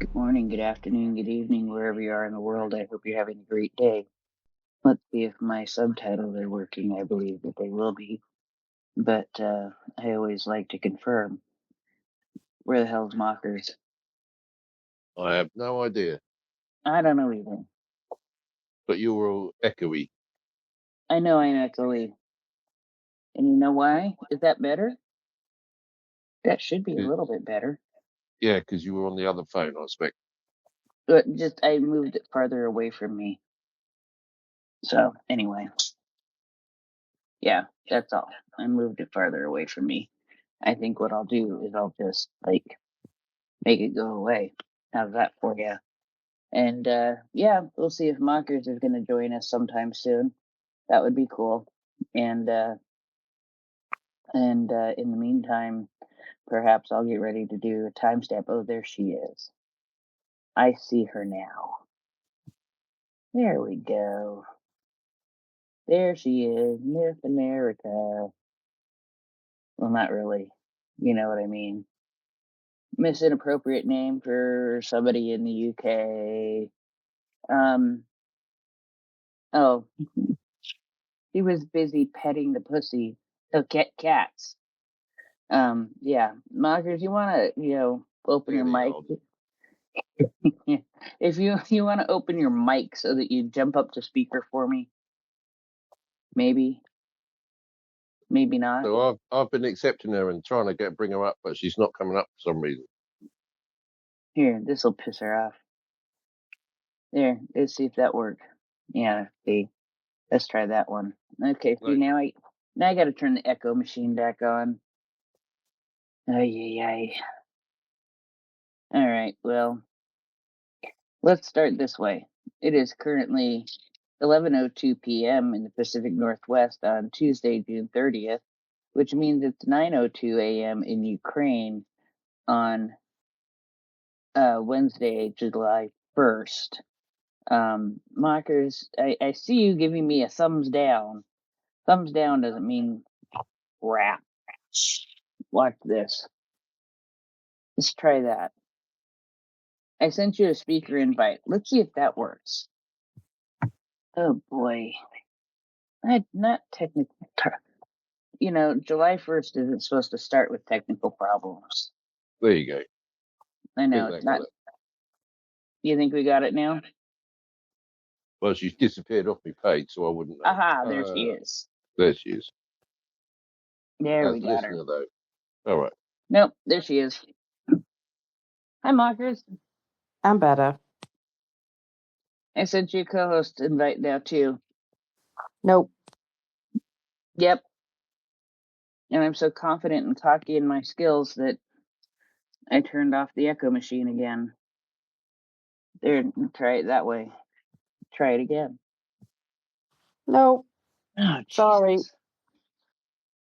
Good morning, good afternoon, good evening, wherever you are in the world. I hope you're having a great day. Let's see if my subtitles are working. I believe that they will be, but I always like to confirm. Where the hell's Mockers? I have no idea, I don't know either. but you were all echoey. I know I'm echoey. And you know why? Is that better? That should be a little bit better. Yeah, because you were on the other phone, I expect. But just, I moved it farther away from me. So, anyway. Yeah, that's all. I moved it farther away from me. I think what I'll do is I'll just, make it go away. How's that for you? And yeah, we'll see if Mockers is going to join us sometime soon. That would be cool. And in the meantime, perhaps I'll get ready to do a timestamp. Oh, there she is. I see her now. There we go. There she is, Miss America. Well, not really. You know what I mean. Miss Inappropriate name for somebody in the UK. Oh, he was busy petting the pussy. Oh, cats. Yeah, Mockers, you want to, open your mic? If you want to open your mic so that you jump up to speaker for me, maybe not. So I've been accepting her and trying to bring her up, but she's not coming up for some reason. Here, this will piss her off. There, let's see if that works. Yeah, see, let's try that one. Okay, see now I got to turn the echo machine back on. Ay. All right, well, let's start this way. It is currently 11:02 p.m. in the Pacific Northwest on Tuesday, June 30th, which means it's 9:02 a.m. in Ukraine on Wednesday, July 1st. Mockers, I see you giving me a thumbs down. Thumbs down doesn't mean crap. Watch this. Let's try that. I sent you a speaker invite. Let's see if that works. Oh boy. Not technical. July 1st isn't supposed to start with technical problems. There you go. I know it's not. You think we got it now? Well, she's disappeared off my page, so I wouldn't know. Aha, there she is. There she is. There we got her. Though. All right. Nope, there she is. Hi, Mockers. I'm better. I sent you a co-host invite now, too. Nope. Yep. And I'm so confident and cocky in my skills that I turned off the echo machine again. There, try it that way. Try it again. Nope. Oh, sorry.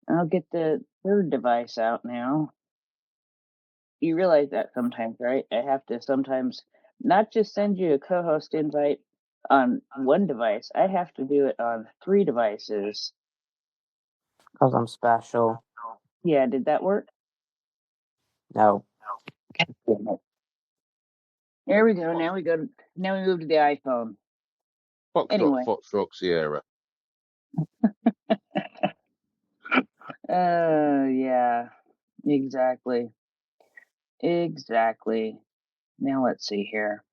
I'll get the third device out now. You realize that sometimes, right? I have to sometimes not just send you a co-host invite on one device. I have to do it on 3 devices. Because I'm special. Yeah, did that work? No. There we go. Now we move to the iPhone. Foxtrot, Sierra. Yeah, exactly. Now let's see here.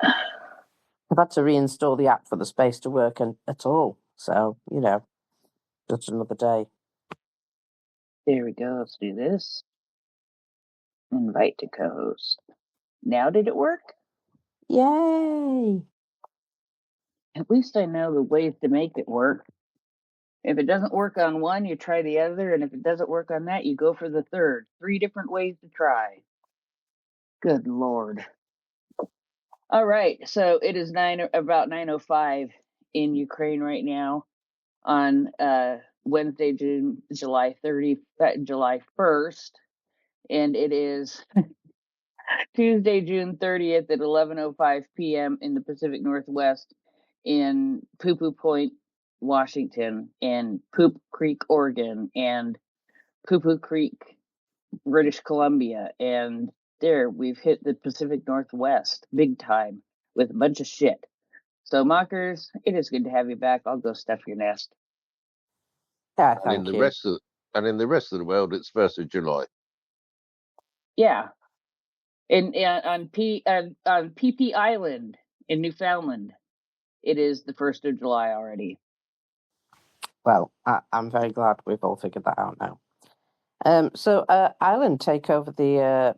I've had to reinstall the app for the space to work at all. So, just another day. There we go. Let's do this. Invite to co-host. Now did it work? Yay! At least I know the ways to make it work. If it doesn't work on one, you try the other, and if it doesn't work on that, you go for the third. 3 different ways to try. Good Lord. All right, so it is about 9:05 in Ukraine right now on Wednesday, July 1st, and it is Tuesday, June 30th at 11:05 p.m. in the Pacific Northwest in Poo Point, Washington, and Poop Creek, Oregon, and Poo Creek, British Columbia, and there, we've hit the Pacific Northwest big time with a bunch of shit. So, Mockers, it is good to have you back. I'll go stuff your nest. Yeah, And in thank the you. rest of the world, it's 1st of July. Yeah. On PP Island in Newfoundland, it is the 1st of July already. Well, I'm very glad we've all figured that out now. So Ireland take over the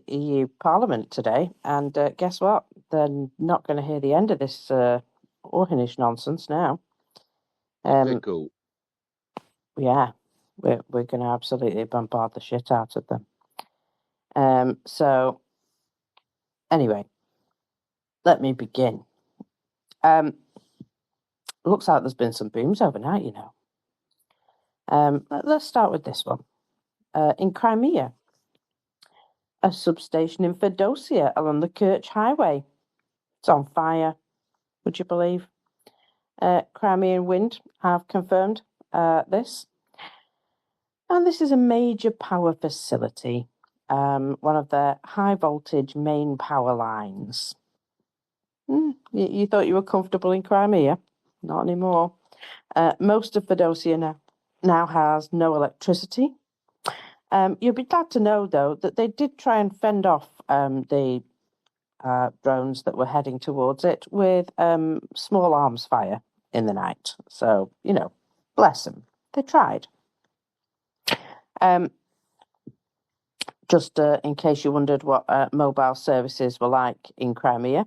EU Parliament today, and guess what? They're not going to hear the end of this Orhanish nonsense now. Typical. Yeah, we're going to absolutely bombard the shit out of them. So anyway, let me begin. Looks like there's been some booms overnight, you know. Let's start with this one. In Crimea, a substation in Fedosia along the Kerch Highway. It's on fire, would you believe? Crimean Wind have confirmed this. And this is a major power facility, one of their high voltage main power lines. You thought you were comfortable in Crimea? Not anymore. Most of Fedosia now has no electricity. You'll be glad to know, though, that they did try and fend off the drones that were heading towards it with small arms fire in the night. So, you know, bless them. They tried. Just in case you wondered what mobile services were like in Crimea,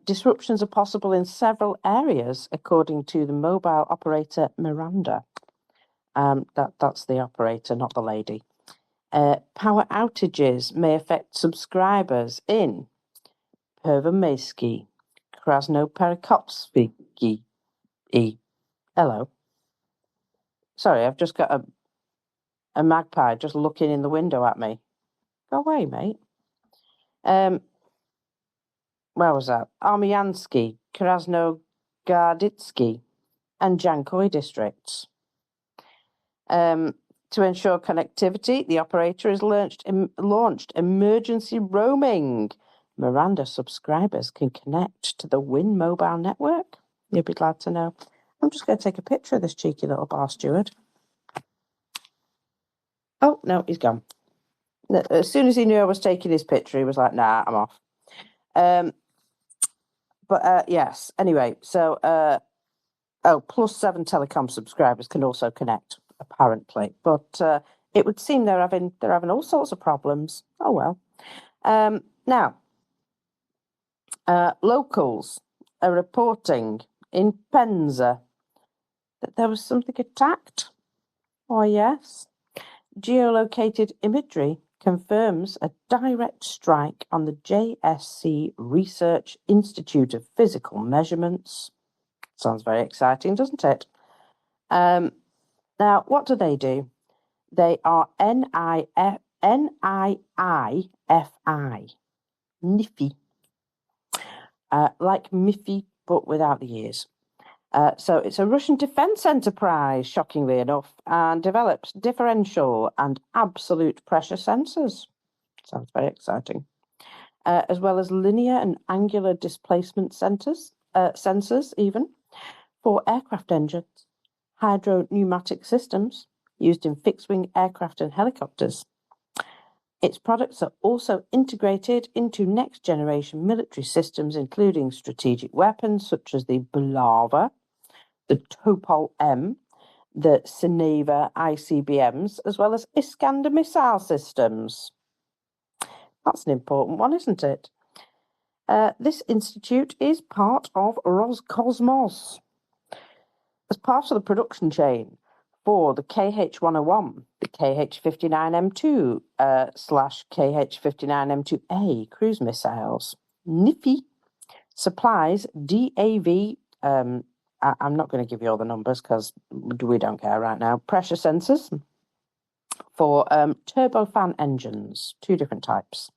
disruptions are possible in several areas, according to the mobile operator Miranda. That's the operator, not the lady. Power outages may affect subscribers in Pervomaysky, Krasnoperkovsky. Hello. Sorry, I've just got a magpie just looking in the window at me. Go away, mate. Where was that? Armyansky, Krasnogarditsky, and Jankoy districts. To ensure connectivity, the operator has launched emergency roaming. Miranda subscribers can connect to the Win mobile network. You'll be glad to know. I'm just going to take a picture of this cheeky little bar steward. Oh, no, he's gone. As soon as he knew I was taking his picture, he was like, nah, I'm off. But yes, anyway, so +7 telecom subscribers can also connect, apparently. But it would seem they're having all sorts of problems. Oh well. Now, locals are reporting in Penza that there was something attacked. Oh yes. Geolocated imagery confirms a direct strike on the JSC Research Institute of Physical Measurements. Sounds very exciting, doesn't it? Now, what do? They are NIFI, NIFI, like Miffy, but without the ears. So it's a Russian defense enterprise, shockingly enough, and develops differential and absolute pressure sensors. Sounds very exciting. As well as linear and angular displacement sensors even, for aircraft engines, hydro-pneumatic systems used in fixed-wing aircraft and helicopters. Its products are also integrated into next-generation military systems, including strategic weapons such as the Bulava, the Topol-M, the Sineva ICBMs, as well as Iskander missile systems. That's an important one, isn't it? This institute is part of Roscosmos. As part of the production chain for the KH-101, the KH-59M2 /KH-59M2A cruise missiles, NIFI supplies DAV, I'm not going to give you all the numbers because we don't care right now, pressure sensors for turbofan engines, 2 different types,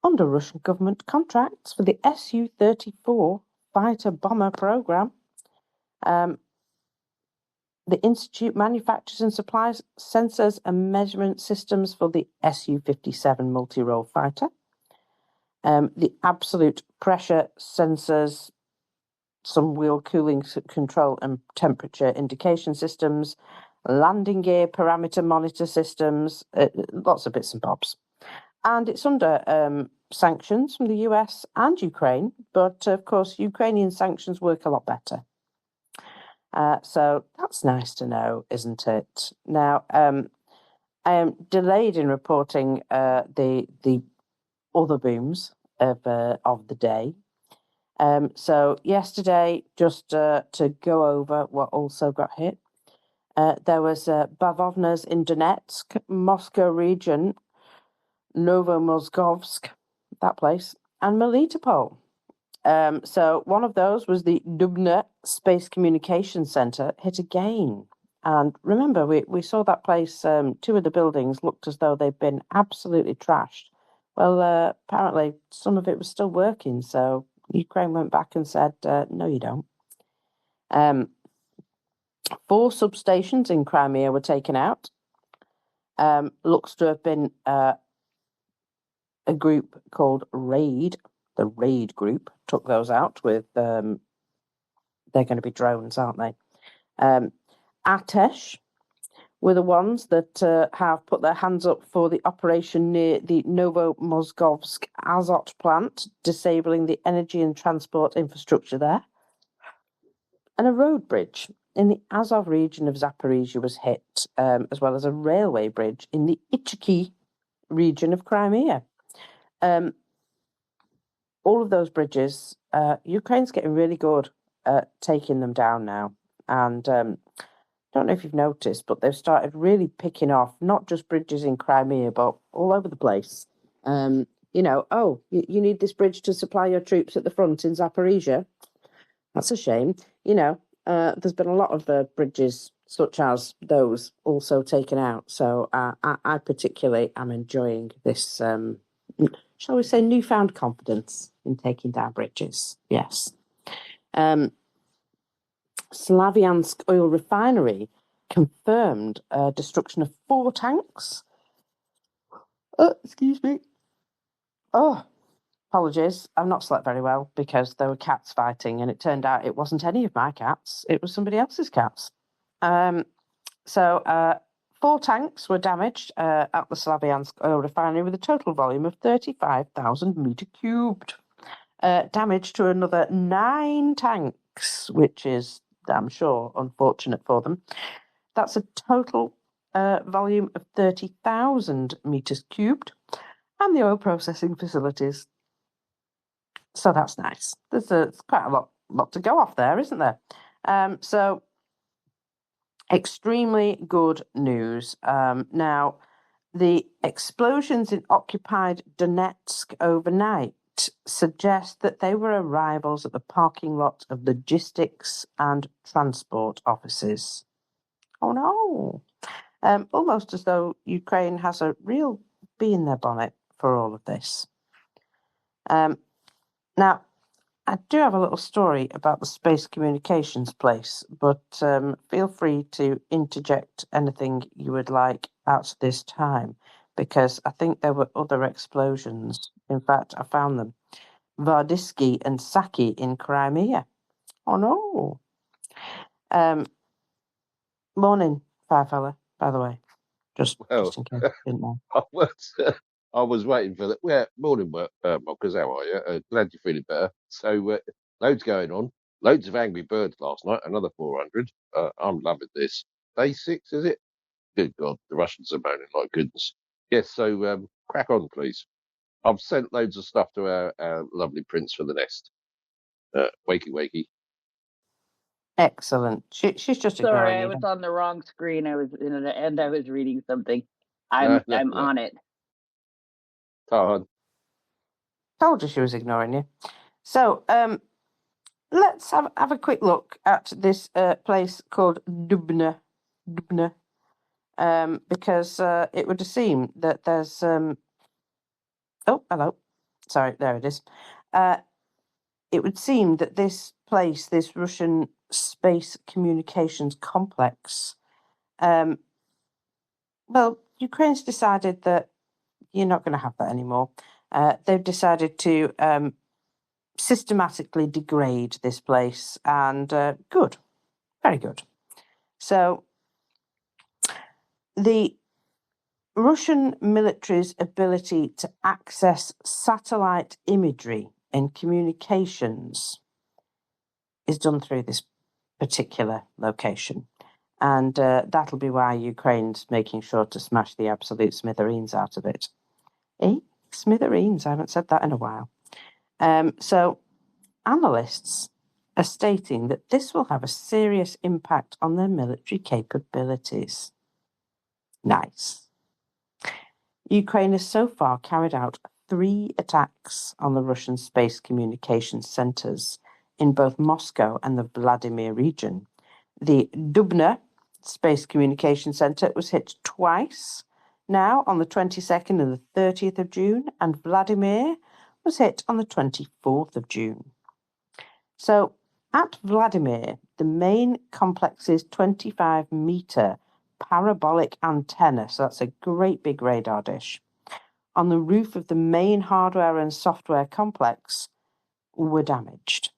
under Russian government contracts for the Su-34 fighter bomber program. the Institute manufactures and supplies sensors and measurement systems for the Su-57 multi-role fighter. The absolute pressure sensors, some wheel cooling control and temperature indication systems, landing gear parameter monitor systems, lots of bits and bobs. And it's under sanctions from the US and Ukraine, but of course, Ukrainian sanctions work a lot better. So that's nice to know, isn't it? Now, I am delayed in reporting the other booms of the day. So yesterday, just to go over what also got hit, there was Bavovna's in Donetsk, Moscow region, Novomoskovsk, that place, and Melitopol. So one of those was the Dubna Space Communications Center hit again. And remember, we saw that place, two of the buildings looked as though they'd been absolutely trashed. Well, apparently some of it was still working, so Ukraine went back and said, no, you don't. 4 substations in Crimea were taken out. Looks to have been a group called Raid. The Raid group took those out with, they're going to be drones, aren't they? Atesh were the ones that have put their hands up for the operation near the Novomoskovsk Azot plant, disabling the energy and transport infrastructure there. And a road bridge in the Azov region of Zaporizhia was hit, as well as a railway bridge in the Ichiki region of Crimea. All of those bridges, Ukraine's getting really good at taking them down now. And don't know if you've noticed, but they've started really picking off not just bridges in Crimea, but all over the place. You need this bridge to supply your troops at the front in Zaporizhia. That's a shame. There's been a lot of bridges such as those also taken out. So I particularly am enjoying this, shall we say, newfound confidence in taking down bridges. Yes. Slavyansk oil refinery confirmed destruction of 4 tanks. Excuse me. Oh, apologies. I've not slept very well because there were cats fighting, and it turned out it wasn't any of my cats. It was somebody else's cats. So 4 tanks were damaged at the Slavyansk oil refinery with a total volume of 35,000 meter cubed. Damage to another 9 tanks, which is, I'm sure, unfortunate for them. That's a total volume of 30,000 meters cubed, and the oil processing facilities. So that's nice. There's quite a lot to go off there, isn't there? So extremely good news. Now, the explosions in occupied Donetsk overnight suggest that they were arrivals at the parking lot of logistics and transport offices. Oh no! Almost as though Ukraine has a real bee in their bonnet for all of this. Now, I do have a little story about the space communications place, but feel free to interject anything you would like at this time, because I think there were other explosions. In fact, I found them. Vardisky and Saki in Crimea. Oh no! Morning, FireFella, by the way. Just in case you didn't know. I was waiting for that. Yeah, morning, Mockers. How are you? Glad you're feeling better. So, loads going on. Loads of angry birds last night. Another 400. I'm loving this. Day 6, is it? Good God, the Russians are moaning like goodness. Yes, so crack on, please. I've sent loads of stuff to our lovely prince for the nest. Wakey. Excellent. She's just Sorry, ignoring I you. was on the wrong screen. I was in the end. I was reading something. I'm on it. Told you she was ignoring you. So let's have a quick look at this place called Dubna, because it would seem that there's oh, hello. Sorry, there it is. It would seem that this place, this Russian space communications complex, Ukraine's decided that you're not going to have that anymore. They've decided to systematically degrade this place, and good, very good. So the Russian military's ability to access satellite imagery and communications is done through this particular location. And that'll be why Ukraine's making sure to smash the absolute smithereens out of it. Smithereens, I haven't said that in a while. So analysts are stating that this will have a serious impact on their military capabilities. Nice. Ukraine has so far carried out 3 attacks on the Russian space communications centres in both Moscow and the Vladimir region. The Dubna Space Communication Centre was hit twice now on the 22nd and the 30th of June, and Vladimir was hit on the 24th of June. So at Vladimir, the main complex's 25-metre parabolic antenna, so that's a great big radar dish, on the roof of the main hardware and software complex were damaged.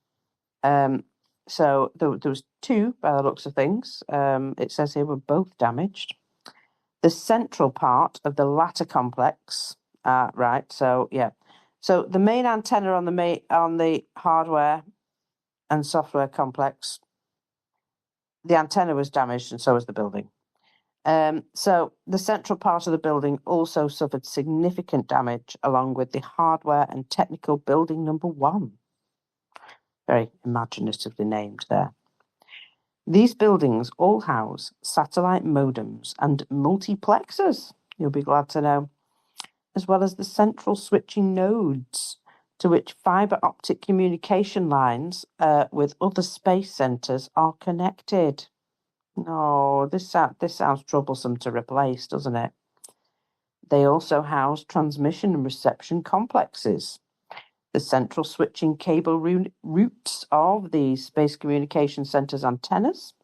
So there was 2, by the looks of things. It says here were both damaged. The central part of the latter complex, right? So yeah, so the main antenna on the hardware and software complex, the antenna was damaged, and so was the building. So the central part of the building also suffered significant damage, along with the hardware and technical building number 1. Very imaginatively named there. These buildings all house satellite modems and multiplexers, you'll be glad to know, as well as the central switching nodes to which fibre optic communication lines with other space centres are connected. Oh, this sounds troublesome to replace, doesn't it? They also house transmission and reception complexes, the central switching cable routes of the Space Communication Centre's antennas,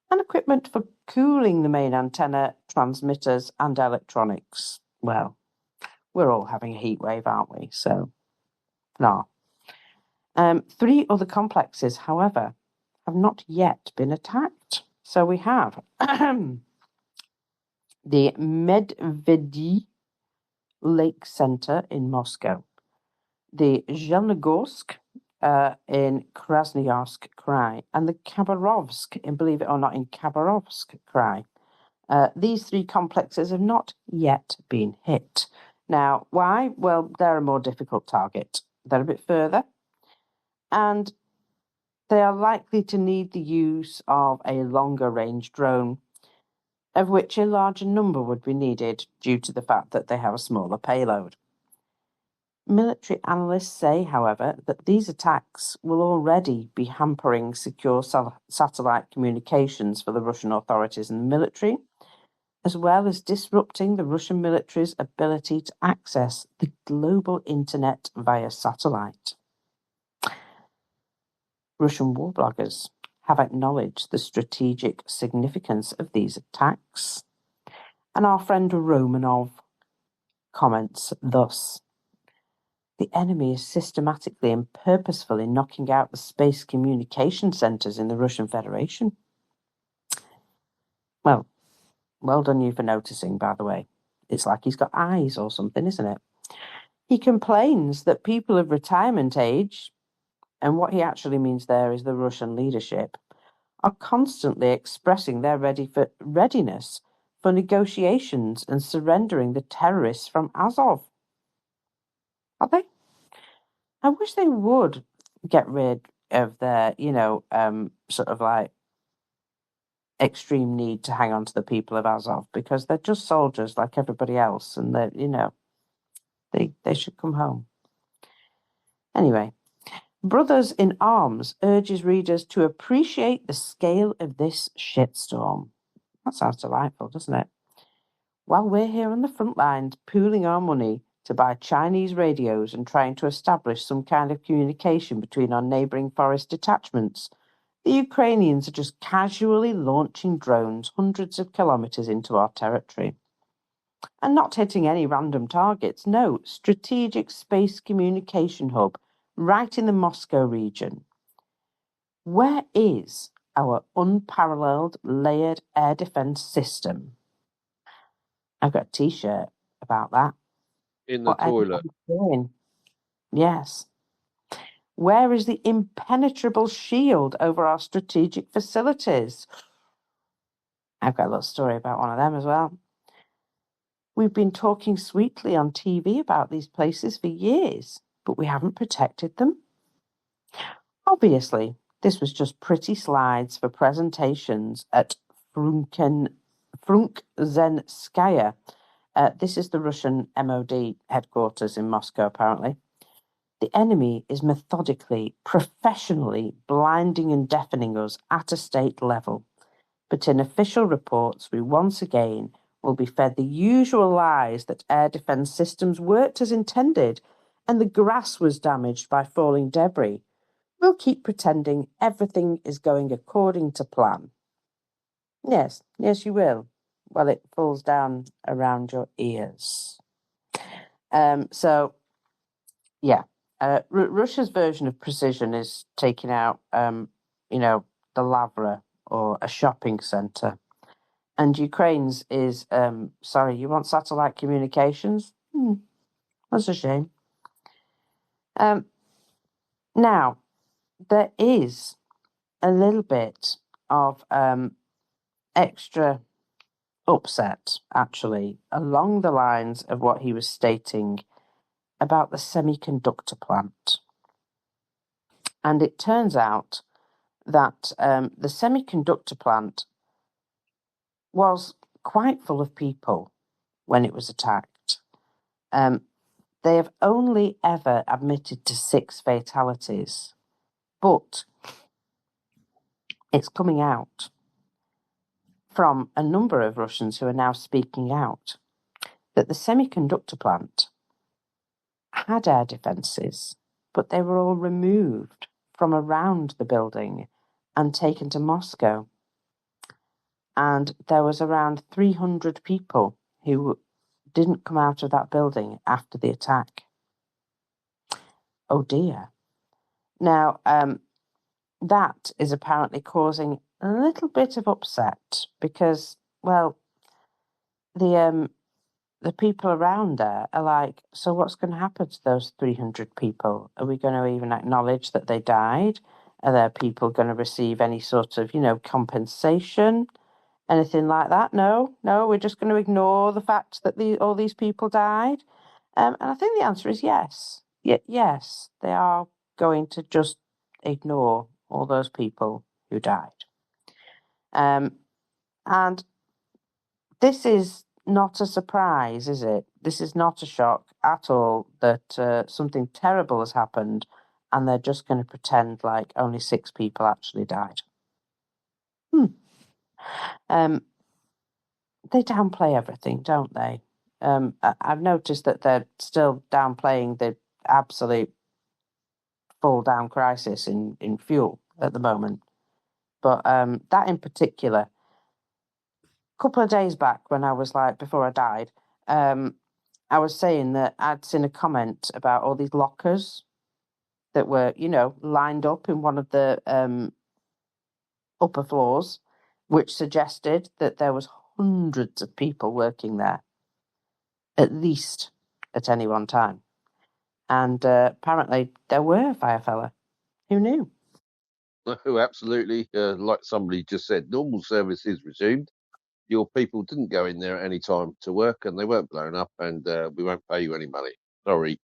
and equipment for cooling the main antenna, transmitters, and electronics. Well, we're all having a heat wave, aren't we? So, no. 3 other complexes, however, have not yet been attacked. So we have the Medvedy Lake Center in Moscow, the Zhelnogorsk in Krasnoyarsk Krai, and the Khabarovsk, believe it or not, in Khabarovsk Krai. These 3 complexes have not yet been hit. Now, why? Well, they're a more difficult target. They're a bit further, and they are likely to need the use of a longer-range drone, of which a larger number would be needed due to the fact that they have a smaller payload. Military analysts say, however, that these attacks will already be hampering secure satellite communications for the Russian authorities and the military, as well as disrupting the Russian military's ability to access the global internet via satellite. Russian war bloggers have acknowledged the strategic significance of these attacks, and our friend Romanov comments thus: the enemy is systematically and purposefully knocking out the space communication centres in the Russian Federation. Well done you for noticing, by the way. It's like he's got eyes or something, isn't it? He complains that people of retirement age, and what he actually means there is the Russian leadership, are constantly expressing their readiness for negotiations and surrendering the terrorists from Azov. Are they? I wish they would get rid of their, sort of like extreme need to hang on to the people of Azov, because they're just soldiers like everybody else, and they're, they should come home. Anyway, Brothers in Arms urges readers to appreciate the scale of this shitstorm. That sounds delightful, doesn't it? While we're here on the front lines pooling our money to buy Chinese radios and trying to establish some kind of communication between our neighbouring forest detachments, The Ukrainians are just casually launching drones hundreds of kilometres into our territory. And not hitting any random targets. No, strategic space communication hub right in the Moscow region. Where is our unparalleled layered air defence system? I've got a T-shirt about that. In the toilet. Doing? Yes. Where is the impenetrable shield over our strategic facilities? I've got a little story about one of them as well. We've been talking sweetly on TV about these places for years, but we haven't protected them. Obviously, this was just pretty slides for presentations at Frunkzenskaya. This is the Russian MOD headquarters in Moscow, apparently. The enemy is methodically, professionally blinding and deafening us at a state level. But in official reports, we once again will be fed the usual lies that air defence systems worked as intended and the grass was damaged by falling debris. We'll keep pretending everything is going according to plan. Yes, you will. Well, it falls down around your ears. Russia's version of precision is taking out, the Lavra or a shopping centre. And Ukraine's is, sorry, you want satellite communications? That's a shame. Now, there is a little bit of extra upset, actually, along the lines of what he was stating about the semiconductor plant. And it turns out that the semiconductor plant was quite full of people when it was attacked. They have only ever admitted to 6 fatalities, but it's coming out from a number of Russians who are now speaking out that the semiconductor plant had air defences, but they were all removed from around the building and taken to Moscow. And there was around 300 people who didn't come out of that building after the attack. Oh dear. Now, that is apparently causing a little bit of upset because, well, the people around there are like, so what's going to happen to those 300 people? Are we going to even acknowledge that they died? Are there people going to receive any sort of, compensation? Anything like that? No, we're just going to ignore the fact that all these people died. And I think the answer is yes. Yes, they are going to just ignore all those people who died. And this is not a surprise, is it? This is not a shock at all that something terrible has happened and they're just going to pretend like only 6 people actually died. They downplay everything, don't they? I've noticed that they're still downplaying the absolute fall-down crisis in fuel at the moment. But that in particular, a couple of days back when I was before I died, I was saying that I'd seen a comment about all these lockers that were, lined up in one of the upper floors, which suggested that there was hundreds of people working there, at least at any one time. And apparently there were FireFella. Who knew? Oh, absolutely. Like somebody just said, normal service is resumed. Your people didn't go in there at any time to work and they weren't blown up and we won't pay you any money. Sorry.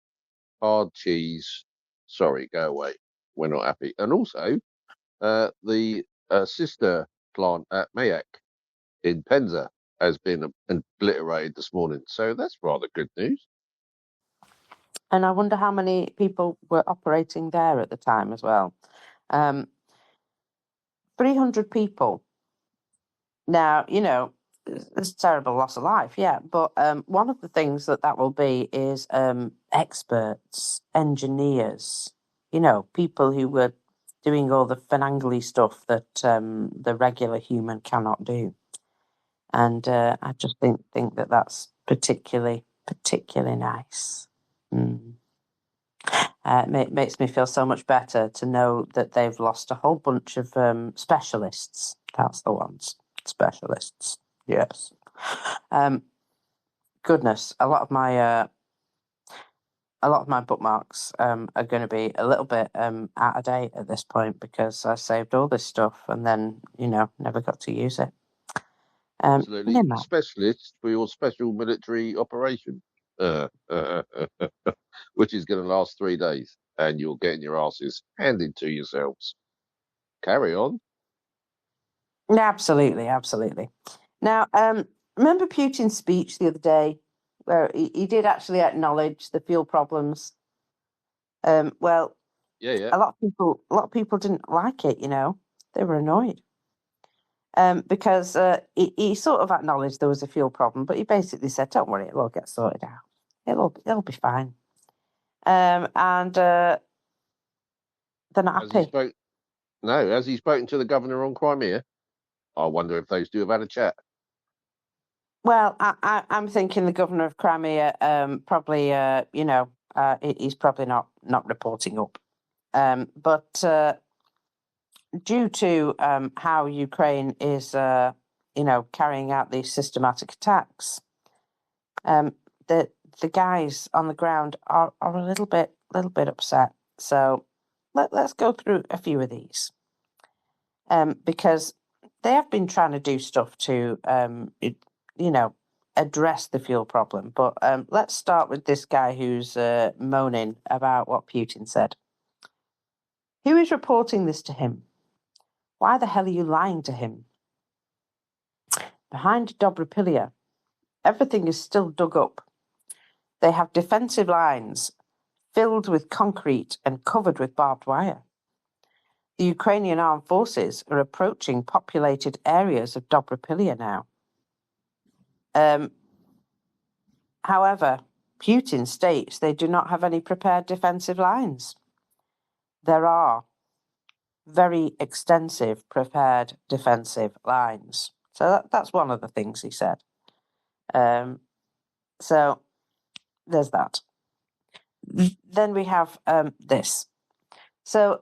Hard cheese. Sorry, go away. We're not happy. And also, the sister plant at Mayak in Penza has been obliterated this morning. So that's rather good news. And I wonder how many people were operating there at the time as well. 300 people. Now, it's a terrible loss of life, yeah. But one of the things that will be is experts, engineers, people who were doing all the finagly stuff that the regular human cannot do. And I just think that that's particularly nice. It makes me feel so much better to know that they've lost a whole bunch of specialists. That's the ones. Specialists. Yes. Goodness, a lot of my bookmarks are going to be a little bit out of date at this point because I saved all this stuff and then never got to use it. Absolutely. Never mind. Specialist for your special military operation, which is going to last 3 days, and you're getting your asses handed to yourselves. Carry on. Absolutely. Now, remember Putin's speech the other day where he did actually acknowledge the fuel problems? Well, Yeah. a lot of people didn't like it. They were annoyed. Because he sort of acknowledged there was a fuel problem, but he basically said, "Don't worry, it'll all get sorted out. It'll be fine." And they're not happy. Has he spoken to the governor on Crimea? I wonder if those two have had a chat. Well, I'm thinking the governor of Crimea probably, he's probably not reporting up. But due to how Ukraine is, carrying out these systematic attacks, the guys on the ground are a little bit upset. So let's go through a few of these, because they have been trying to do stuff to, address the fuel problem. But let's start with this guy who's moaning about what Putin said. Who is reporting this to him? Why the hell are you lying to him? Behind Dobrapilya, everything is still dug up. They have defensive lines filled with concrete and covered with barbed wire. The Ukrainian armed forces are approaching populated areas of Dobrapilya now. However, Putin states they do not have any prepared defensive lines. There are very extensive prepared defensive lines. So that's one of the things he said. So there's that. Then we have this. So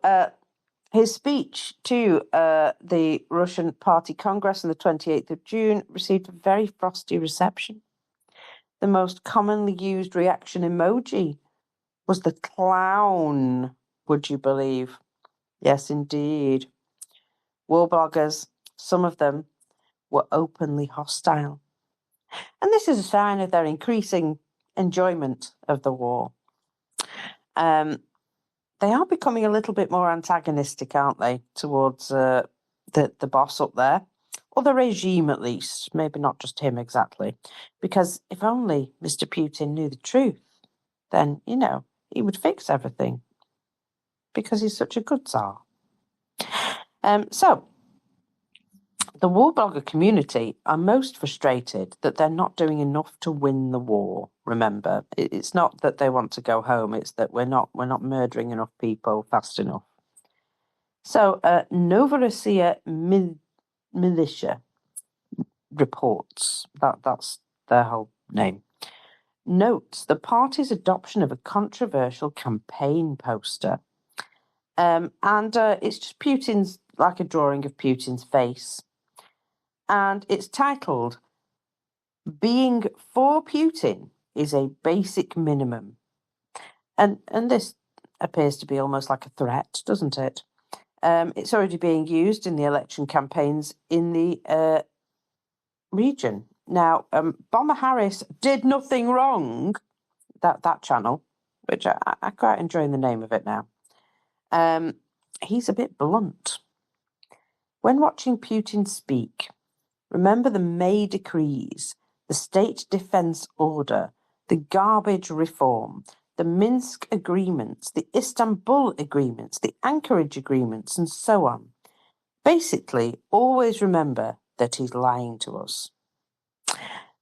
his speech to the Russian Party Congress on the 28th of June received a very frosty reception. The most commonly used reaction emoji was the clown, would you believe? Yes, indeed. War bloggers, some of them, were openly hostile. And this is a sign of their increasing enjoyment of the war. They are becoming a little bit more antagonistic, aren't they, towards the boss up there, or the regime at least, maybe not just him exactly. Because if only Mr. Putin knew the truth, then, he would fix everything. Because he's such a good Tsar. So, the war blogger community are most frustrated that they're not doing enough to win the war. Remember, it's not that they want to go home; it's that we're not murdering enough people fast enough. So, Novorossiya militia reports that's their whole name. Notes the party's adoption of a controversial campaign poster, and it's just Putin's, like a drawing of Putin's face. And it's titled, "Being for Putin is a basic minimum." And this appears to be almost like a threat, doesn't it? It's already being used in the election campaigns in the region. Now, Bomber Harris did nothing wrong, that channel, which I quite enjoy the name of it now. He's a bit blunt. When watching Putin speak, remember the May decrees, the State Defense Order, the garbage reform, the Minsk agreements, the Istanbul agreements, the Anchorage agreements, and so on. Basically, always remember that he's lying to us.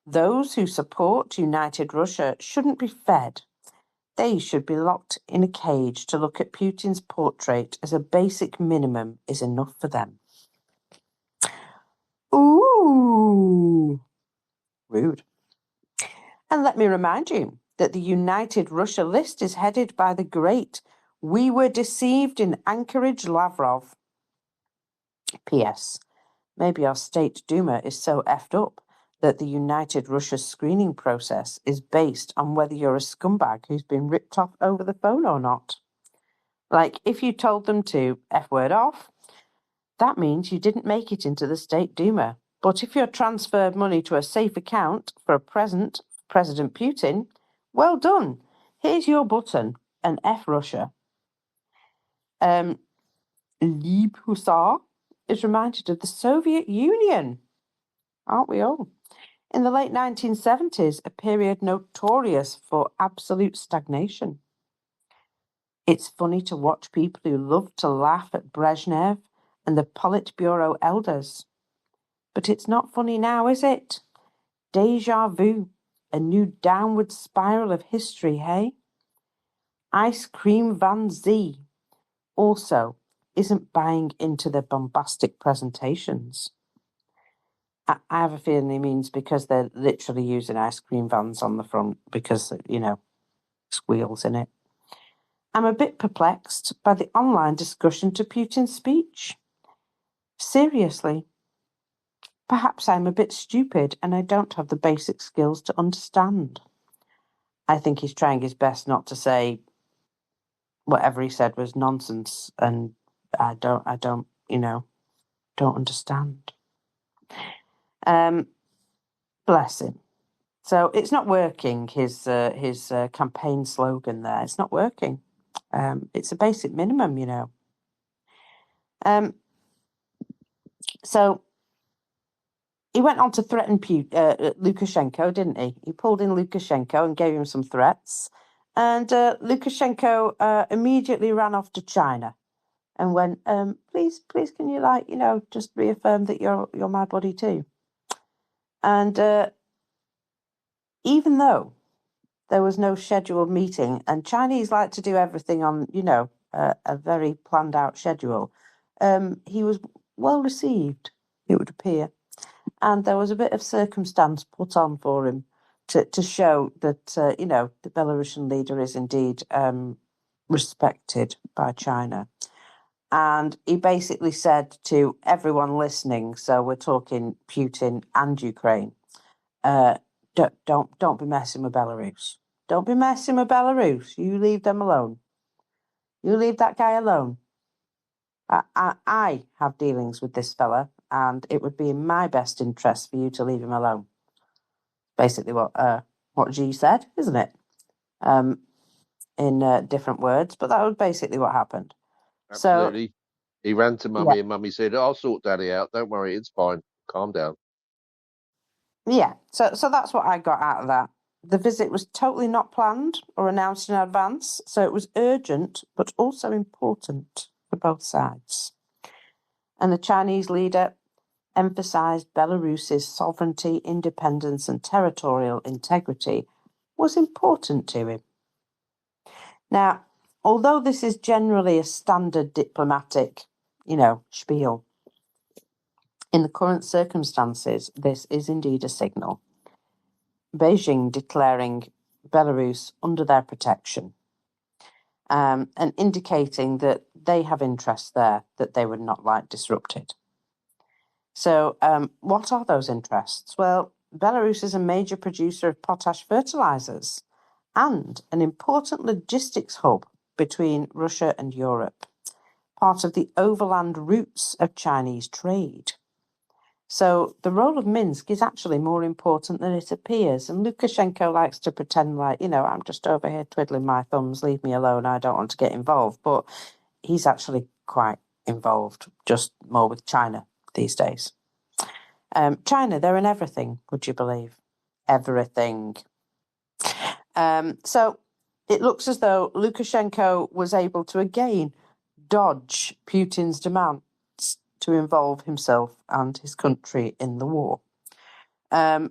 Those who support United Russia shouldn't be fed. They should be locked in a cage to look at Putin's portrait as a basic minimum is enough for them. Ooh, rude. And let me remind you that the United Russia list is headed by the great We Were Deceived in Anchorage Lavrov. P.S. Maybe our State Duma is so effed up that the United Russia screening process is based on whether you're a scumbag who's been ripped off over the phone or not. Like, if you told them to F-word off, that means you didn't make it into the State Duma. But if you're transferred money to a safe account for a present President Putin, well done. Here's your button, and F Russia. Lieb Hussar is reminded of the Soviet Union. Aren't we all? In the late 1970s, a period notorious for absolute stagnation. It's funny to watch people who love to laugh at Brezhnev and the Politburo elders. But it's not funny now, is it? Deja vu, a new downward spiral of history, hey? Ice Cream Van Z also isn't buying into the bombastic presentations. I have a feeling he means because they're literally using ice cream vans on the front because, squeals in it. I'm a bit perplexed by the online discussion to Putin's speech. Seriously. Perhaps I'm a bit stupid and I don't have the basic skills to understand. I think he's trying his best not to say whatever he said was nonsense and I don't understand. Bless him. So it's not working, his campaign slogan there. It's not working. It's a basic minimum, So he went on to threaten Lukashenko, didn't he? He pulled in Lukashenko and gave him some threats. And Lukashenko immediately ran off to China and went, please, can you, just reaffirm that you're my buddy too? And even though there was no scheduled meeting, and Chinese like to do everything on, a very planned out schedule, he was well received, it would appear. And there was a bit of circumstance put on for him to show that, the Belarusian leader is indeed respected by China. And he basically said to everyone listening, so we're talking Putin and Ukraine, don't be messing with Belarus. Don't be messing with Belarus. You leave them alone. You leave that guy alone. I have dealings with this fella, and it would be in my best interest for you to leave him alone. Basically what G said, isn't it? In different words, but that was basically what happened. Absolutely. So, he ran to Mummy and Mummy said, I'll sort Daddy out. Don't worry, it's fine. Calm down. Yeah, so that's what I got out of that. The visit was totally not planned or announced in advance, so it was urgent but also important for both sides. And the Chinese leader emphasised Belarus's sovereignty, independence and territorial integrity was important to him. Now, although this is generally a standard diplomatic, spiel, in the current circumstances, this is indeed a signal. Beijing declaring Belarus under their protection and indicating that they have interests there that they would not like disrupted. So what are those interests? Well, Belarus is a major producer of potash fertilizers and an important logistics hub between Russia and Europe, part of the overland routes of Chinese trade. So the role of Minsk is actually more important than it appears. And Lukashenko likes to pretend like, I'm just over here twiddling my thumbs, leave me alone, I don't want to get involved. But he's actually quite involved, just more with China these days. China, they're in everything, would you believe? Everything. So it looks as though Lukashenko was able to again dodge Putin's demands to involve himself and his country in the war, and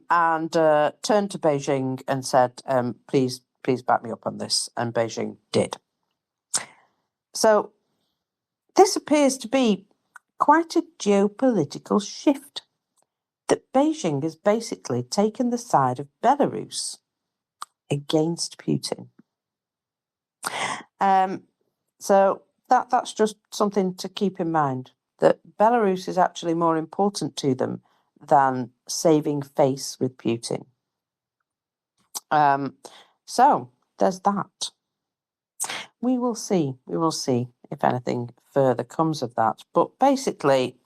turned to Beijing and said, please please back me up on this. And Beijing did. So this appears to be quite a geopolitical shift, that Beijing has basically taken the side of Belarus against Putin. So that's just something to keep in mind, that Belarus is actually more important to them than saving face with Putin. So there's that. We will see. We will see if anything further comes of that. But basically,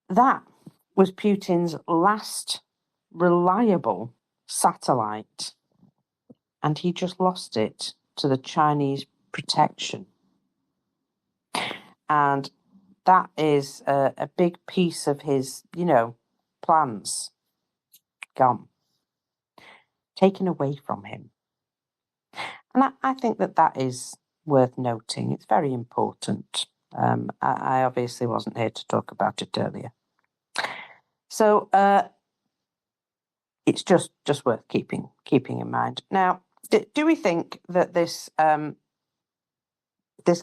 that was Putin's last reliable satellite, and he just lost it to the Chinese protection. And that is a big piece of his, plans gone, taken away from him. And I think that is worth noting. It's very important. I obviously wasn't here to talk about it earlier. So it's just worth keeping in mind. Now, do we think that this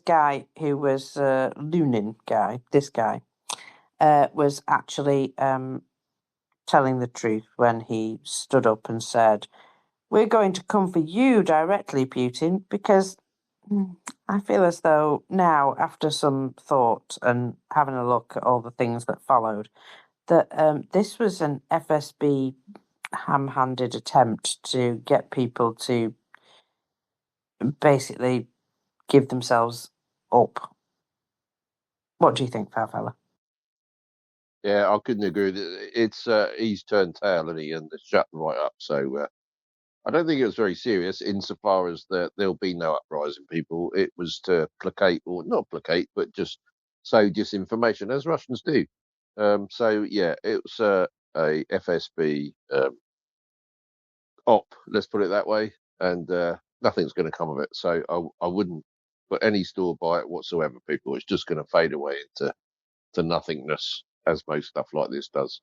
guy who was Lunin guy, was actually telling the truth when he stood up and said, "We're going to come for you directly, Putin," because I feel as though now, after some thought and having a look at all the things that followed, that this was an FSB ham-handed attempt to get people to basically give themselves up. What do you think, FireFella? Yeah, I couldn't agree with it. It's he's turned tail, and he and shut right up. So I don't think it was very serious insofar as there'll be no uprising, people. It was to placate, or not placate, but just sow disinformation, as Russians do. So yeah, it was a FSB op, let's put it that way, and nothing's going to come of it. So I wouldn't put any store by it whatsoever, people. It's just going to fade away into nothingness, as most stuff like this does.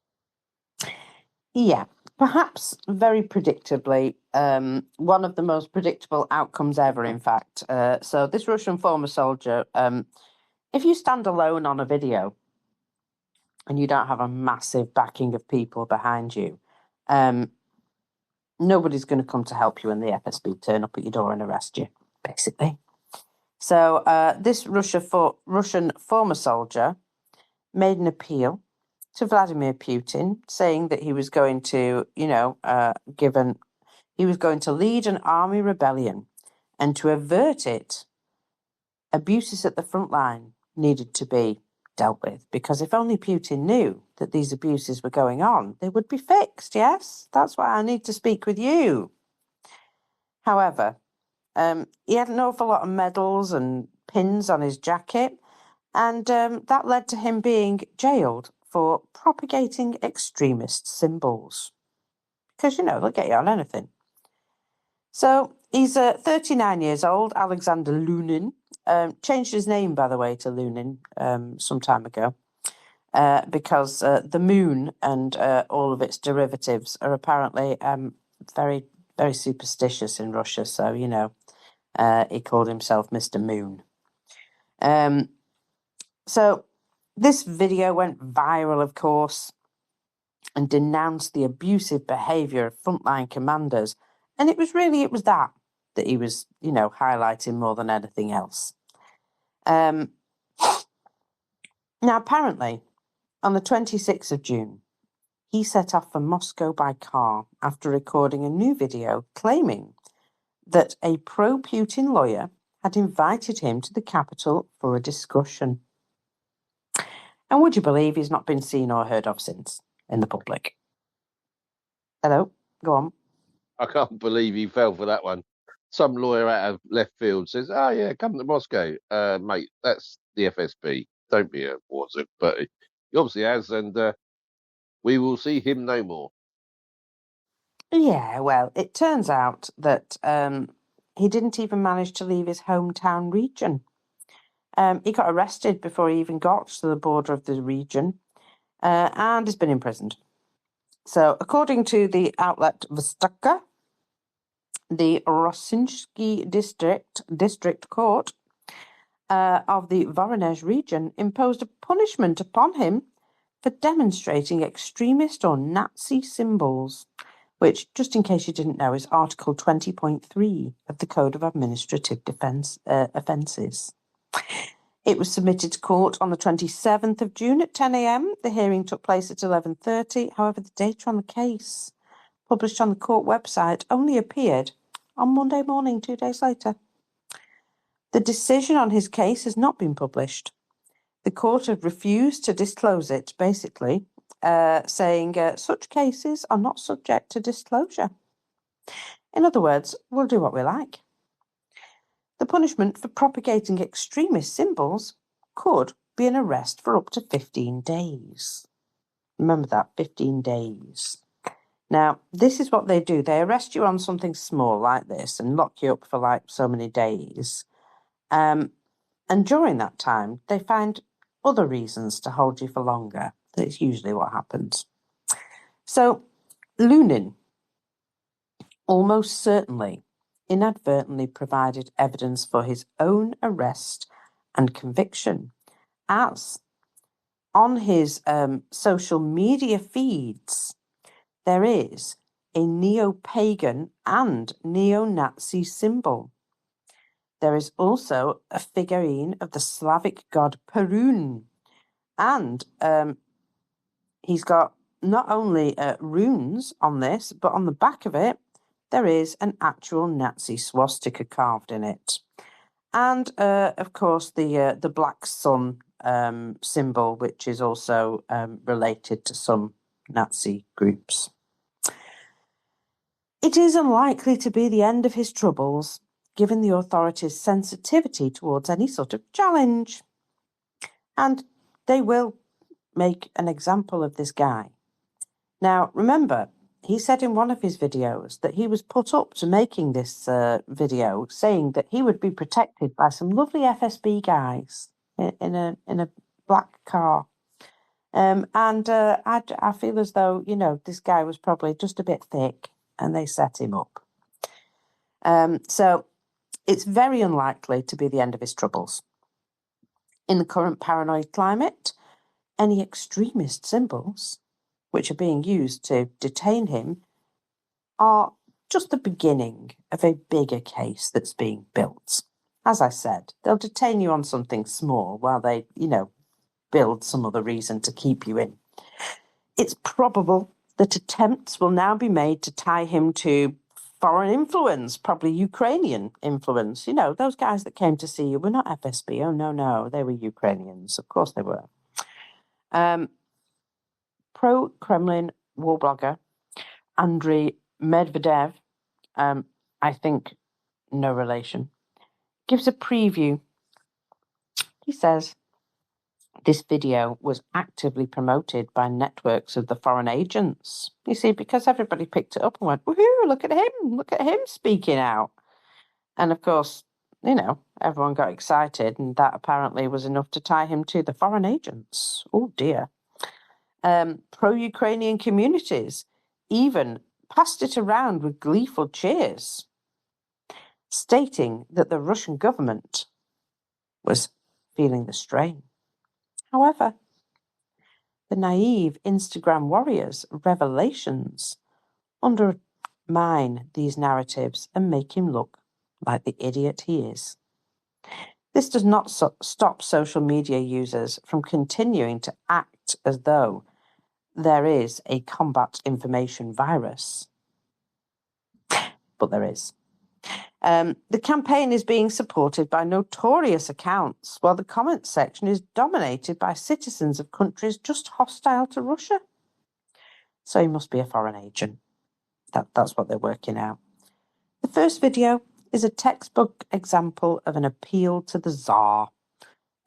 Yeah, perhaps very predictably, one of the most predictable outcomes ever, in fact. So this Russian former soldier, if you stand alone on a video and you don't have a massive backing of people behind you, nobody's going to come to help you when the FSB turn up at your door and arrest you, basically. So this Russian former soldier made an appeal to Vladimir Putin, saying that he was going to, he was going to lead an army rebellion, and to avert it, abuses at the front line needed to be dealt with, because if only Putin knew that these abuses were going on, they would be fixed. Yes, that's why I need to speak with you. However, he had an awful lot of medals and pins on his jacket, and that led to him being jailed for propagating extremist symbols. Because, they'll get you on anything. So he's 39 years old, Alexander Lunin. Changed his name, by the way, to Lunin some time ago, because the moon and all of its derivatives are apparently very, very superstitious in Russia. So, he called himself Mr. Moon. So this video went viral, of course, and denounced the abusive behaviour of frontline commanders. And it was that he was, highlighting more than anything else. Now, apparently, on the 26th of June, he set off for Moscow by car after recording a new video claiming that a pro-Putin lawyer had invited him to the capital for a discussion. And would you believe he's not been seen or heard of since in the public? Hello, go on. I can't believe he fell for that one. Some lawyer out of left field says, "Oh yeah, come to Moscow, mate. That's the FSB. Don't be a wazzook." But he obviously has, and we will see him no more. Yeah, well, it turns out that he didn't even manage to leave his hometown region. He got arrested before he even got to the border of the region, and has been imprisoned. So, according to the outlet Vostokka, the Rosinsky District Court of the Voronezh region imposed a punishment upon him for demonstrating extremist or Nazi symbols, which, just in case you didn't know, is Article 20.3 of the Code of Administrative Offences. It was submitted to court on the 27th of June at 10 a.m. The hearing took place at 11:30. However, the data on the case, published on the court website, only appeared on Monday morning, 2 days later. The decision on his case has not been published. The court had refused to disclose it, basically, saying such cases are not subject to disclosure. In other words, we'll do what we like. The punishment for propagating extremist symbols could be an arrest for up to 15 days. Remember that, 15 days. Now, this is what they do. They arrest you on something small like this and lock you up for like so many days. And during that time, they find other reasons to hold you for longer. That's usually what happens. So, Lunin almost certainly inadvertently provided evidence for his own arrest and conviction, as on his social media feeds, there is a neo-pagan and neo-Nazi symbol. There is also a figurine of the Slavic god Perun, and he's got not only runes on this, but on the back of it, there is an actual Nazi swastika carved in it. And, of course, the black sun symbol, which is also related to some Nazi groups. It is unlikely to be the end of his troubles, given the authorities' sensitivity towards any sort of challenge. And they will make an example of this guy. Now, remember, he said in one of his videos that he was put up to making this video, saying that he would be protected by some lovely FSB guys in a black car. I feel as though, you know, this guy was probably just a bit thick and they set him up. So it's very unlikely to be the end of his troubles. In the current paranoid climate, any extremist symbols which are being used to detain him are just the beginning of a bigger case that's being built. As I said, they'll detain you on something small while they, you know, build some other reason to keep you in. It's probable that attempts will now be made to tie him to foreign influence, probably Ukrainian influence. You know, those guys that came to see you were not FSB. Oh, no, they were Ukrainians. Of course they were. Pro-Kremlin war blogger Andriy Medvedev, I think no relation, gives a preview. He says, this video was actively promoted by networks of the foreign agents. You see, because everybody picked it up and went, woohoo, look at him speaking out. And of course, you know, everyone got excited, and that apparently was enough to tie him to the foreign agents. Oh dear. Pro-Ukrainian communities even passed it around with gleeful cheers, stating that the Russian government was feeling the strain. However, the naive Instagram warrior's revelations undermine these narratives and make him look like the idiot he is. This does not stop social media users from continuing to act as though there is a combat information virus. But there is. The campaign is being supported by notorious accounts, while the comment section is dominated by citizens of countries just hostile to Russia. So he must be a foreign agent. That's what they're working out. The first video is a textbook example of an appeal to the Tsar.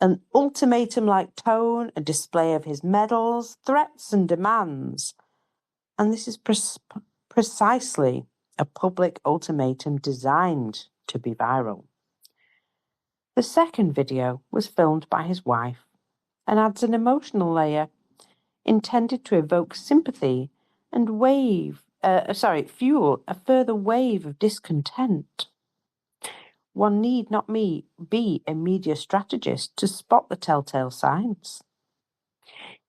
An ultimatum-like tone, a display of his medals, threats and demands. And this is precisely a public ultimatum designed to be viral. The second video was filmed by his wife and adds an emotional layer intended to evoke sympathy and wave fuel a further wave of discontent. One need not be a media strategist to spot the telltale signs.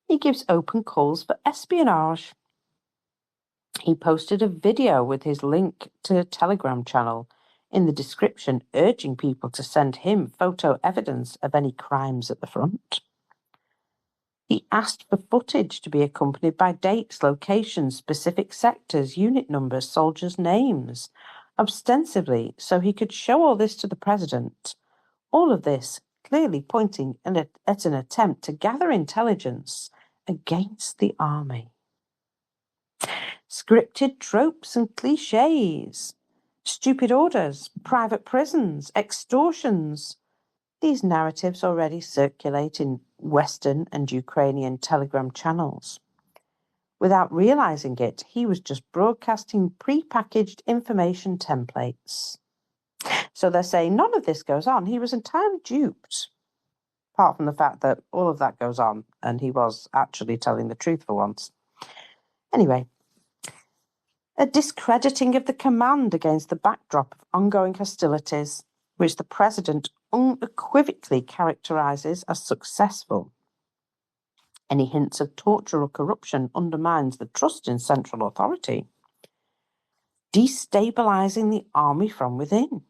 He gives open calls for espionage. He posted a video with his link to a Telegram channel in the description, urging people to send him photo evidence of any crimes at the front. He asked for footage to be accompanied by dates, locations, specific sectors, unit numbers, soldiers' names, ostensibly so he could show all this to the president. All of this clearly pointing at an attempt to gather intelligence against the army. Scripted tropes and cliches, stupid orders, private prisons, extortions. These narratives already circulate in Western and Ukrainian Telegram channels. Without realizing it, he was just broadcasting pre-packaged information templates. So they're saying none of this goes on. He was entirely duped, apart from the fact that all of that goes on and he was actually telling the truth for once. Anyway, a discrediting of the command against the backdrop of ongoing hostilities, which the president unequivocally characterises as successful. Any hints of torture or corruption undermines the trust in central authority. Destabilising the army from within.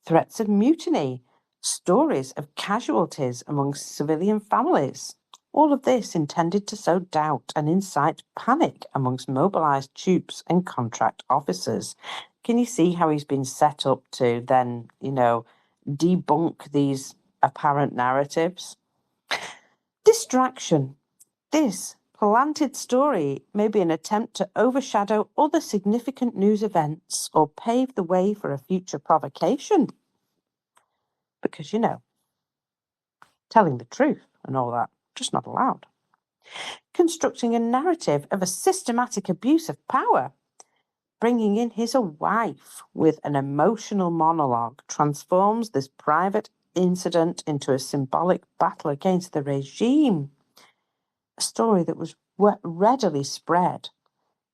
Threats of mutiny. Stories of casualties amongst civilian families. All of this intended to sow doubt and incite panic amongst mobilised troops and contract officers. Can you see how he's been set up to then, debunk these apparent narratives? Distraction. This planted story may be an attempt to overshadow other significant news events or pave the way for a future provocation. Because, telling the truth and all that, just not allowed. Constructing a narrative of a systematic abuse of power, bringing in his wife with an emotional monologue transforms this private incident into a symbolic battle against the regime. A story that was readily spread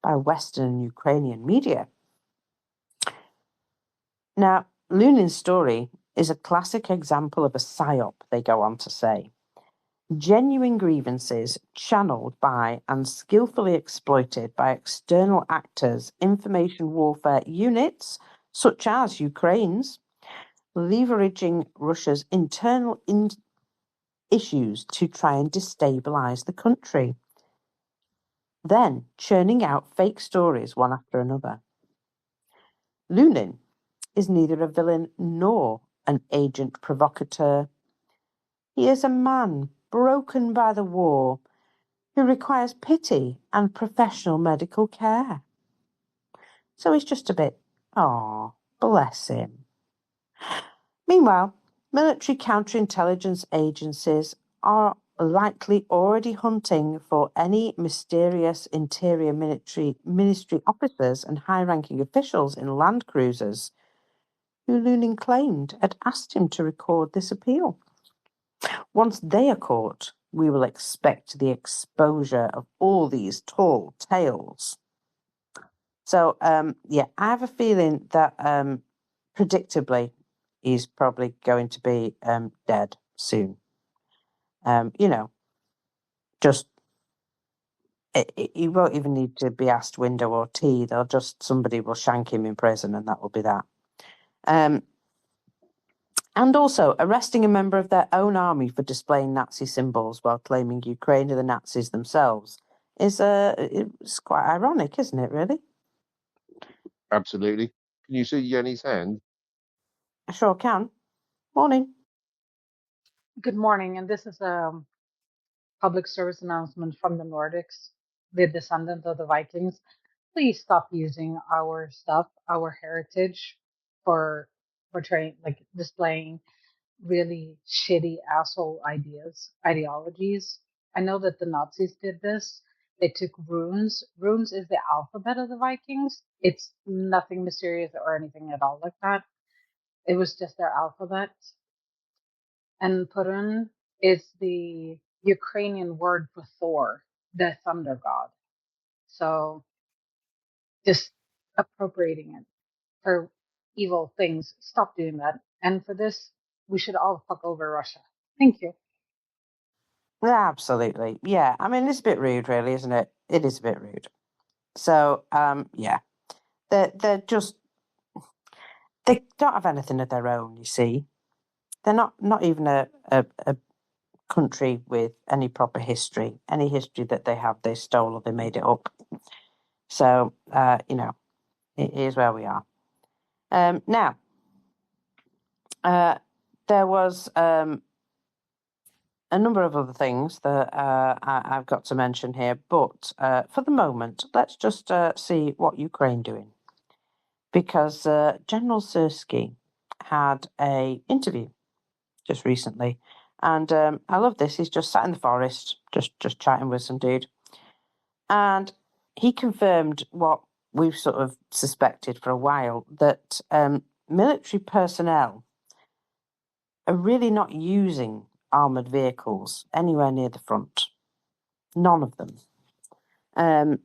by Western and Ukrainian media. Now, Lunin's story is a classic example of a psyop, they go on to say. Genuine grievances channeled by and skillfully exploited by external actors, information warfare units, such as Ukraine's, leveraging Russia's internal issues to try and destabilize the country, then churning out fake stories one after another. Lunin is neither a villain nor an agent provocateur. He is a man broken by the war who requires pity and professional medical care. So he's just a bit, bless him. Meanwhile, military counterintelligence agencies are likely already hunting for any mysterious interior ministry officers and high-ranking officials in land cruisers who Lunin claimed had asked him to record this appeal. Once they are caught, we will expect the exposure of all these tall tales. So, I have a feeling that, predictably, he's probably going to be dead soon. He won't even need to be asked window or tea. Somebody will shank him in prison, and that will be that. And also, arresting a member of their own army for displaying Nazi symbols while claiming Ukraine are the Nazis themselves it's quite ironic, isn't it, really? Absolutely. Can you see Jenny's hand? I sure can. Morning. Good morning, and this is a public service announcement from the Nordics, the descendant of the Vikings. Please stop using our stuff, our heritage, for portraying, displaying really shitty asshole ideologies. I know that the Nazis did this. They took runes. Runes is the alphabet of the Vikings. It's nothing mysterious or anything at all like that. It was just their alphabet. And Putin is the Ukrainian word for Thor, the thunder god. So just appropriating it for evil things. Stop doing that. And for this, we should all fuck over Russia. Thank you. Absolutely. Yeah. I mean, it's a bit rude, really, isn't it? It is a bit rude. So, yeah. They're just, they don't have anything of their own, you see. They're not even a country with any proper history. Any history that they have, they stole or they made it up. So, you know, it is where we are. Now, there was a number of other things that I've got to mention here, but for the moment, let's just see what Ukraine doing. Because General Sirski had a interview just recently, and I love this. He's just sat in the forest, just chatting with some dude, and he confirmed what we've sort of suspected for a while, that military personnel are really not using armoured vehicles anywhere near the front. None of them.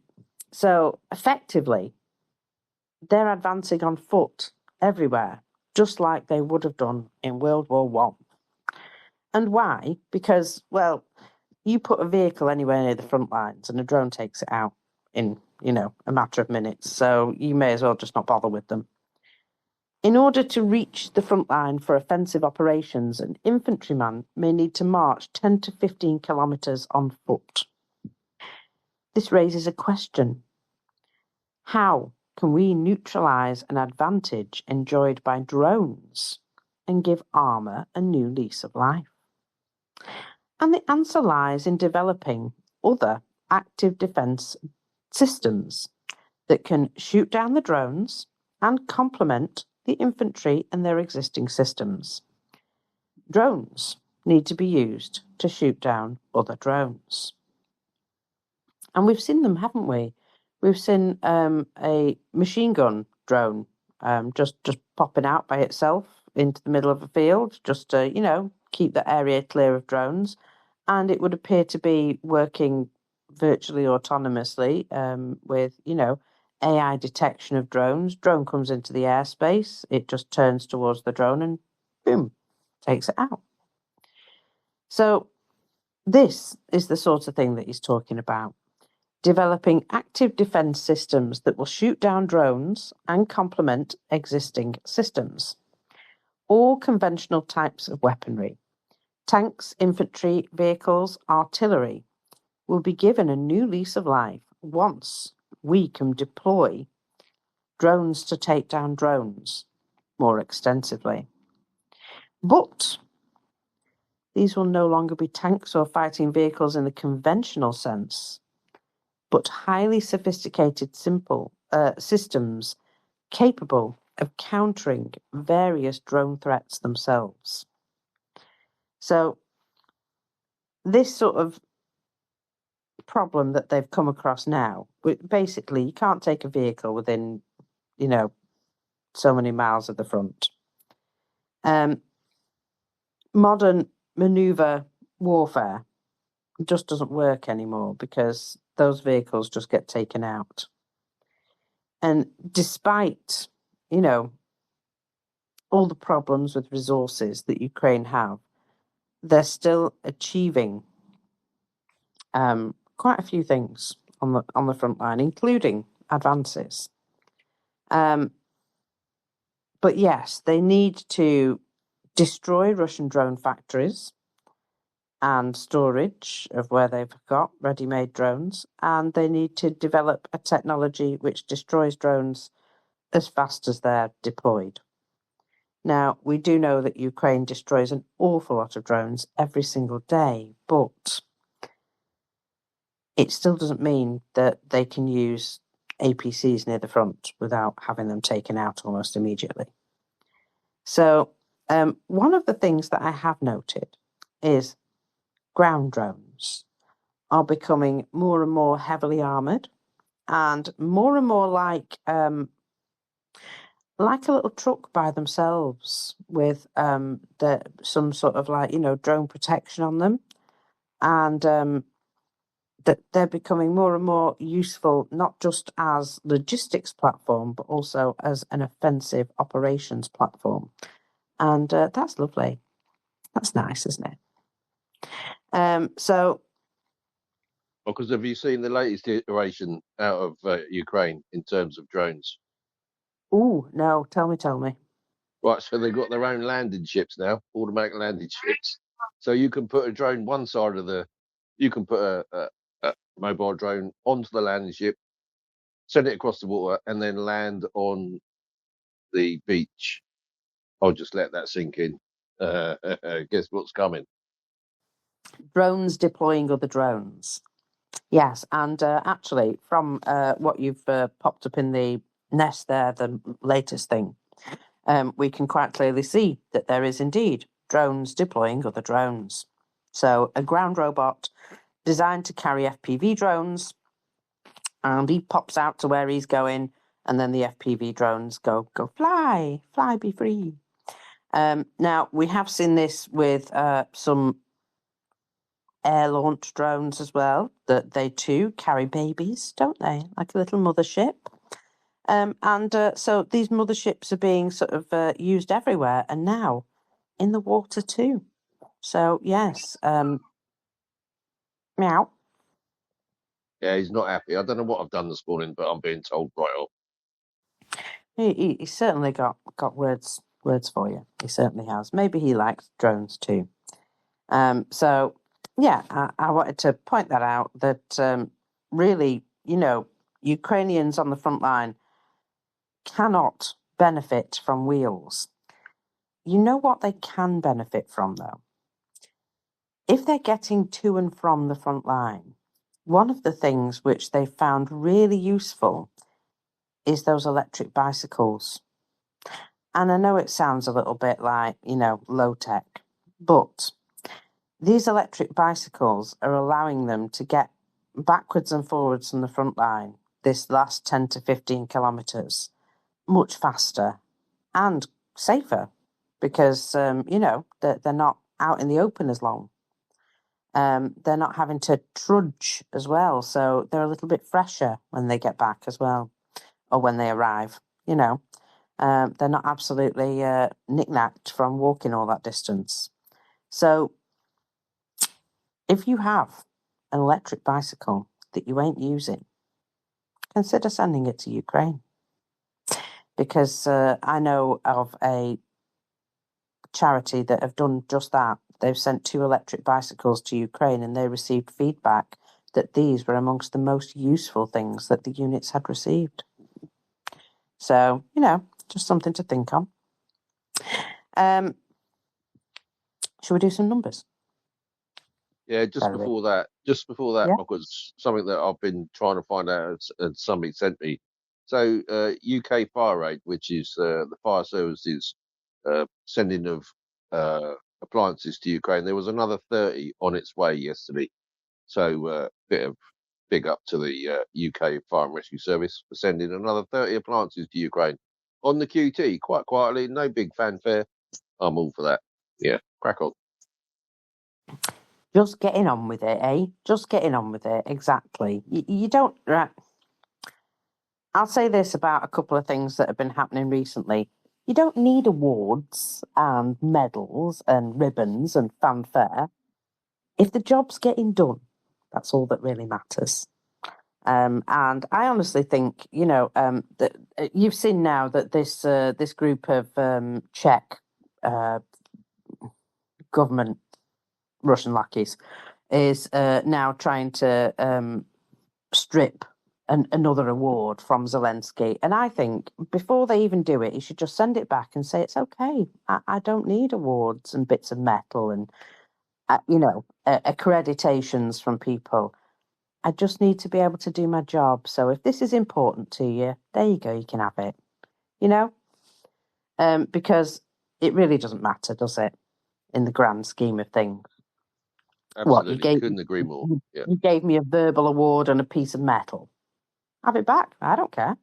So effectively, they're advancing on foot everywhere, just like they would have done in World War One. And why? Because, well, you put a vehicle anywhere near the front lines and a drone takes it out in, you know, a matter of minutes. So you may as well just not bother with them. In order to reach the front line for offensive operations, an infantryman may need to march 10 to 15 kilometres on foot. This raises a question. How can we neutralise an advantage enjoyed by drones and give armour a new lease of life? And the answer lies in developing other active defence systems that can shoot down the drones and complement the infantry and their existing systems. Drones need to be used to shoot down other drones. And we've seen them, haven't we? We've seen a machine gun drone just popping out by itself into the middle of a field, just to, you know, keep the area clear of drones. And it would appear to be working virtually autonomously with, you know, AI detection of drones. Drone comes into the airspace, it just turns towards the drone and boom, takes it out. So this is the sort of thing that he's talking about. Developing active defence systems that will shoot down drones and complement existing systems. All conventional types of weaponry, tanks, infantry, vehicles, artillery, will be given a new lease of life once we can deploy drones to take down drones more extensively. But these will no longer be tanks or fighting vehicles in the conventional sense, but highly sophisticated, simple systems capable of countering various drone threats themselves. So this sort of problem that they've come across now, basically you can't take a vehicle within, you know, so many miles of the front. Modern maneuver warfare just doesn't work anymore because those vehicles just get taken out. And despite, you know, all the problems with resources that Ukraine have, they're still achieving quite a few things on the front line, including advances. But yes, they need to destroy Russian drone factories and storage of where they've got ready-made drones, and they need to develop a technology which destroys drones as fast as they're deployed. Now, we do know that Ukraine destroys an awful lot of drones every single day, but it still doesn't mean that they can use APCs near the front without having them taken out almost immediately. So one of the things that I have noted is ground drones are becoming more and more heavily armoured and more like a little truck by themselves with some sort of, like, you know, drone protection on them. And that they're becoming more and more useful, not just as logistics platform, but also as an offensive operations platform. And that's lovely. That's nice, isn't it? So, Because have you seen the latest iteration out of Ukraine in terms of drones? no, tell me. Right, so they've got their own landing ships now, automatic landing ships. So you can put a drone one side of you can put a mobile drone onto the landing ship, send it across the water, and then land on the beach. I'll just let that sink in. Guess what's coming? Drones deploying other drones. Yes, and actually, from what you've popped up in the nest there, the latest thing, we can quite clearly see that there is indeed drones deploying other drones. So a ground robot designed to carry FPV drones, and he pops out to where he's going, and then the FPV drones go fly, be free. Now, we have seen this with some air-launched drones as well, that they too carry babies, don't they? Like a little mothership. So these motherships are being sort of used everywhere, and now in the water too. So, yes, meow. Yeah, he's not happy. I don't know what I've done this morning, but I'm being told right off. He certainly got words for you. He certainly has. Maybe he likes drones too. So, yeah, I wanted to point that out, that really, Ukrainians on the front line cannot benefit from wheels. You know what they can benefit from, though? If they're getting to and from the front line, one of the things which they found really useful is those electric bicycles. And I know it sounds a little bit like, low tech, but these electric bicycles are allowing them to get backwards and forwards from the front line, this last 10 to 15 kilometres, much faster and safer because, they're not out in the open as long. They're not having to trudge as well, so they're a little bit fresher when they get back as well, or when they arrive, They're not absolutely knick-knacked from walking all that distance. So if you have an electric bicycle that you ain't using, consider sending it to Ukraine. Because I know of a charity that have done just that. They've sent 2 electric bicycles to Ukraine, and they received feedback that these were amongst the most useful things that the units had received. So, just something to think on. Should we do some numbers? Yeah, just before that, Yeah. because something that I've been trying to find out and somebody sent me. So, UK Fire Aid, which is the fire services sending of appliances to Ukraine, there was another 30 on its way yesterday. So, big up to the UK Fire and Rescue Service for sending another 30 appliances to Ukraine on the QT, quite quietly, no big fanfare. I'm all for that. Yeah, crack on. Just getting on with it, eh? Just getting on with it, exactly. You don't... Right. I'll say this about a couple of things that have been happening recently. You don't need awards and medals and ribbons and fanfare. If the job's getting done, that's all that really matters. And I honestly think, that you've seen now that this group of Czech government Russian lackeys is now trying to strip another award from Zelensky. And I think before they even do it, he should just send it back and say, it's okay. I don't need awards and bits of metal and, accreditations from people. I just need to be able to do my job. So if this is important to you, there you go, you can have it. Because it really doesn't matter, does it? In the grand scheme of things. Absolutely, couldn't agree more. Yeah. You gave me a verbal award and a piece of metal. Have it back. I don't care.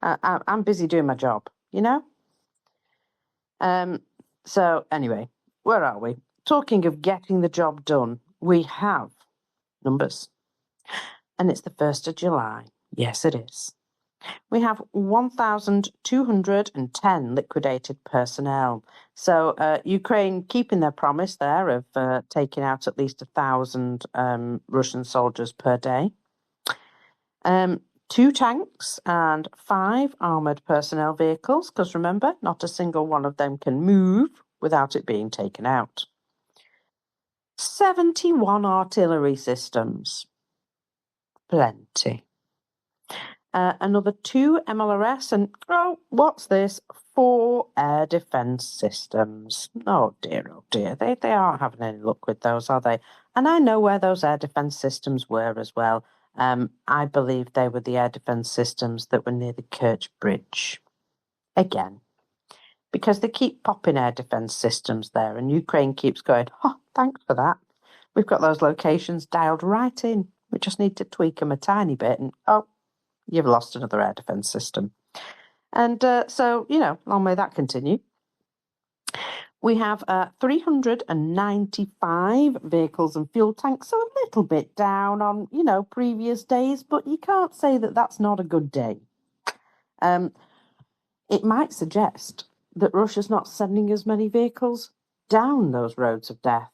I'm busy doing my job, So anyway, where are we? Talking of getting the job done, we have numbers. And it's the 1st of July. Yes, it is. We have 1,210 liquidated personnel. So Ukraine keeping their promise there of taking out at least 1,000 Russian soldiers per day. 2 tanks and 5 armoured personnel vehicles, because remember, not a single one of them can move without it being taken out. 71 artillery systems. Plenty. Another 2 MLRS and, oh, what's this? 4 air defence systems. Oh dear, they aren't having any luck with those, are they? And I know where those air defence systems were as well. I believe they were the air defence systems that were near the Kerch Bridge. Again, because they keep popping air defence systems there, and Ukraine keeps going, oh, thanks for that. We've got those locations dialed right in. We just need to tweak them a tiny bit, and oh, you've lost another air defence system. And so, long may that continue. We have 395 vehicles and fuel tanks, so a little bit down on, previous days, but you can't say that that's not a good day. It might suggest that Russia's not sending as many vehicles down those roads of death.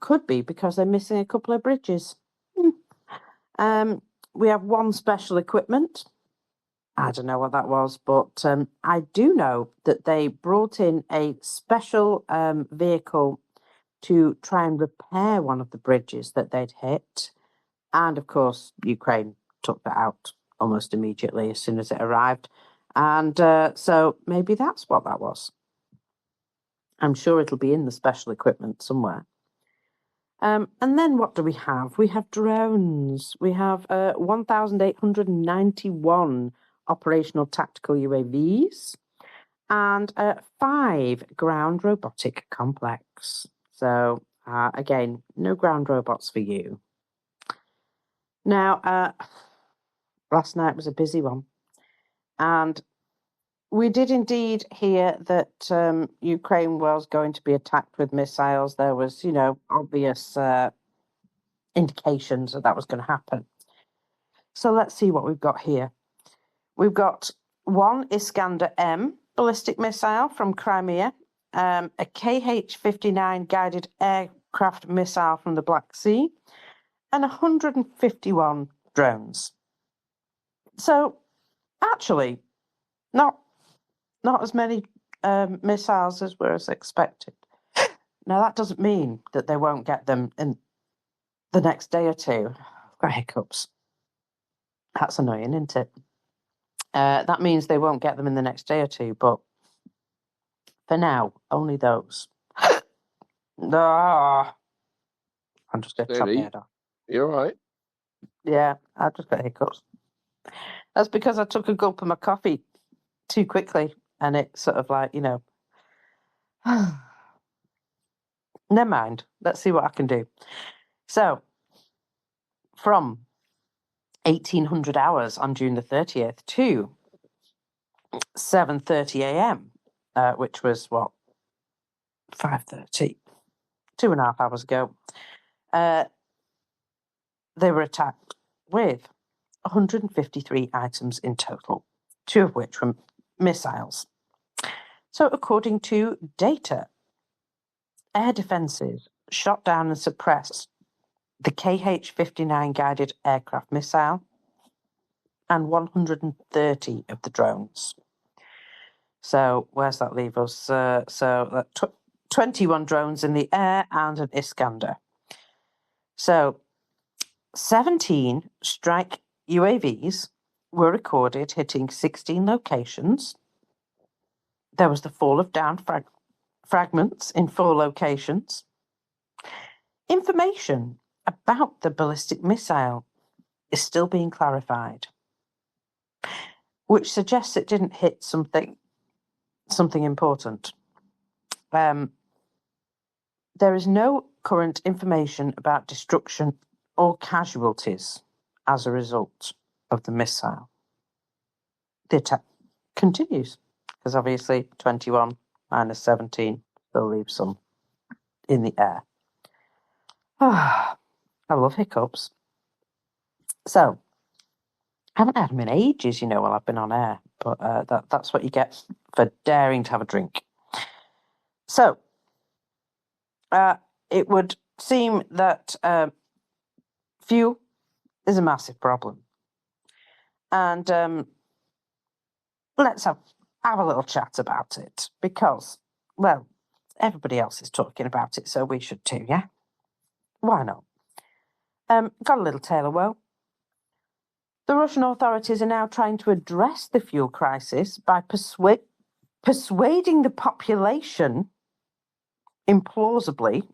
Could be because they're missing a couple of bridges. We have 1 special equipment. I don't know what that was, but I do know that they brought in a special vehicle to try and repair one of the bridges that they'd hit. And of course, Ukraine took that out almost immediately as soon as it arrived. And so maybe that's what that was. I'm sure it'll be in the special equipment somewhere. And then what do we have? We have drones. We have 1,891 operational tactical UAVs and 5 ground robotic complex. So again, no ground robots for you. Now, last night was a busy one. And we did indeed hear that Ukraine was going to be attacked with missiles. There was, obvious indications that was going to happen. So let's see what we've got here. We've got 1 Iskander-M ballistic missile from Crimea, a KH-59 guided aircraft missile from the Black Sea, and 151 drones. So actually, not as many missiles as were as expected. Now, that doesn't mean that they won't get them in the next day or two. I've got hiccups. That's annoying, isn't it? That means they won't get them in the next day or two, but for now, only those. I'm just going to chop my head off. You're all right. Yeah, I've just got hiccups. That's because I took a gulp of my coffee too quickly, and it's sort of like, never mind. Let's see what I can do. So, from 1800 hours on June the 30th to 7:30 a.m., which was, 5:30, 2.5 hours ago, they were attacked with 153 items in total, 2 of which were missiles. So according to data, air defences shot down and suppressed the KH-59 guided aircraft missile and 130 of the drones. So where's that leave us? 21 drones in the air and an Iskander. So 17 strike UAVs were recorded hitting 16 locations. There was the fall of downed fragments in 4 locations. Information about the ballistic missile is still being clarified, which suggests it didn't hit something important. There is no current information about destruction or casualties as a result of the missile. The attack continues, because obviously 21 minus 17 still leaves some in the air. I love hiccups. So, I haven't had them in ages, while I've been on air, but that's what you get for daring to have a drink. So, it would seem that fuel is a massive problem. And let's have a little chat about it because, well, everybody else is talking about it, so we should too, yeah? Why not? Got a little tale of woe. The Russian authorities are now trying to address the fuel crisis by persuading the population, implausibly,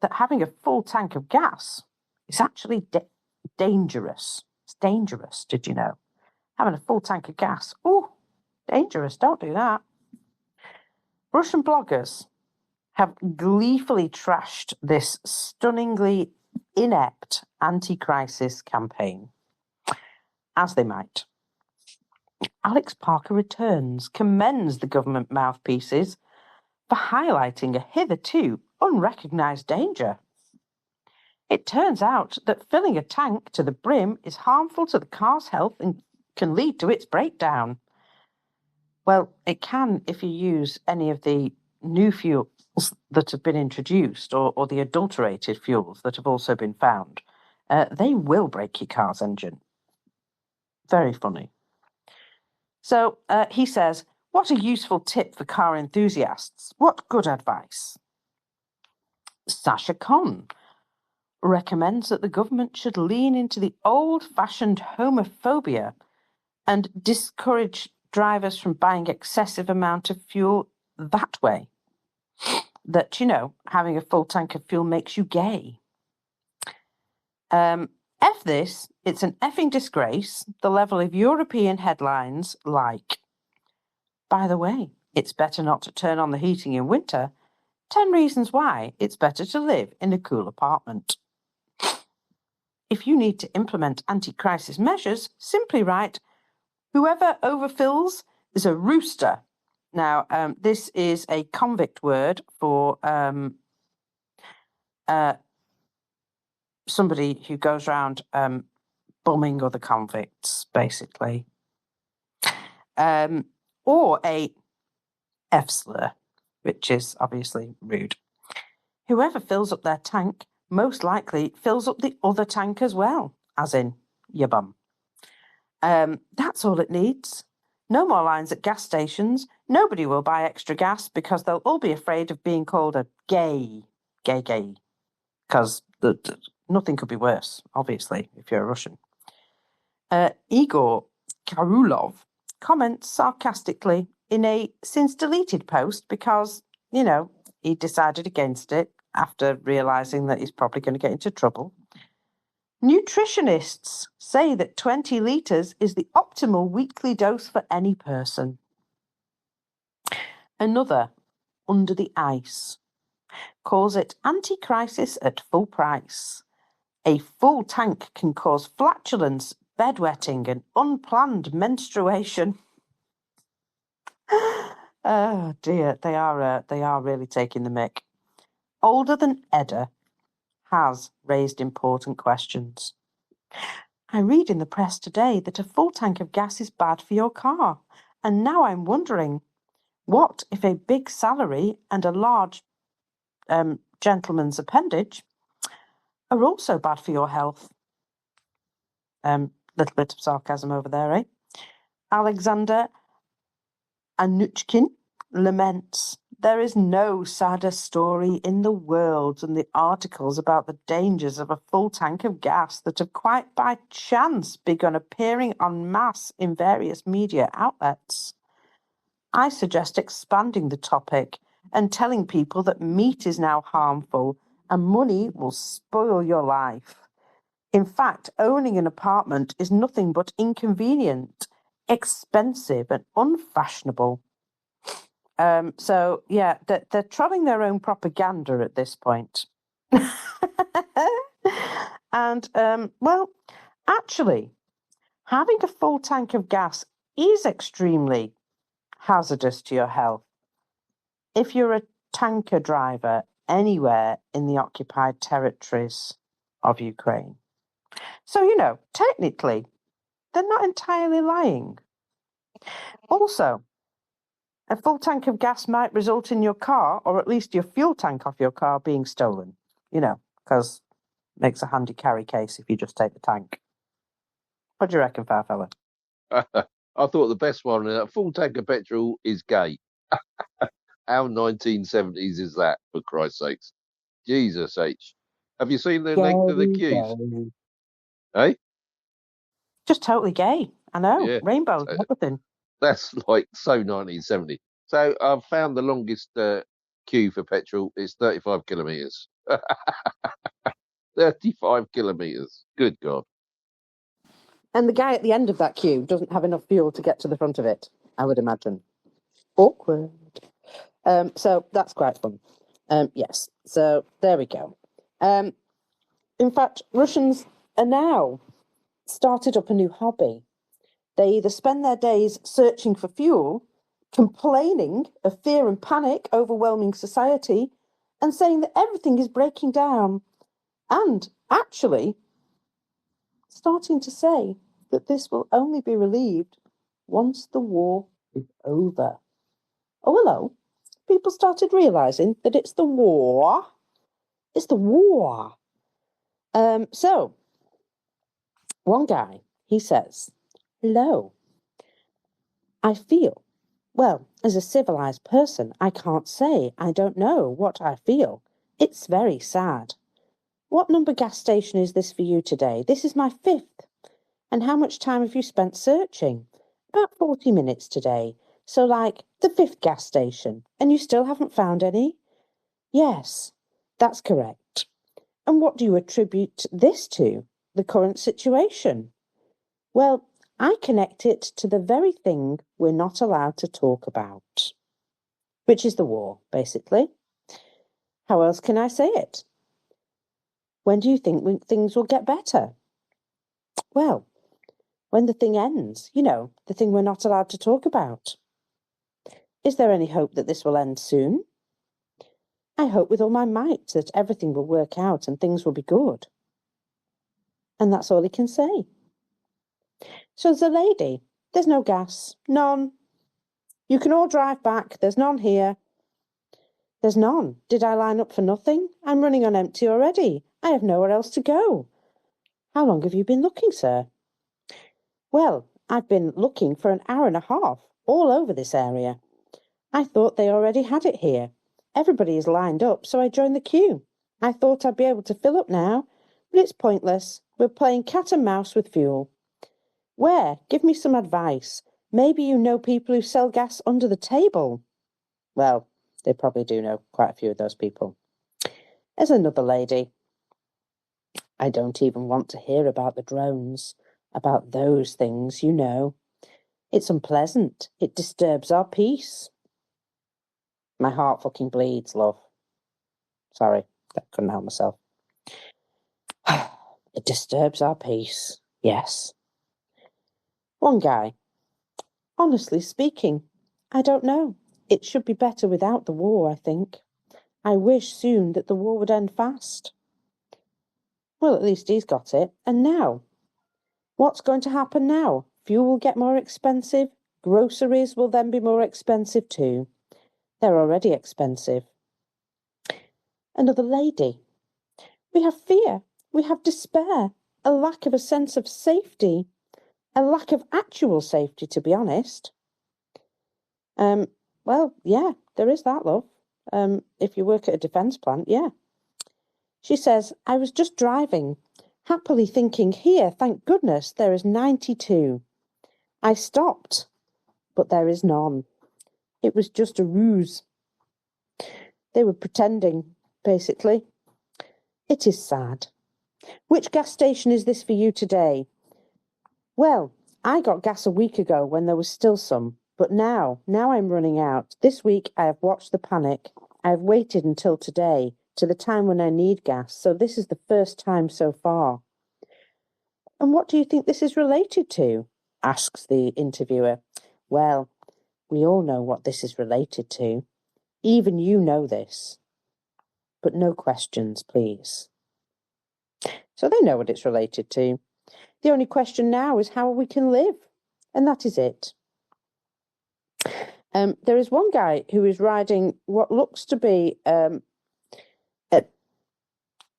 that having a full tank of gas is actually dangerous. It's dangerous, did you know? Having a full tank of gas. Ooh, dangerous, don't do that. Russian bloggers have gleefully trashed this stunningly inept anti-crisis campaign, as they might. Alex Parker returns, commends the government mouthpieces for highlighting a hitherto unrecognised danger. It turns out that filling a tank to the brim is harmful to the car's health and can lead to its breakdown. Well, it can if you use any of the new fuels that have been introduced or the adulterated fuels that have also been found. They will break your car's engine. Very funny. So he says, what a useful tip for car enthusiasts. What good advice. Sasha Khan recommends that the government should lean into the old-fashioned homophobia and discourage drivers from buying excessive amount of fuel that way. That, having a full tank of fuel makes you gay. F this, it's an effing disgrace, the level of European headlines like, by the way, it's better not to turn on the heating in winter, 10 reasons why it's better to live in a cool apartment. If you need to implement anti-crisis measures, simply write, whoever overfills is a rooster. Now, this is a convict word for somebody who goes around bumming other convicts, basically. Or a F-slur, which is obviously rude. Whoever fills up their tank most likely fills up the other tank as well, as in your bum. That's all it needs. No more lines at gas stations. Nobody will buy extra gas because they'll all be afraid of being called a gay. Because nothing could be worse, obviously, if you're a Russian. Igor Karulov comments sarcastically in a since-deleted post because, he decided against it after realising that he's probably going to get into trouble. Nutritionists say that 20 litres is the optimal weekly dose for any person. Another, Under the Ice, calls it anti-crisis at full price. A full tank can cause flatulence, bedwetting and unplanned menstruation. Oh dear, they are really taking the mick. Older Than Edda has raised important questions. I read in the press today that a full tank of gas is bad for your car, and now I'm wondering, what if a big salary and a large gentleman's appendage are also bad for your health? Little bit of sarcasm over there, eh? Alexander Anuchkin laments, there is no sadder story in the world than the articles about the dangers of a full tank of gas that have quite by chance begun appearing en masse in various media outlets. I suggest expanding the topic and telling people that meat is now harmful and money will spoil your life. In fact, owning an apartment is nothing but inconvenient, expensive and unfashionable. So, yeah, they're trolling their own propaganda at this point. And, well, actually, having a full tank of gas is extremely hazardous to your health. If you're a tanker driver anywhere in the occupied territories of Ukraine. So, technically, they're not entirely lying. Also, a full tank of gas might result in your car, or at least your fuel tank off your car, being stolen, because it makes a handy carry case if you just take the tank. What do you reckon, FireFella? I thought the best one, a full tank of petrol is gay. How 1970s is that, for Christ's sakes? Jesus H. Have you seen the length of the queues? Eh? Just totally gay. I know. Yeah. Rainbows and everything. That's like so 1970. So I've found the longest queue for petrol is 35 kilometres. 35 kilometres. Good God. And the guy at the end of that queue doesn't have enough fuel to get to the front of it, I would imagine. Awkward. So that's quite fun. Yes. So there we go. In fact, Russians are now started up a new hobby. They either spend their days searching for fuel, complaining of fear and panic overwhelming society, and saying that everything is breaking down, and actually starting to say that this will only be relieved once the war is over. Oh, hello. People started realising that it's the war. It's the war. So, one guy, he says, hello. I feel, well, as a civilised person, I can't say I don't know what I feel. It's very sad. What number gas station is this for you today? This is my 5th. And how much time have you spent searching? About 40 minutes today. So like the 5th gas station. And you still haven't found any? Yes, that's correct. And what do you attribute this to? The current situation? Well, I connect it to the very thing we're not allowed to talk about, which is the war, basically. How else can I say it? When do you think things will get better? Well, when the thing ends, the thing we're not allowed to talk about. Is there any hope that this will end soon? I hope with all my might that everything will work out and things will be good. And that's all he can say. So there's a lady. There's no gas. None. You can all drive back. There's none here. There's none. Did I line up for nothing? I'm running on empty already. I have nowhere else to go. How long have you been looking, sir? Well, I've been looking for an hour and a half, all over this area. I thought they already had it here. Everybody is lined up, so I joined the queue. I thought I'd be able to fill up now, but it's pointless. We're playing cat and mouse with fuel. Where? Give me some advice. Maybe you know people who sell gas under the table. Well, they probably do know quite a few of those people. There's another lady. I don't even want to hear about the drones, about those things, It's unpleasant. It disturbs our peace. My heart fucking bleeds, love. Sorry, I couldn't help myself. It disturbs our peace, yes. One guy. Honestly speaking, I don't know. It should be better without the war, I think. I wish soon that the war would end fast. Well, at least he's got it. And now? What's going to happen now? Fuel will get more expensive. Groceries will then be more expensive too. They're already expensive. Another lady. We have fear. We have despair. A lack of a sense of safety. A lack of actual safety, to be honest. Well, yeah, there is that, love. If you work at a defence plant, yeah. She says, I was just driving, happily thinking, here, thank goodness, there is 92. I stopped, but there is none. It was just a ruse. They were pretending, basically. It is sad. Which gas station is this for you today? Well, I got gas a week ago when there was still some, but now I'm running out. This week I have watched the panic. I have waited until today, to the time when I need gas, so this is the first time so far. And what do you think this is related to? Asks the interviewer. Well, we all know what this is related to. Even you know this. But no questions, please. So they know what it's related to. The only question now is how we can live. And that is it. There is one guy who is riding what looks to be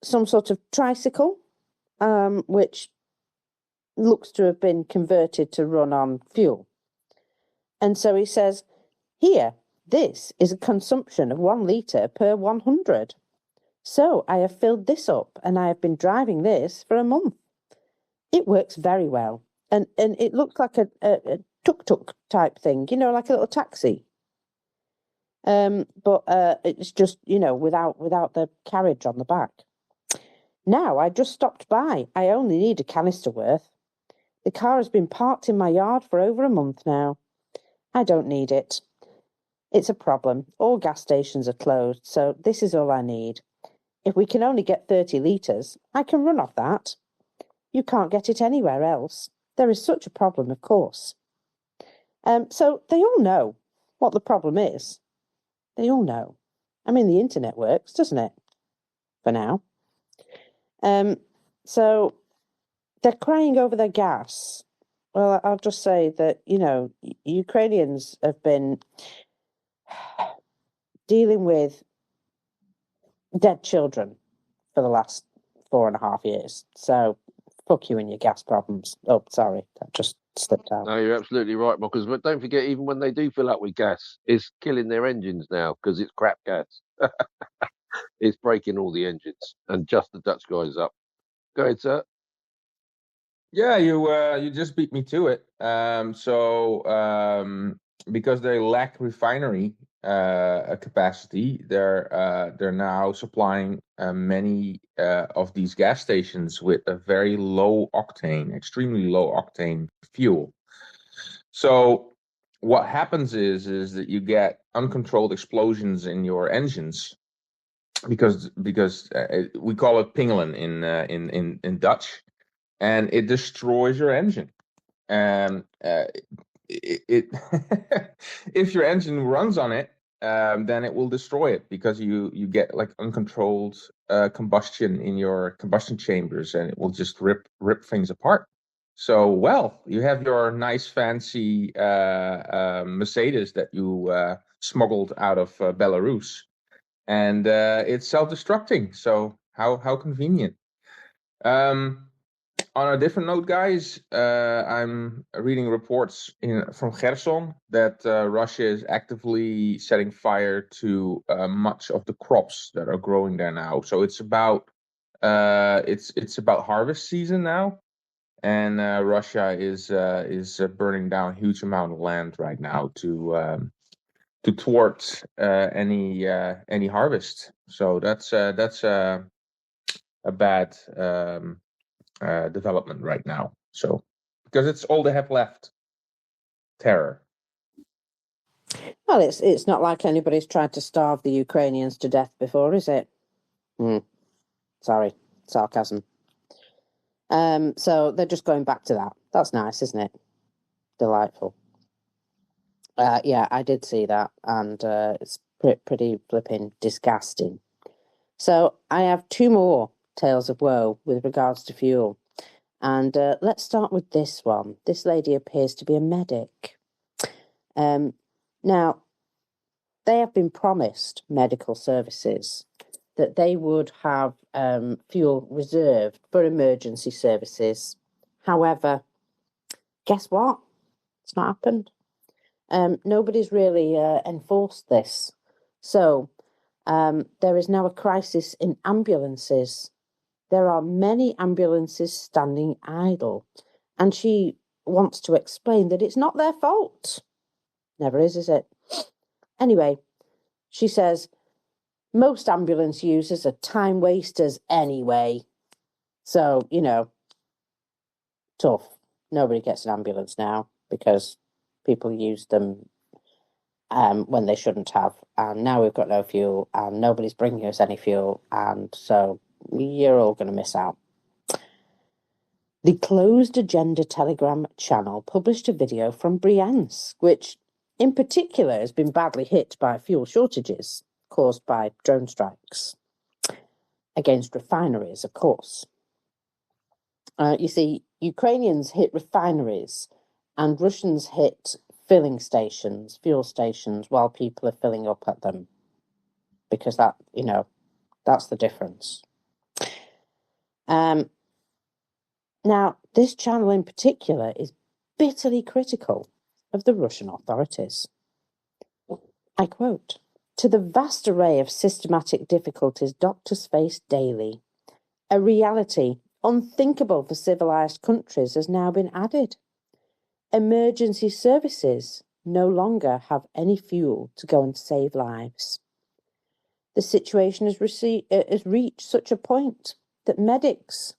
some sort of tricycle, which looks to have been converted to run on fuel. And so he says, here, this is a consumption of 1 litre per 100. So I have filled this up and I have been driving this for a month. It works very well. And it looks like a tuk-tuk type thing, like a little taxi. But it's just, without the carriage on the back. Now, I just stopped by. I only need a canister worth. The car has been parked in my yard for over a month now. I don't need it. It's a problem. All gas stations are closed, so this is all I need. If we can only get 30 litres, I can run off that. You can't get it anywhere else. There is such a problem, of course. So they all know what the problem is. They all know. I mean, the internet works, doesn't it? For now. So they're crying over their gas. Well, I'll just say that, Ukrainians have been dealing with dead children for the last 4.5 years. So fuck you and your gas problems. Oh, sorry, that just slipped out. No, you're absolutely right, Mockers. But don't forget, even when they do fill up with gas, it's killing their engines now because it's crap gas. It's breaking all the engines and just the Dutch guys up. Go ahead, sir. Yeah, you just beat me to it. Because they lack refinery capacity, they're now supplying many of these gas stations with a very low octane, extremely low octane fuel. So what happens is that you get uncontrolled explosions in your engines because we call it pingelen in Dutch. And it destroys your engine. And it if your engine runs on it, then it will destroy it because you get like uncontrolled combustion in your combustion chambers, and it will just rip things apart. So, well, you have your nice fancy Mercedes that you smuggled out of Belarus, and it's self-destructing. So how convenient. On a different note, guys, I'm reading reports from Kherson that Russia is actively setting fire to much of the crops that are growing there now. So it's about harvest season now, and Russia is burning down a huge amount of land right now to thwart any harvest. So that's a bad development right now. So because it's all they have left. Terror. Well, it's not like anybody's tried to starve the Ukrainians to death before, is it? Sorry, sarcasm. So they're just going back to that. That's nice, isn't it? Delightful. Yeah, I did see that, and it's pretty flipping disgusting. So I have 2 more tales of woe with regards to fuel. And let's start with this one. This lady appears to be a medic. Now, they have been promised medical services that they would have fuel reserved for emergency services. However, guess what? It's not happened. Nobody's really enforced this. So there is now a crisis in ambulances. There are many ambulances standing idle. And she wants to explain that it's not their fault. Never is it? Anyway, she says, most ambulance users are time wasters anyway. So, tough. Nobody gets an ambulance now because people use them when they shouldn't have. And now we've got no fuel and nobody's bringing us any fuel. And so you're all going to miss out. The Closed Agenda Telegram channel published a video from Bryansk, which in particular has been badly hit by fuel shortages caused by drone strikes against refineries, of course. You see, Ukrainians hit refineries and Russians hit filling stations, fuel stations, while people are filling up at them. Because that, that's the difference. Now, this channel in particular is bitterly critical of the Russian authorities. I quote, "To the vast array of systematic difficulties doctors face daily, a reality unthinkable for civilized countries has now been added. Emergency services no longer have any fuel to go and save lives. The situation has reached such a point that medics,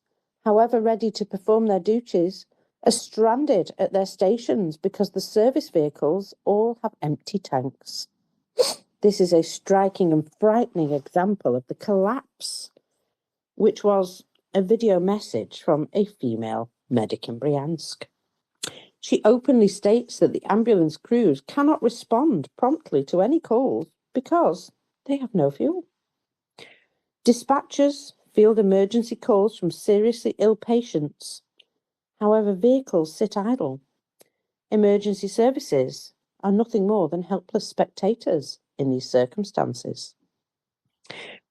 however ready to perform their duties, are stranded at their stations because the service vehicles all have empty tanks. This is a striking and frightening example of the collapse," which was a video message from a female medic in Bryansk. She openly states that the ambulance crews cannot respond promptly to any calls because they have no fuel. Dispatchers field emergency calls from seriously ill patients. However, vehicles sit idle. Emergency services are nothing more than helpless spectators in these circumstances.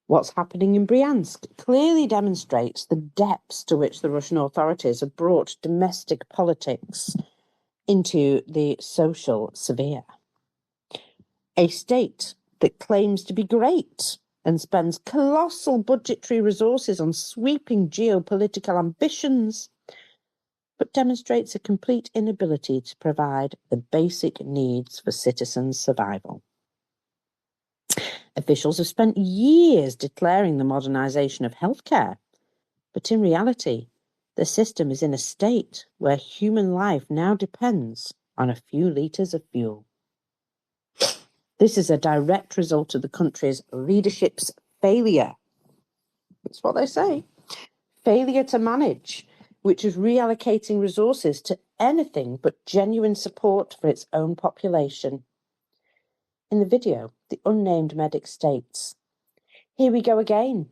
What's happening in Bryansk clearly demonstrates the depths to which the Russian authorities have brought domestic politics into the social sphere. A state that claims to be great and spends colossal budgetary resources on sweeping geopolitical ambitions, but demonstrates a complete inability to provide the basic needs for citizens' survival. Officials have spent years declaring the modernisation of healthcare, but in reality, the system is in a state where human life now depends on a few litres of fuel. This is a direct result of the country's leadership's failure. That's what they say. Failure to manage, which is reallocating resources to anything but genuine support for its own population. In the video, the unnamed medic states, "Here we go again.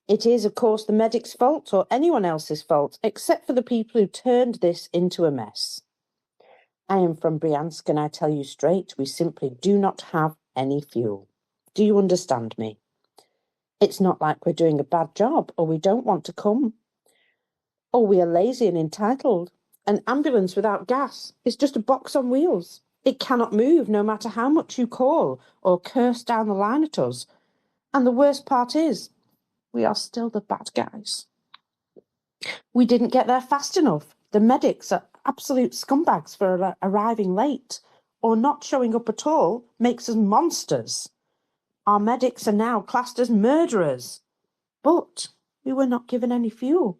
It is, of course, the medic's fault or anyone else's fault, except for the people who turned this into a mess. I am from Bryansk and I tell you straight, we simply do not have any fuel. Do you understand me? It's not like we're doing a bad job or we don't want to come. Or we are lazy and entitled. An ambulance without gas is just a box on wheels. It cannot move no matter how much you call or curse down the line at us. And the worst part is, we are still the bad guys. We didn't get there fast enough. The medics are absolute scumbags for arriving late, or not showing up at all makes us monsters. Our medics are now classed as murderers. But we were not given any fuel.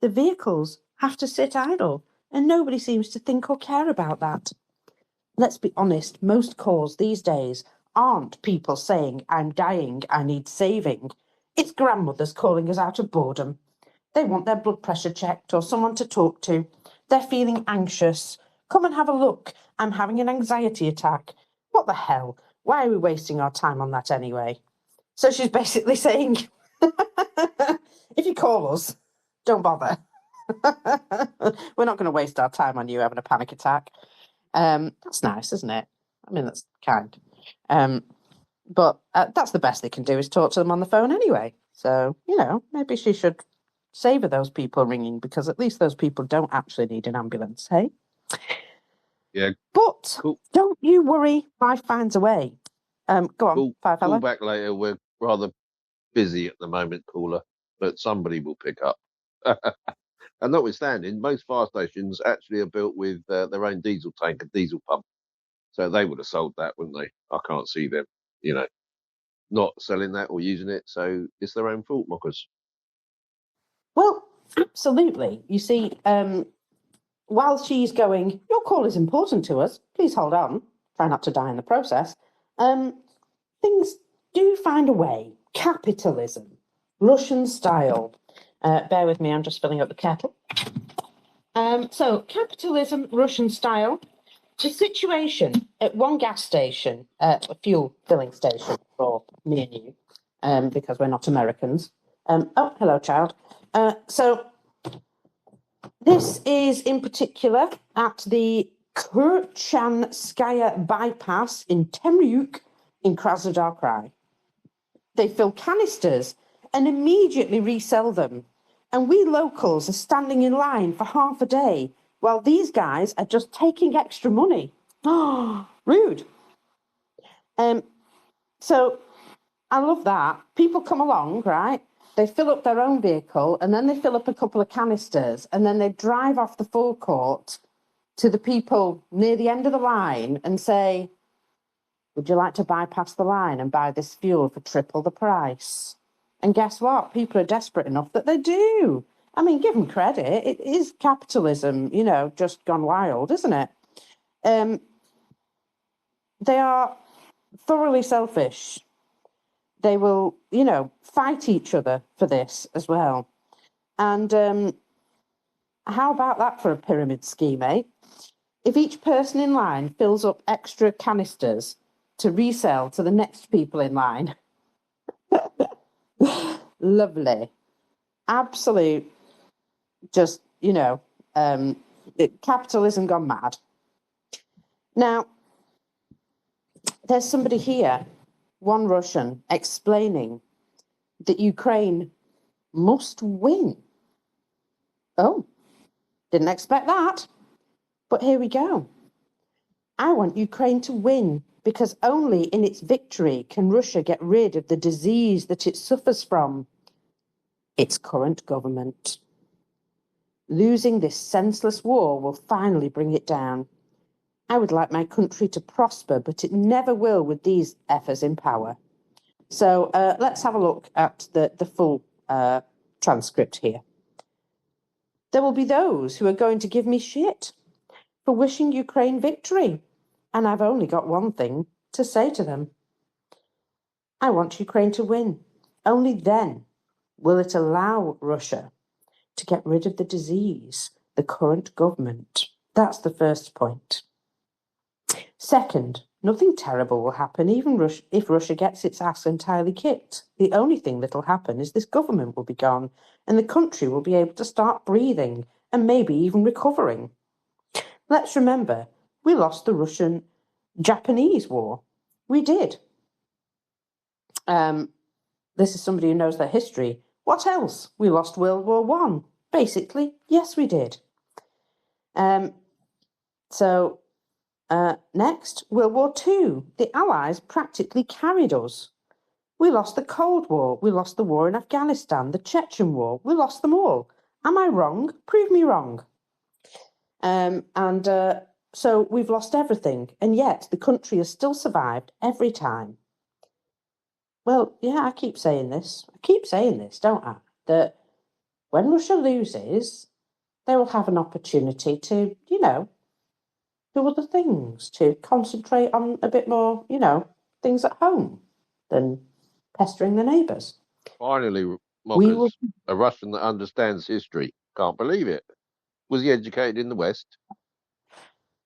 The vehicles have to sit idle, and nobody seems to think or care about that. Let's be honest, most calls these days aren't people saying, I'm dying, I need saving. It's grandmothers calling us out of boredom. They want their blood pressure checked or someone to talk to. They're feeling anxious. Come and have a look. I'm having an anxiety attack. What the hell? Why are we wasting our time on that anyway? So she's basically saying, if you call us, don't bother. We're not going to waste our time on you having a panic attack. That's nice, isn't it? I mean, that's kind. But that's the best they can do is talk to them on the phone anyway. So, maybe she should savour those people ringing because at least those people don't actually need an ambulance, hey? Yeah. But Cool. Don't you worry, life finds a way. Go on, FireFella. Call back later. We're rather busy at the moment, caller, but somebody will pick up. And notwithstanding, most fire stations actually are built with their own diesel tank and diesel pump. So they would have sold that, wouldn't they? I can't see them, not selling that or using it. So it's their own fault, Mockers. Well, absolutely. You see, while she's going, your call is important to us. Please hold on. Try not to die in the process. Things do find a way. Capitalism, Russian style. Bear with me, I'm just filling up the kettle. So, capitalism, Russian style. The situation at one gas station, a fuel filling station for me and you, because we're not Americans. Oh, hello, child. So, This is in particular at the Kurchanskaya bypass in Temryuk in Krasnodar Krai. They fill canisters and immediately resell them. And we locals are standing in line for half a day while these guys are just taking extra money. Oh, rude. So I love that. People come along, right? They fill up their own vehicle and then they fill up a couple of canisters and then they drive off the forecourt to the people near the end of the line and say, would you like to bypass the line and buy this fuel for triple the price? And guess what? People are desperate enough that they do. I mean, give them credit. It is capitalism, you know, just gone wild, isn't it? They are thoroughly selfish. They will, you know, fight each other for this as well. And how about that for a pyramid scheme, eh? If each person in line fills up extra canisters to resell to the next people in line. Lovely. Absolute, just, you know, capitalism gone mad. Now, there's somebody here, one Russian, explaining that Ukraine must win. Oh, didn't expect that. But here we go. I want Ukraine to win because only in its victory can Russia get rid of the disease that it suffers from, its current government. Losing this senseless war will finally bring it down. I would like my country to prosper, but it never will with these effers in power. So let's have a look at the full transcript here. There will be those who are going to give me shit for wishing Ukraine victory. And I've only got one thing to say to them. I want Ukraine to win. Only then will it allow Russia to get rid of the disease, the current government. That's the first point. Second, nothing terrible will happen even if Russia gets its ass entirely kicked. The only thing that'll happen is this government will be gone and the country will be able to start breathing and maybe even recovering. Let's remember, we lost the Russian-Japanese war. We did. This is somebody who knows their history. What else? We lost World War I. Basically, yes, we did. Next, World War II. The Allies practically carried us. We lost the Cold War. We lost the war in Afghanistan, the Chechen War. We lost them all. Am I wrong? Prove me wrong. So we've lost everything, and yet the country has still survived every time. Well, yeah, I keep saying this. Don't I? That when Russia loses, they will have an opportunity to, you know, do other things, to concentrate on a bit more, you know, things at home than pestering the neighbours. Finally, Mockers, a Russian that understands history. Can't believe it. Was he educated in the West?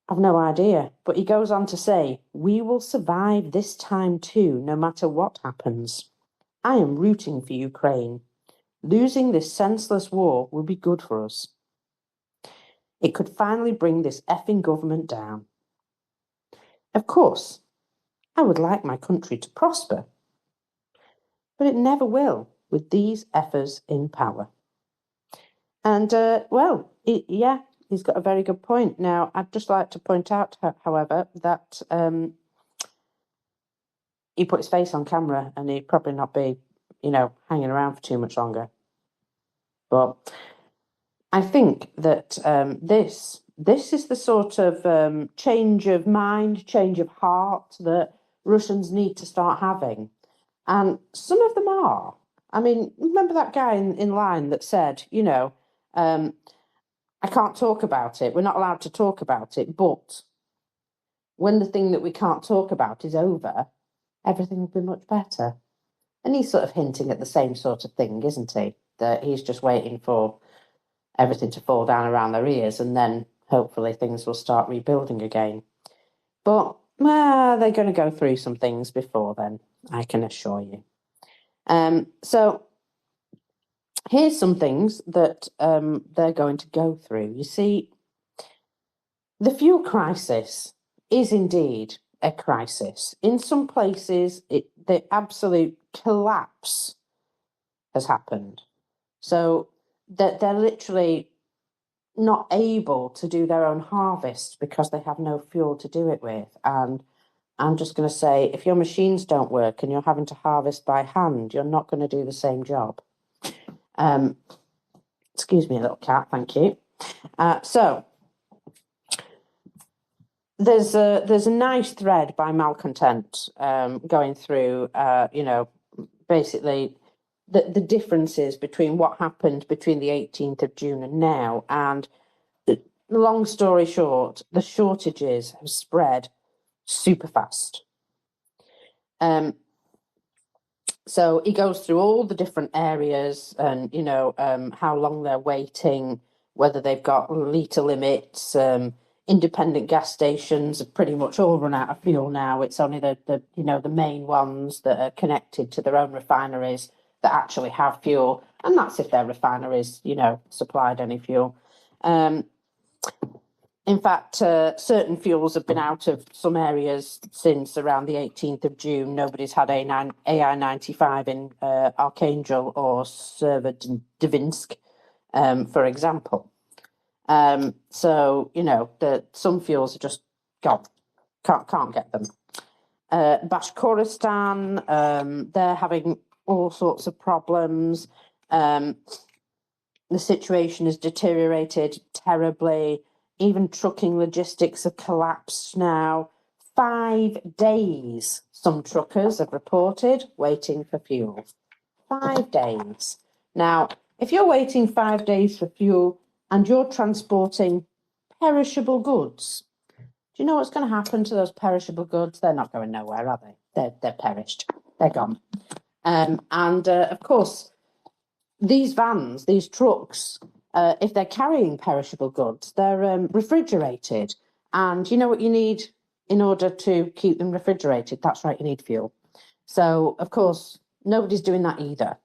I've no idea, but he goes on to say, we will survive this time too, no matter what happens. I am rooting for Ukraine. Losing this senseless war will be good for us. It could finally bring this effing government down. Of course, I would like my country to prosper, but it never will with these effers in power. And, he's got a very good point. Now, I'd just like to point out, however, that he put his face on camera and he'd probably not be, you know, hanging around for too much longer. But I think that this is the sort of change of mind, change of heart that Russians need to start having. And some of them are. I mean, remember that guy in line that said, you know, I can't talk about it. We're not allowed to talk about it. But when the thing that we can't talk about is over, everything will be much better. And he's sort of hinting at the same sort of thing, isn't he? That he's just waiting for everything to fall down around their ears and then hopefully things will start rebuilding again. But they're going to go through some things before then, I can assure you. So here's some things that they're going to go through. You see, the fuel crisis is indeed a crisis. In some places, the absolute collapse has happened. So that they're literally not able to do their own harvest because they have no fuel to do it with. And I'm just going to say, if your machines don't work and you're having to harvest by hand, you're not going to do the same job. Excuse me, little cat, thank you. So there's a nice thread by Malcontent going through, basically the differences between what happened between the 18th of June and now. And long story short, the shortages have spread super fast. So he goes through all the different areas and, how long they're waiting, whether they've got litre limits. Independent gas stations have pretty much all run out of fuel now. It's only the main ones that are connected to their own refineries that actually have fuel. And that's if their refineries, supplied any fuel. In fact, certain fuels have been out of some areas since around the 18th of June. Nobody's had AI-95 in Archangel or Severodvinsk, for example. So, some fuels are just gone. Can't get them. Bashkortostan, they're having all sorts of problems. The situation has deteriorated terribly. Even trucking logistics have collapsed now. 5 days, some truckers have reported, waiting for fuel. 5 days. Now, if you're waiting 5 days for fuel and you're transporting perishable goods, do you know what's going to happen to those perishable goods? They're not going nowhere, are they? They're perished. They're gone. Of course, these vans, these trucks, if they're carrying perishable goods, they're refrigerated. And you know what you need in order to keep them refrigerated? That's right, you need fuel. So, of course, nobody's doing that either.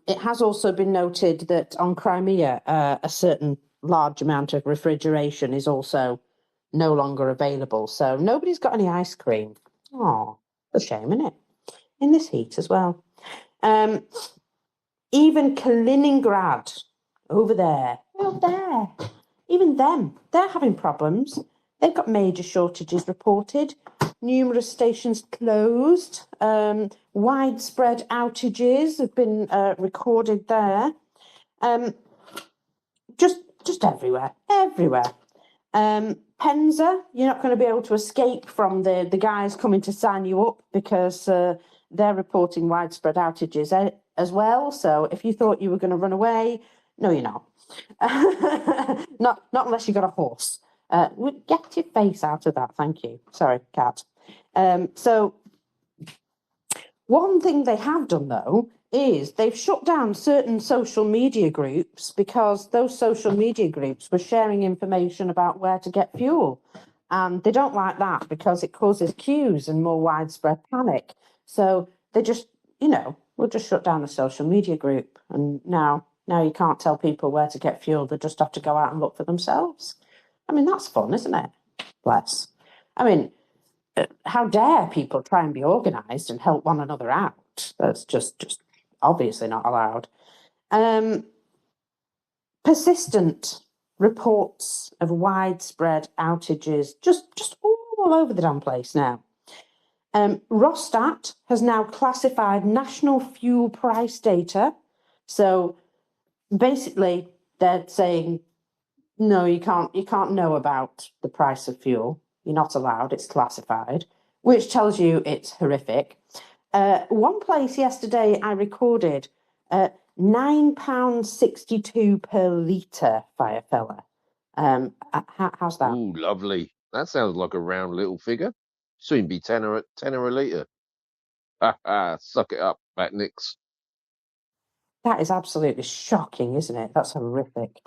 It has also been noted that on Crimea, a certain large amount of refrigeration is also no longer available. So nobody's got any ice cream. Oh, a shame, isn't it? In this heat as well. Even Kaliningrad, over there, even them, they're having problems. They've got major shortages reported, numerous stations closed, widespread outages have been recorded there. Just everywhere. Penza, you're not going to be able to escape from the guys coming to sign you up because they're reporting widespread outages as well. So if you thought you were going to run away, no, you're not. Not unless you got a horse. Get your face out of that, thank you. Sorry, cat. So one thing they have done, though, is they've shut down certain social media groups because those social media groups were sharing information about where to get fuel. And they don't like that because it causes queues and more widespread panic. So they just, we'll just shut down a social media group. And now you can't tell people where to get fuel. They just have to go out and look for themselves. I mean, that's fun, isn't it? Bless. I mean, how dare people try and be organised and help one another out? That's just obviously not allowed. Persistent reports of widespread outages just all over the damn place now. Rostat has now classified national fuel price data. So basically they're saying, no, you can't know about the price of fuel. You're not allowed, it's classified, which tells you it's horrific. One place yesterday I recorded £9.62 per litre, FireFella. How's that? Ooh, lovely. That sounds like a round little figure. Soon be tenner a litre. Ha ha, suck it up, Batnicks. That is absolutely shocking, isn't it? That's horrific.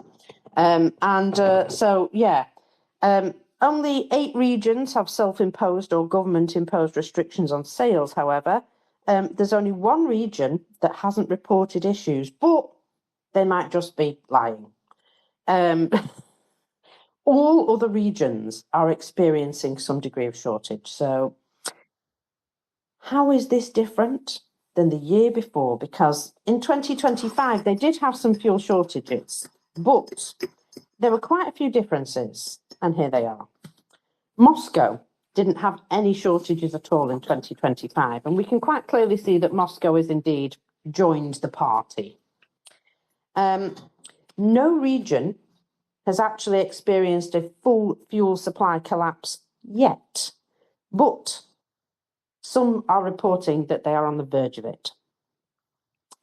Only 8 regions have self-imposed or government-imposed restrictions on sales, however. There's only one region that hasn't reported issues, but they might just be lying. All other regions are experiencing some degree of shortage. So how is this different than the year before? Because in 2025, they did have some fuel shortages, but there were quite a few differences, and here they are. Moscow didn't have any shortages at all in 2025, and we can quite clearly see that Moscow has indeed joined the party. No region has actually experienced a full fuel supply collapse yet, but some are reporting that they are on the verge of it.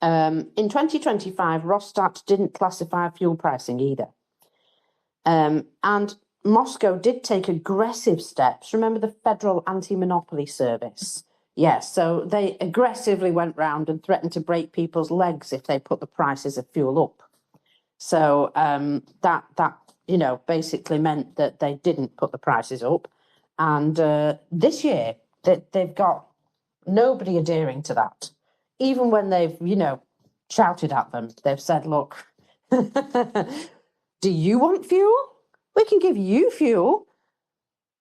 In 2025, Rostat didn't classify fuel pricing either. And Moscow did take aggressive steps. Remember the Federal Anti-Monopoly Service? Yes, so they aggressively went round and threatened to break people's legs if they put the prices of fuel up. So that basically meant that they didn't put the prices up. And this year, they've got nobody adhering to that. Even when they've, shouted at them, they've said, look, do you want fuel? We can give you fuel,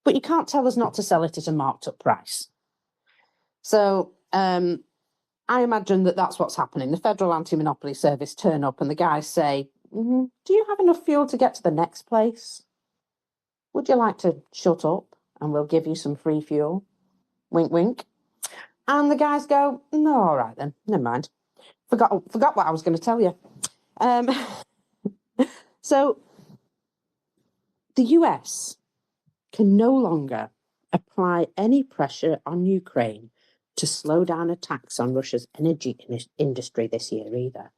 but you can't tell us not to sell it at a marked up price. So I imagine that that's what's happening. The Federal Anti-Monopoly Service turn up and the guys say, do you have enough fuel to get to the next place? Would you like to shut up and we'll give you some free fuel? Wink, wink. And the guys go, no, all right then, never mind. Forgot what I was going to tell you. So the US can no longer apply any pressure on Ukraine to slow down attacks on Russia's energy industry this year either.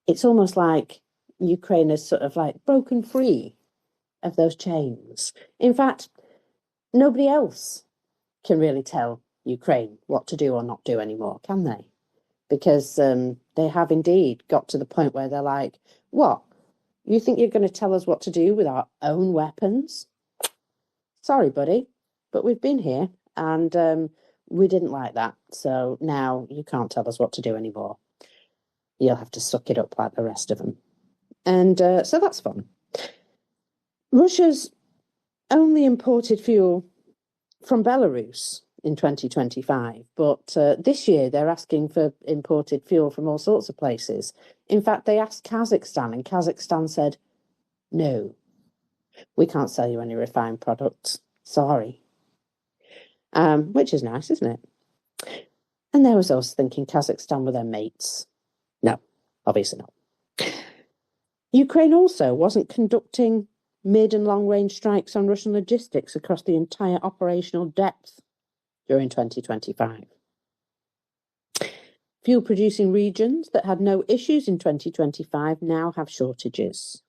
It's almost like Ukraine has sort of like broken free of those chains. In fact, nobody else can really tell Ukraine what to do or not do anymore, can they? Because they have indeed got to the point where they're like, what? You think you're going to tell us what to do with our own weapons? Sorry, buddy, but we've been here and we didn't like that. So now you can't tell us what to do anymore. You'll have to suck it up like the rest of them. And so that's fun. Russia's only imported fuel from Belarus in 2025, but this year they're asking for imported fuel from all sorts of places. In fact, they asked Kazakhstan, and Kazakhstan said, no, we can't sell you any refined products. Sorry. Which is nice, isn't it? And there was us thinking Kazakhstan were their mates. No, obviously not. Ukraine also wasn't conducting mid and long-range strikes on Russian logistics across the entire operational depth during 2025. Fuel-producing regions that had no issues in 2025 now have shortages.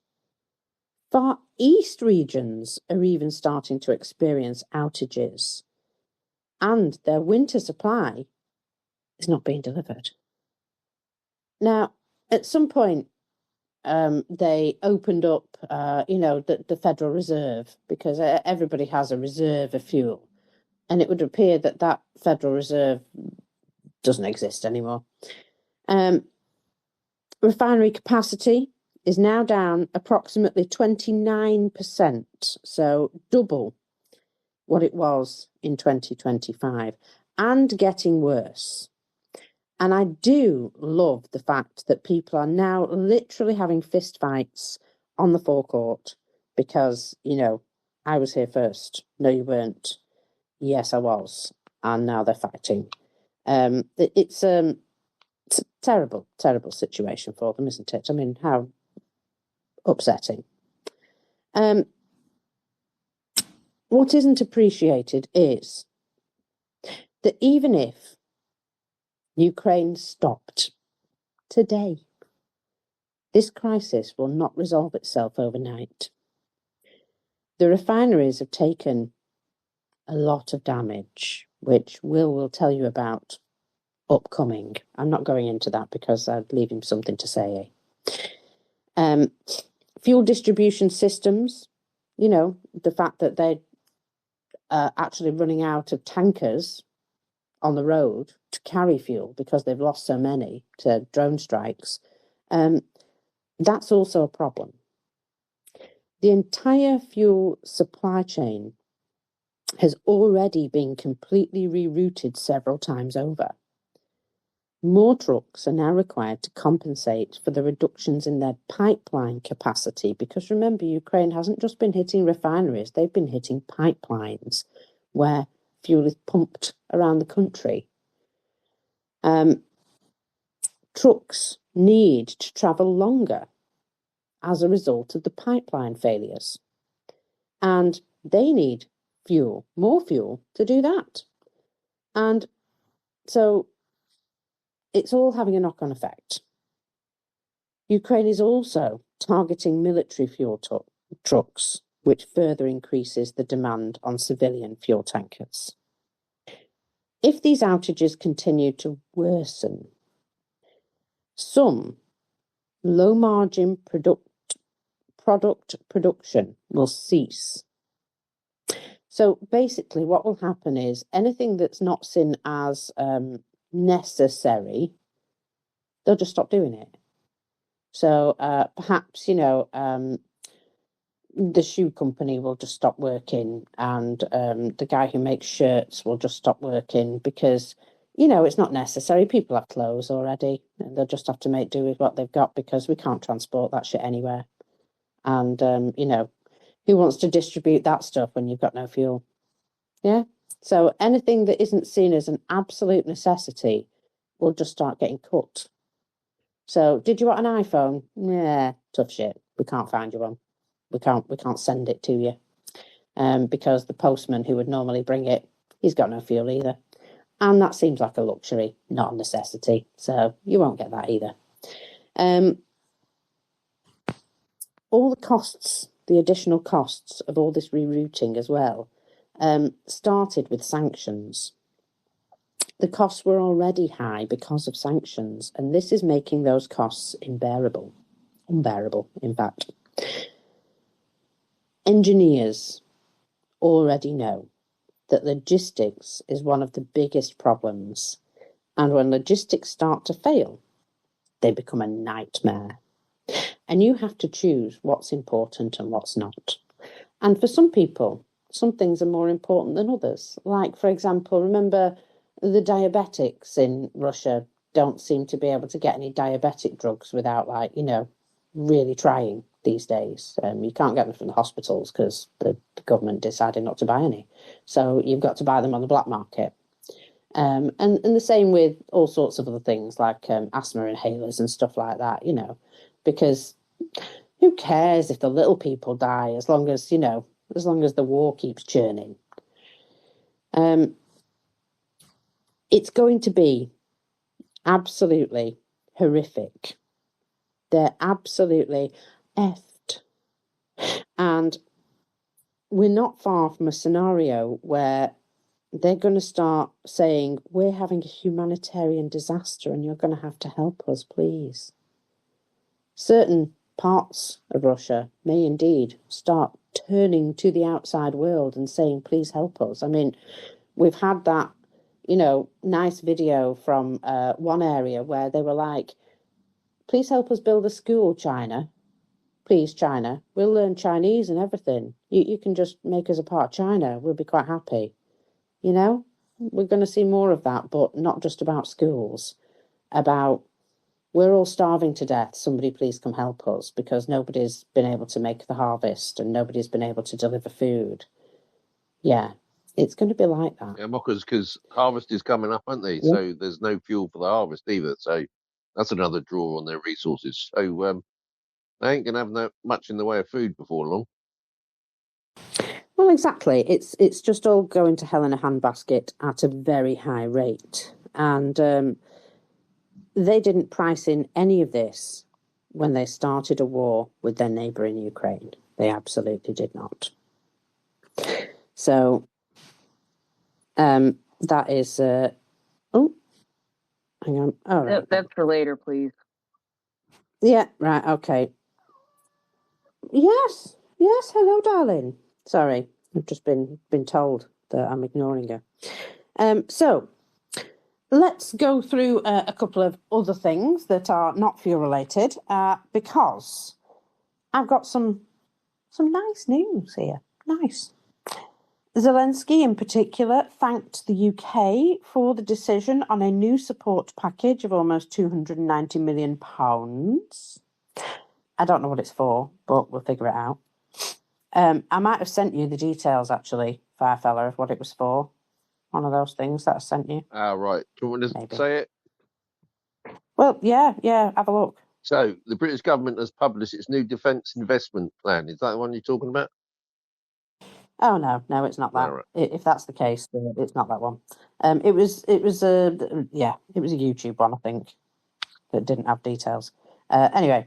Far East regions are even starting to experience outages, and their winter supply is not being delivered. Now, at some point, they opened up, the Federal Reserve, because everybody has a reserve of fuel. And it would appear that that Federal Reserve doesn't exist anymore. Refinery capacity is now down approximately 29%, so double what it was in 2025, and getting worse. And I do love the fact that people are now literally having fistfights on the forecourt because, I was here first. No, you weren't. Yes, I was. And now they're fighting. It's a terrible, terrible situation for them, isn't it? I mean, how upsetting. What isn't appreciated is that even if Ukraine stopped today, this crisis will not resolve itself overnight. The refineries have taken a lot of damage, which Will tell you about upcoming. I'm not going into that because I'd leave him something to say. Fuel distribution systems, the fact that they're actually running out of tankers on the road to carry fuel because they've lost so many to drone strikes, that's also a problem. The entire fuel supply chain has already been completely rerouted several times over. More trucks are now required to compensate for the reductions in their pipeline capacity, because remember, Ukraine hasn't just been hitting refineries, they've been hitting pipelines where fuel is pumped around the country. Trucks need to travel longer as a result of the pipeline failures, and they need fuel, more fuel, to do that. And so it's all having a knock-on effect. Ukraine is also targeting military fuel trucks, which further increases the demand on civilian fuel tankers. If these outages continue to worsen, some low-margin product production will cease. So basically what will happen is anything that's not seen as necessary, they'll just stop doing it. So perhaps, the shoe company will just stop working, and the guy who makes shirts will just stop working because, it's not necessary. People have clothes already, and they'll just have to make do with what they've got because we can't transport that shit anywhere. And, who wants to distribute that stuff when you've got no fuel? Yeah. So anything that isn't seen as an absolute necessity will just start getting cut. So did you want an iPhone? Nah, tough shit. We can't find you one. We can't send it to you. Because the postman who would normally bring it, he's got no fuel either. And that seems like a luxury, not a necessity. So you won't get that either. All the costs, the additional costs of all this rerouting as well, started with sanctions. The costs were already high because of sanctions, and this is making those costs unbearable, in fact. Engineers already know that logistics is one of the biggest problems, and when logistics start to fail, they become a nightmare. And you have to choose what's important and what's not. And for some people, some things are more important than others. Like, for example, remember the diabetics in Russia don't seem to be able to get any diabetic drugs without, really trying these days. You can't get them from the hospitals because the government decided not to buy any. So you've got to buy them on the black market. And the same with all sorts of other things like asthma inhalers and stuff like that, because who cares if the little people die as long as the war keeps churning. It's going to be absolutely horrific. They're absolutely effed. And we're not far from a scenario where they're going to start saying, we're having a humanitarian disaster and you're going to have to help us, please. Certain parts of Russia may indeed start turning to the outside world and saying, please help us. I mean, we've had that, nice video from one area where they were like, please help us build a school, China. Please, China. We'll learn Chinese and everything. You can just make us a part of China. We'll be quite happy. We're going to see more of that, but not just about schools, about we're all starving to death. Somebody please come help us because nobody's been able to make the harvest and nobody's been able to deliver food. Yeah, it's going to be like that. Yeah, Mockers, because harvest is coming up, aren't they? Yeah. So there's no fuel for the harvest either. So that's another draw on their resources. So they ain't going to have much in the way of food before long. Well, exactly. It's just all going to hell in a handbasket at a very high rate. And they didn't price in any of this when they started a war with their neighbour in Ukraine. They absolutely did not. So that is... oh, hang on. All right. That's for later, please. Yeah, right, okay. Yes, hello, darling. Sorry, I've just been told that I'm ignoring her. So, Let's go through a couple of other things that are not fuel related, because I've got some nice news here. Nice. Zelensky, in particular, thanked the UK for the decision on a new support package of almost £290 million. I don't know what it's for, but we'll figure it out. I might have sent you the details, actually, FireFella, of what it was for. One of those things that I sent you. Right. Do you want me to Maybe. say it? Well, yeah, have a look. So, the British government has published its new defence investment plan. Is that the one you're talking about? Oh no, it's not that. All right. If that's the case, it's not that one. It was a YouTube one, I think, that didn't have details. Anyway,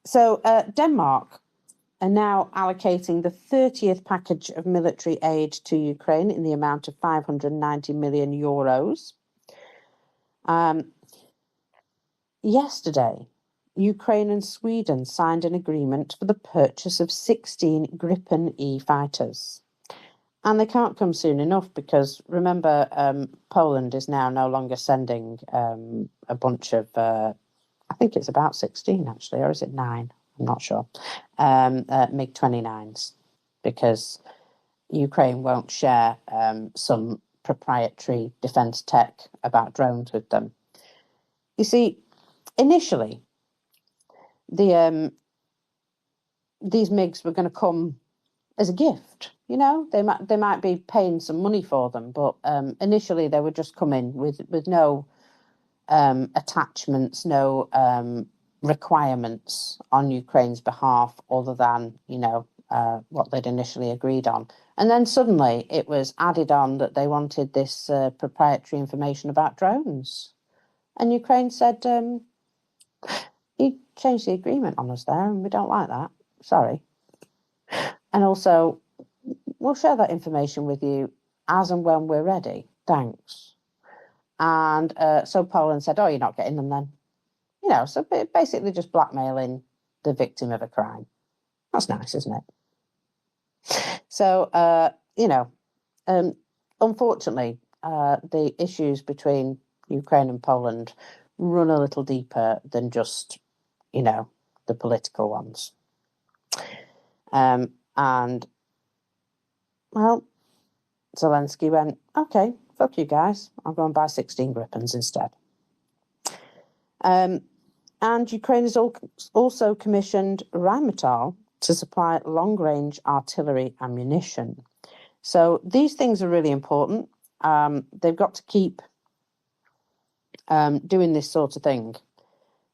so Denmark are now allocating the 30th package of military aid to Ukraine in the amount of 590 million euros. Yesterday, Ukraine and Sweden signed an agreement for the purchase of 16 Gripen E fighters. And they can't come soon enough because, remember, Poland is now no longer sending a bunch of, I think it's about 16 actually, or is it 9? I'm not sure, MiG-29s, because Ukraine won't share some proprietary defence tech about drones with them. You see, initially, these MiGs were going to come as a gift. You know, they might be paying some money for them, but initially they would just come in with no attachments, no requirements on Ukraine's behalf other than, what they'd initially agreed on. And then suddenly it was added on that they wanted this proprietary information about drones. And Ukraine said, you changed the agreement on us there and we don't like that. Sorry. And also, we'll share that information with you as and when we're ready. Thanks. And so Poland said, oh, you're not getting them then. So basically just blackmailing the victim of a crime. That's nice, isn't it? So, unfortunately, the issues between Ukraine and Poland run a little deeper than just, the political ones. And, well, Zelensky went, okay, fuck you guys. I'll go and buy 16 Gripens instead. And Ukraine has also commissioned Rheinmetall to supply long-range artillery ammunition. So these things are really important. They've got to keep doing this sort of thing.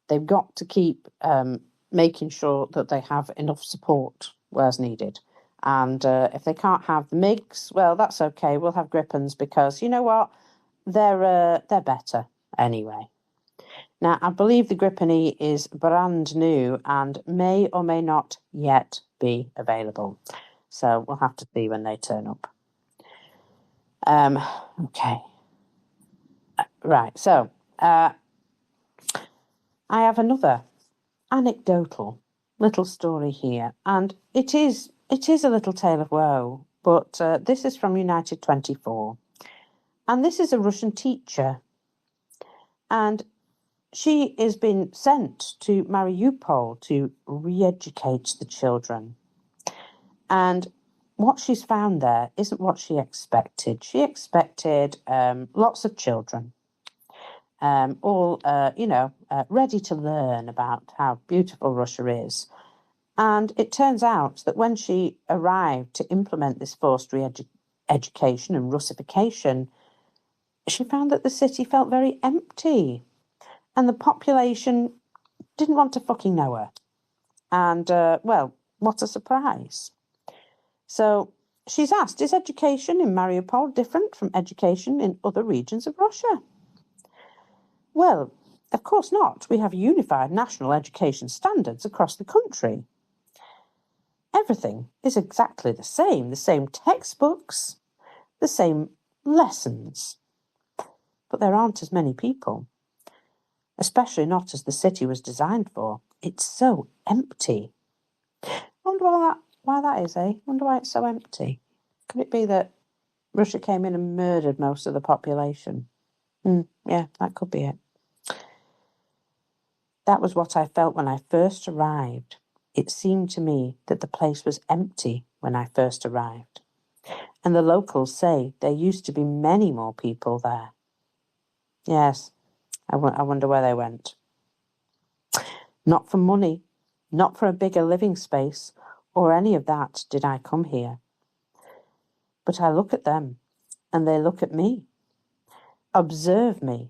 They've got to keep making sure that they have enough support where's needed. And if they can't have the MiGs, well, that's okay. We'll have Gripens because, you know what? They're better anyway. Now, I believe the Gripen E is brand new and may or may not yet be available. So we'll have to see when they turn up. Okay. Right, so I have another anecdotal little story here, and it is a little tale of woe, but this is from United 24. And this is a Russian teacher, and she has been sent to Mariupol to re-educate the children. And what she's found there isn't what she expected. She expected lots of children, all, ready to learn about how beautiful Russia is. And it turns out that when she arrived to implement this forced re-education and Russification, she found that the city felt very empty. And the population didn't want to fucking know her. And, what a surprise. So she's asked, is education in Mariupol different from education in other regions of Russia? Well, of course not. We have unified national education standards across the country. Everything is exactly the same textbooks, the same lessons. But there aren't as many people. Especially not as the city was designed for. It's so empty. Wonder why that is, eh? Wonder why it's so empty. Could it be that Russia came in and murdered most of the population. Yeah, that could be it. That was what I felt when I first arrived. It seemed to me that the place was empty when I first arrived. And the locals say there used to be many more people there. Yes, I wonder where they went. Not for money, not for a bigger living space, or any of that did I come here. But I look at them, and they look at me. Observe me.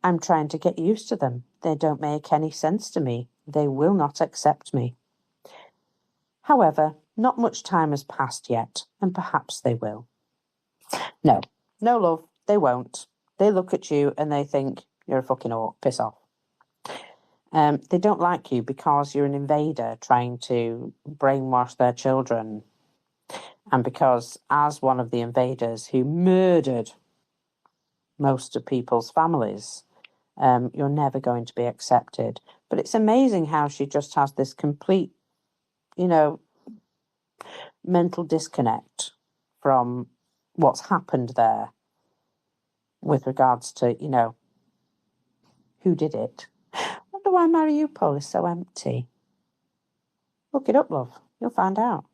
I'm trying to get used to them. They don't make any sense to me. They will not accept me. However, not much time has passed yet, and perhaps they will. No, love, they won't. They look at you and they think, you're a fucking orc, piss off. They don't like you because you're an invader trying to brainwash their children. And because, as one of the invaders who murdered most of people's families, you're never going to be accepted. But it's amazing how she just has this complete, mental disconnect from what's happened there with regards to, who did it. I wonder why Mariupol is so empty. Look it up, love. You'll find out.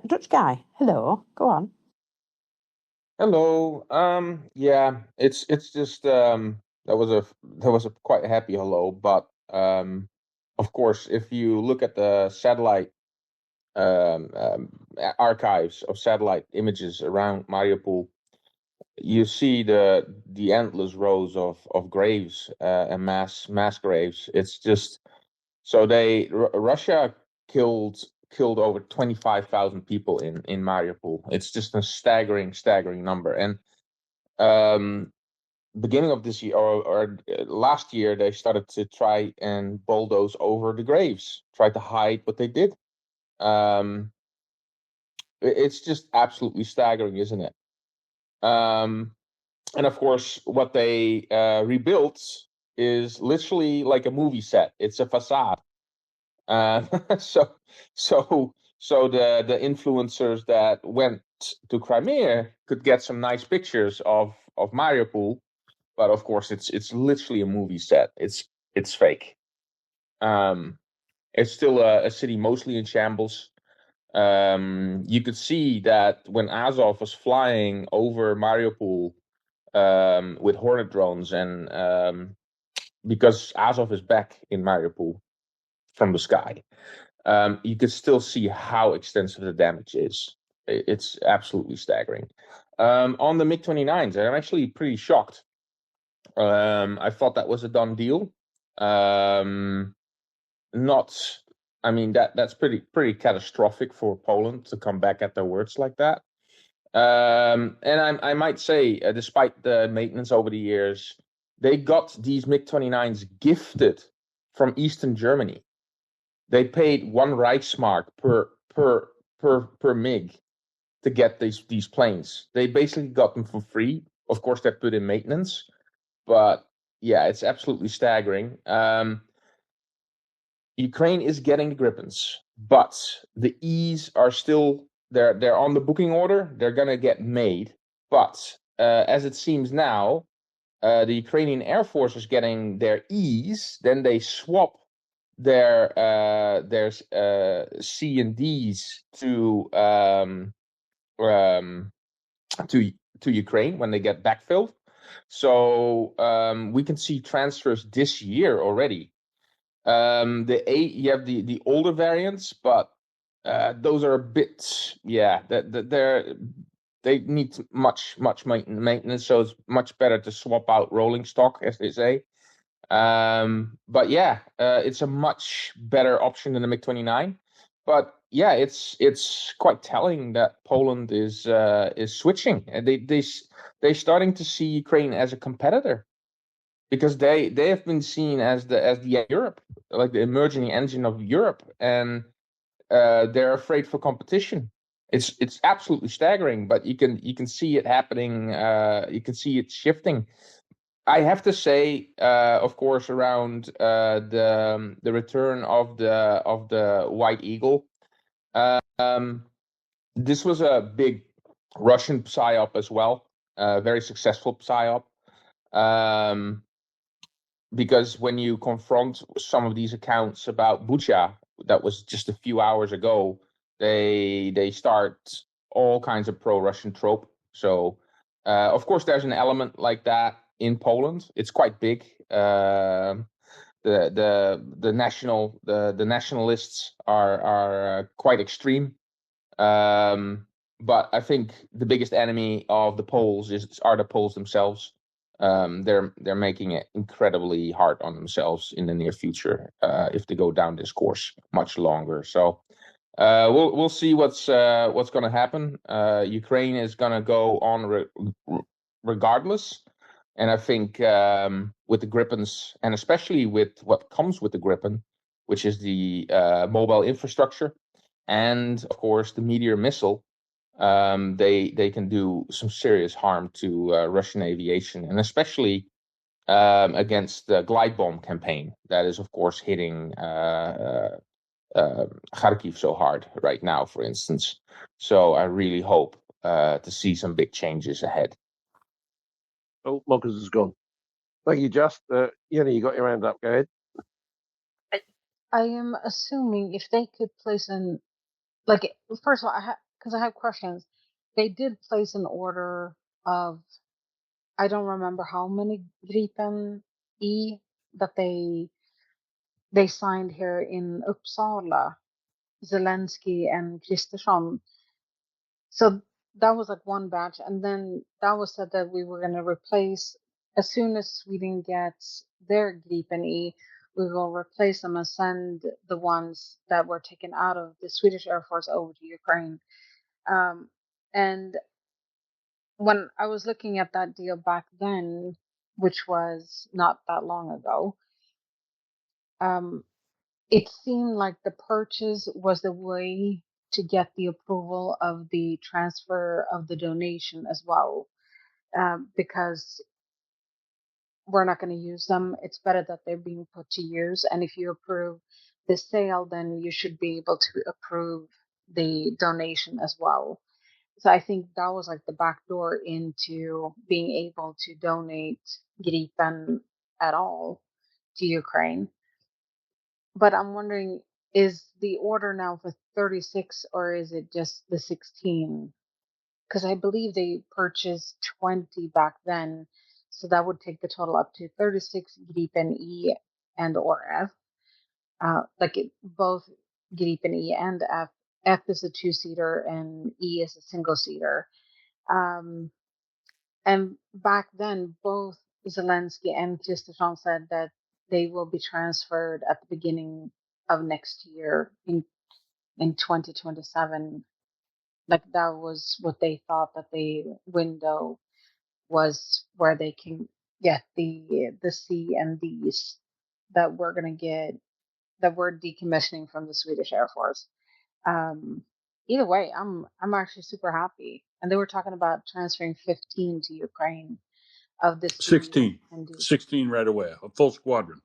Dutch guy, hello. Go on. Hello. Yeah, it's just that was a quite happy hello, but of course, if you look at the satellite archives of satellite images around Mariupol, you see the endless rows of graves and mass graves. It's just so Russia killed over 25,000 people in Mariupol. It's just a staggering number. And beginning of this year or last year, they started to try and bulldoze over the graves, try to hide what they did. It's just absolutely staggering, isn't it? And of course, what they rebuilt is literally like a movie set. It's a facade. So the influencers that went to Crimea could get some nice pictures of Mariupol, but of course it's literally a movie set. It's fake. It's still a city mostly in shambles. You could see that when Azov was flying over Mariupol with Hornet drones, and because Azov is back in Mariupol from the sky, you can still see how extensive the damage is. It's absolutely staggering. On the MiG-29s, I'm actually pretty shocked. I thought that was a done deal. That's pretty catastrophic for Poland to come back at their words like that. And I might say, despite the maintenance over the years, they got these MiG-29s gifted from Eastern Germany. They paid 1 Reichsmark per MiG to get these planes. They basically got them for free. Of course, they put in maintenance, but yeah, it's absolutely staggering. Ukraine is getting the Gripens, but the E's are still they're on the booking order. They're gonna get made, but as it seems now, the Ukrainian Air Force is getting their E's. Then they swap their C and D's to Ukraine when they get backfilled. So we can see transfers this year already. You have the older variants, but those are a bit, they need much maintenance, so it's much better to swap out rolling stock, as they say. But yeah, it's a much better option than the MiG-29. But yeah, it's quite telling that Poland is switching, and they're starting to see Ukraine as a competitor, because they have been seen as the Europe, like the emerging engine of Europe, and they're afraid for competition. It's absolutely staggering, but you can see it happening. You can see it shifting. I have to say, of course, around the return of the White Eagle, this was a big Russian psyop as well, very successful psyop. Because when you confront some of these accounts about Bucha, that was just a few hours ago, they start all kinds of pro-Russian trope. So, of course, there's an element like that in Poland. It's quite big. The nationalists are quite extreme. But I think the biggest enemy of the Poles are the Poles themselves. They're making it incredibly hard on themselves in the near future if they go down this course much longer. So we'll see what's going to happen. Ukraine is going to go on regardless, and I think with the Gripens, and especially with what comes with the Gripen, which is the mobile infrastructure, and of course the Meteor missile. They can do some serious harm to Russian aviation, and especially against the glide bomb campaign that is, of course, hitting Kharkiv so hard right now, for instance. So I really hope to see some big changes ahead. Oh, Mockers is gone. Thank you, Just. You got your hand up. Go ahead. I am assuming if they could place an, like, first of all, because I have questions. They did place an order of, I don't remember how many Gripen E that they signed here in Uppsala, Zelensky and Kristersson. So that was like one batch, and then that was said that we were going to replace as soon as Sweden gets their Gripen E, we will replace them and send the ones that were taken out of the Swedish Air Force over to Ukraine. And when I was looking at that deal back then, which was not that long ago, it seemed like the purchase was the way to get the approval of the transfer of the donation as well, because we're not going to use them. It's better that they're being put to use. And if you approve the sale, then you should be able to approve the donation as well. So I think that was like the back door into being able to donate Gripen at all to Ukraine. But I'm wondering, is the order now for 36 or is it just the 16? Because I believe they purchased 20 back then. So that would take the total up to 36 Gripen E and or F. Both Gripen E and F. F is a two-seater and E is a single-seater. And back then, both Zelensky and Kristersson said that they will be transferred at the beginning of next year in 2027. Like that was what they thought that the window was where they can get the C and Ds that we're gonna get, that we're decommissioning from the Swedish Air Force. Either way, I'm actually super happy. And they were talking about transferring 15 to Ukraine of the C 16. and D. 16 right away, a full squadron.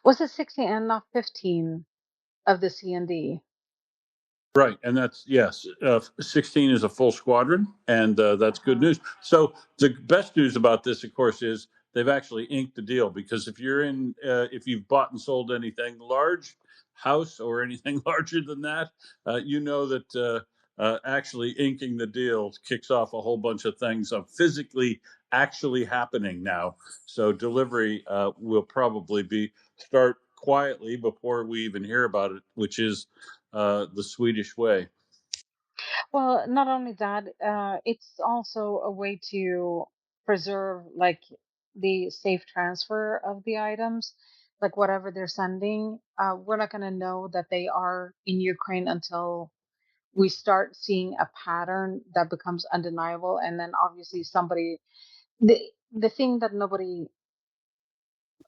Was it 16 and not 15 of the C and D? Right, and that's, yes, 16 is a full squadron, and that's good news. So the best news about this, of course, is they've actually inked the deal, because if you've bought and sold anything large, house or anything larger than that, you know that actually inking the deal kicks off a whole bunch of things of physically actually happening now. So delivery will probably start quietly before we even hear about it, which is the Swedish way. Well, not only that, it's also a way to preserve like the safe transfer of the items, like whatever they're sending. We're not going to know that they are in Ukraine until we start seeing a pattern that becomes undeniable, and then obviously the thing that nobody,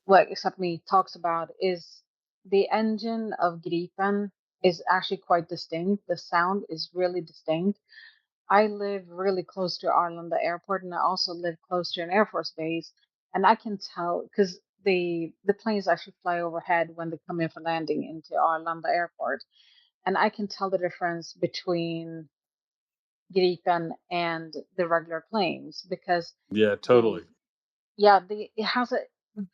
well, except me, talks about is the engine of Gripen is actually quite distinct. The sound is really distinct. I live really close to Arlanda Airport, and I also live close to an Air Force base, and I can tell because the planes actually fly overhead when they come in for landing into Arlanda Airport, and I can tell the difference between Gripen and the regular planes, because Yeah, totally. it has a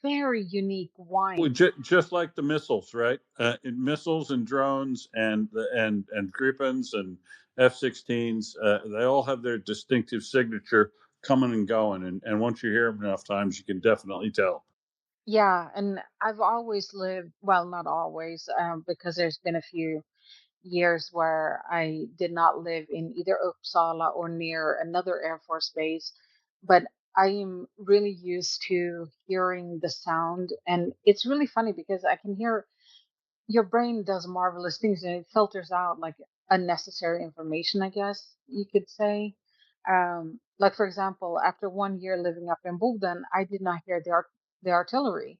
very unique Well, whine. just like the missiles, right? Missiles and drones and Gripens and F-16s, they all have their distinctive signature coming and going, and once you hear them enough times, you can definitely tell. Yeah, and I've always lived, well, not always, because there's been a few years where I did not live in either Uppsala or near another Air Force base, but I am really used to hearing the sound. And it's really funny because I can hear your brain does marvelous things and it filters out like unnecessary information, I guess you could say. Like, for example, after 1 year living up in Boden, I did not hear the artillery.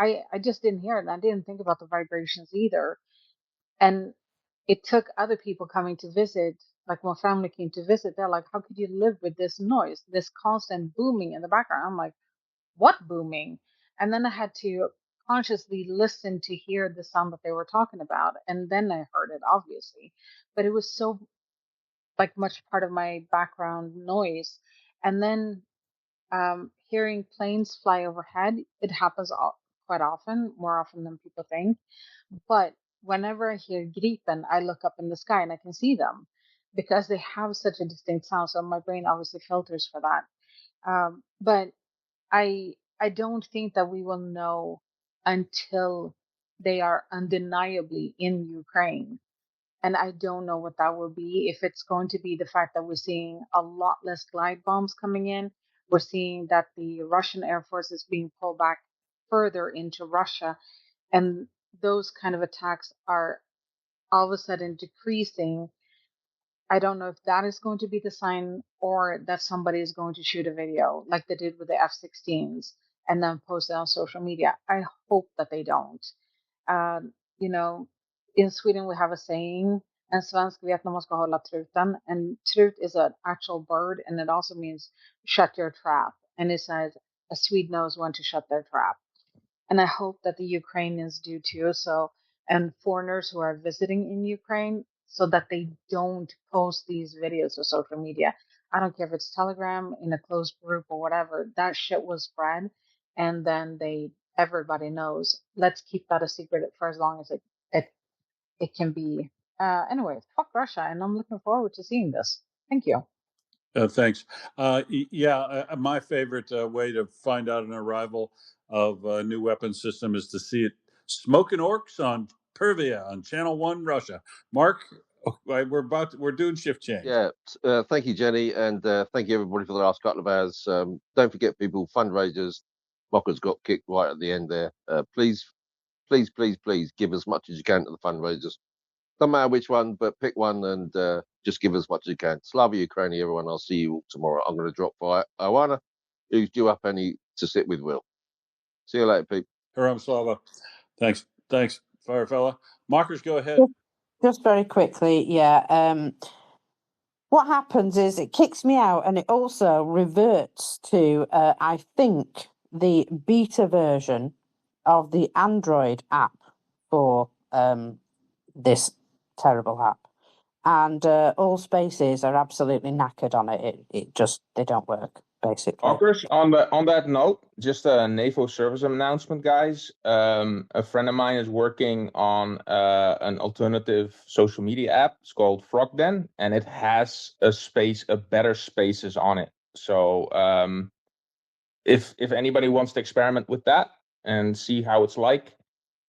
I just didn't hear it. And I didn't think about the vibrations either. And it took other people coming to visit, like my family came to visit. They're like, how could you live with this noise, this constant booming in the background? I'm like, what booming? And then I had to consciously listen to hear the sound that they were talking about. And then I heard it, obviously. But it was so like much part of my background noise. And then hearing planes fly overhead, it happens quite often, more often than people think. But whenever I hear Gripen, I look up in the sky and I can see them because they have such a distinct sound. So my brain obviously filters for that. But I don't think that we will know until they are undeniably in Ukraine. And I don't know what that will be. If it's going to be the fact that we're seeing a lot less glide bombs coming in, we're seeing that the Russian Air Force is being pulled back further into Russia, and those kind of attacks are all of a sudden decreasing. I don't know if that is going to be the sign or that somebody is going to shoot a video like they did with the F-16s and then post it on social media. I hope that they don't. You know, in Sweden we have a saying, en svensk vet när man ska hålla truten, and trut is an actual bird and it also means shut your trap. And it says a Swede knows when to shut their trap. And I hope that the Ukrainians do too. So, and foreigners who are visiting in Ukraine, so that they don't post these videos to social media. I don't care if it's Telegram in a closed group or whatever. That shit was spread, and then everybody knows. Let's keep that a secret for as long as it can be. Anyway, fuck Russia, and I'm looking forward to seeing this. Thank you. Thanks. My favorite way to find out an arrival of a new weapon system is to see it smoking orcs on Pervia on Channel 1 Russia. Mark, we're doing shift change. Yeah, thank you, Jenny, and thank you everybody for the last couple of hours. Don't forget, people, fundraisers. Mockers got kicked right at the end there. Please give as much as you can to the fundraisers. Doesn't matter which one, but pick one and just give as much as you can. Slava Ukraine, everyone. I'll see you all tomorrow. I'm going to drop by Ioana, who's due up any to sit with Will. See you later, people. Haram Slava. Thanks, FireFella. Mockers, go ahead. Just very quickly, yeah. What happens is it kicks me out and it also reverts to, I think, the beta version of the Android app for this terrible app. And all spaces are absolutely knackered on it. They don't work, basically. Mockers, on that note, just a NAVO service announcement, guys. A friend of mine is working on an alternative social media app. It's called Frogden, and it has a better spaces on it. So if anybody wants to experiment with that and see how it's like,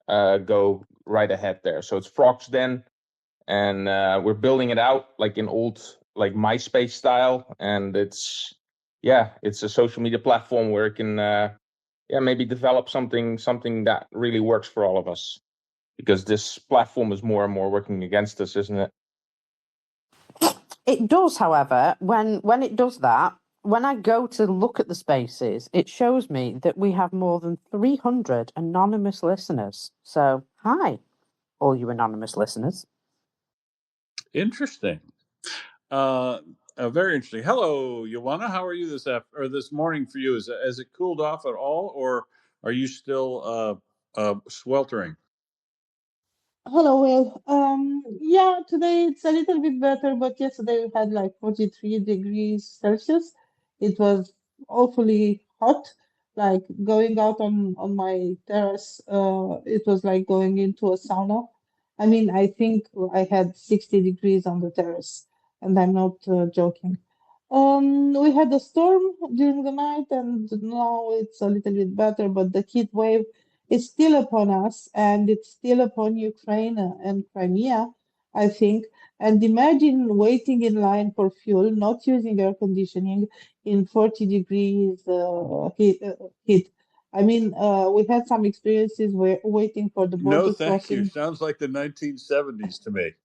go right ahead there. So it's Frogden, and we're building it out like in old like MySpace style, and it's a social media platform where it can maybe develop something that really works for all of us, because this platform is more and more working against us, isn't it? It does, however, when it does that, when I go to look at the spaces, it shows me that we have more than 300 anonymous listeners. So, hi, all you anonymous listeners. Interesting. Very interesting. Hello, Ioana. How are you this morning for you? Has it cooled off at all, or are you still sweltering? Hello, Will. Yeah, today it's a little bit better, but yesterday we had like 43 degrees Celsius. It was awfully hot. Like going out on my terrace, it was like going into a sauna. I mean, I think I had 60 degrees on the terrace, and I'm not joking. We had a storm during the night, and now it's a little bit better, but the heat wave is still upon us, and it's still upon Ukraine and Crimea, I think. And imagine waiting in line for fuel, not using air conditioning in 40 degrees heat. I mean, we had some experiences where waiting for the No, border thank you. crossing. Sounds like the 1970s to me.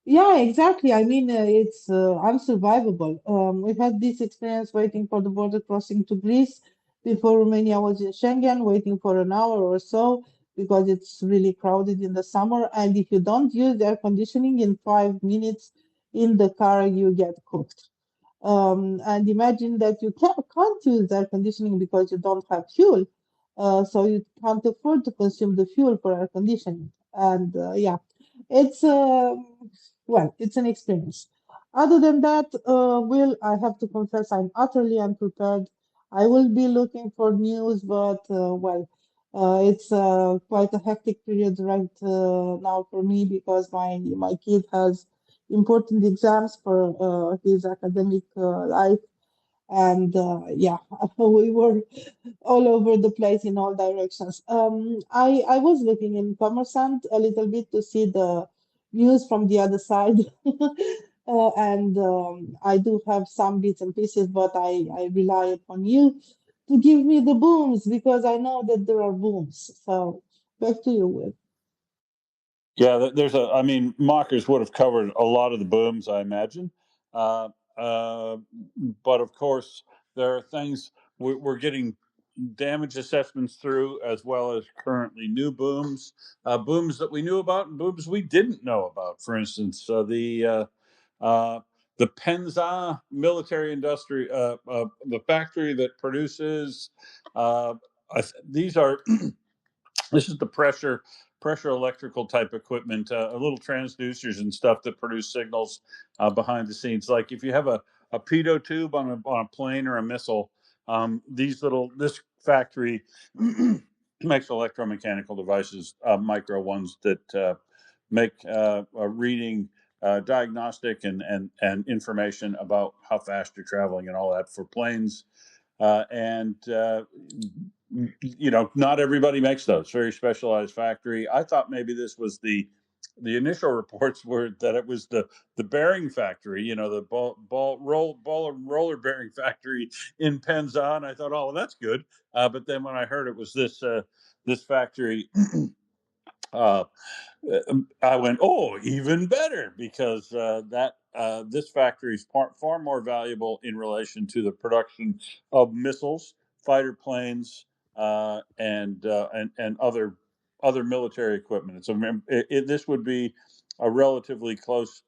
Yeah, exactly. I mean, it's unsurvivable. We had this experience waiting for the border crossing to Greece before Romania was in Schengen, waiting for an hour or so because it's really crowded in the summer. And if you don't use air conditioning in 5 minutes in the car, you get cooked. And imagine that you can't use air conditioning because you don't have fuel. So you can't afford to consume the fuel for air conditioning. And yeah, it's it's an experience. Other than that, Will, I have to confess I'm utterly unprepared. I will be looking for news, but it's quite a hectic period right now for me because my kid has important exams for his academic life, and yeah, we were all over the place in all directions. I was looking in Commerzant a little bit to see the news from the other side, and I do have some bits and pieces, but I rely upon you to give me the booms because I know that there are booms. So back to you, Will. Yeah, I mean, Mockers would have covered a lot of the booms, I imagine. Uh, uh, but of course, there are things we're getting damage assessments through, as well as currently new booms, booms that we knew about and booms we didn't know about. For instance, the Penza military industry, the factory that produces, these are this is the pressure electrical type equipment, a little transducers and stuff that produce signals behind the scenes. Like if you have a pitot tube on a plane or a missile, this factory makes electromechanical devices, micro ones that make a reading, diagnostic and information about how fast you're traveling and all that for planes. And not everybody makes those. Very specialized factory. I thought maybe this was the initial reports were that it was the bearing factory, the roller bearing factory in Penza, and I thought, oh, well, that's good. But then when I heard it was this factory, uh, I went, oh, even better, because this factory is far more valuable in relation to the production of missiles, fighter planes, and other military equipment. This would be a relatively close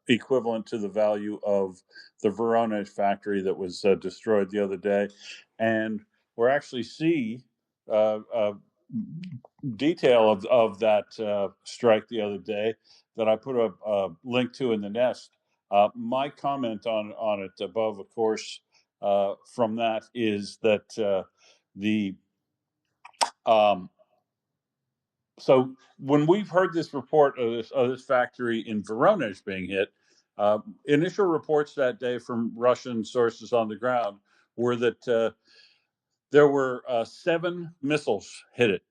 equivalent to the value of the Voronezh factory that was destroyed the other day, and we're actually see. Detail of that strike the other day that I put a link to in the nest. My comment on it above, of course, from that is that the um, so when we've heard this report of this factory in Voronezh being hit, initial reports that day from Russian sources on the ground were that there were 7 missiles hit it.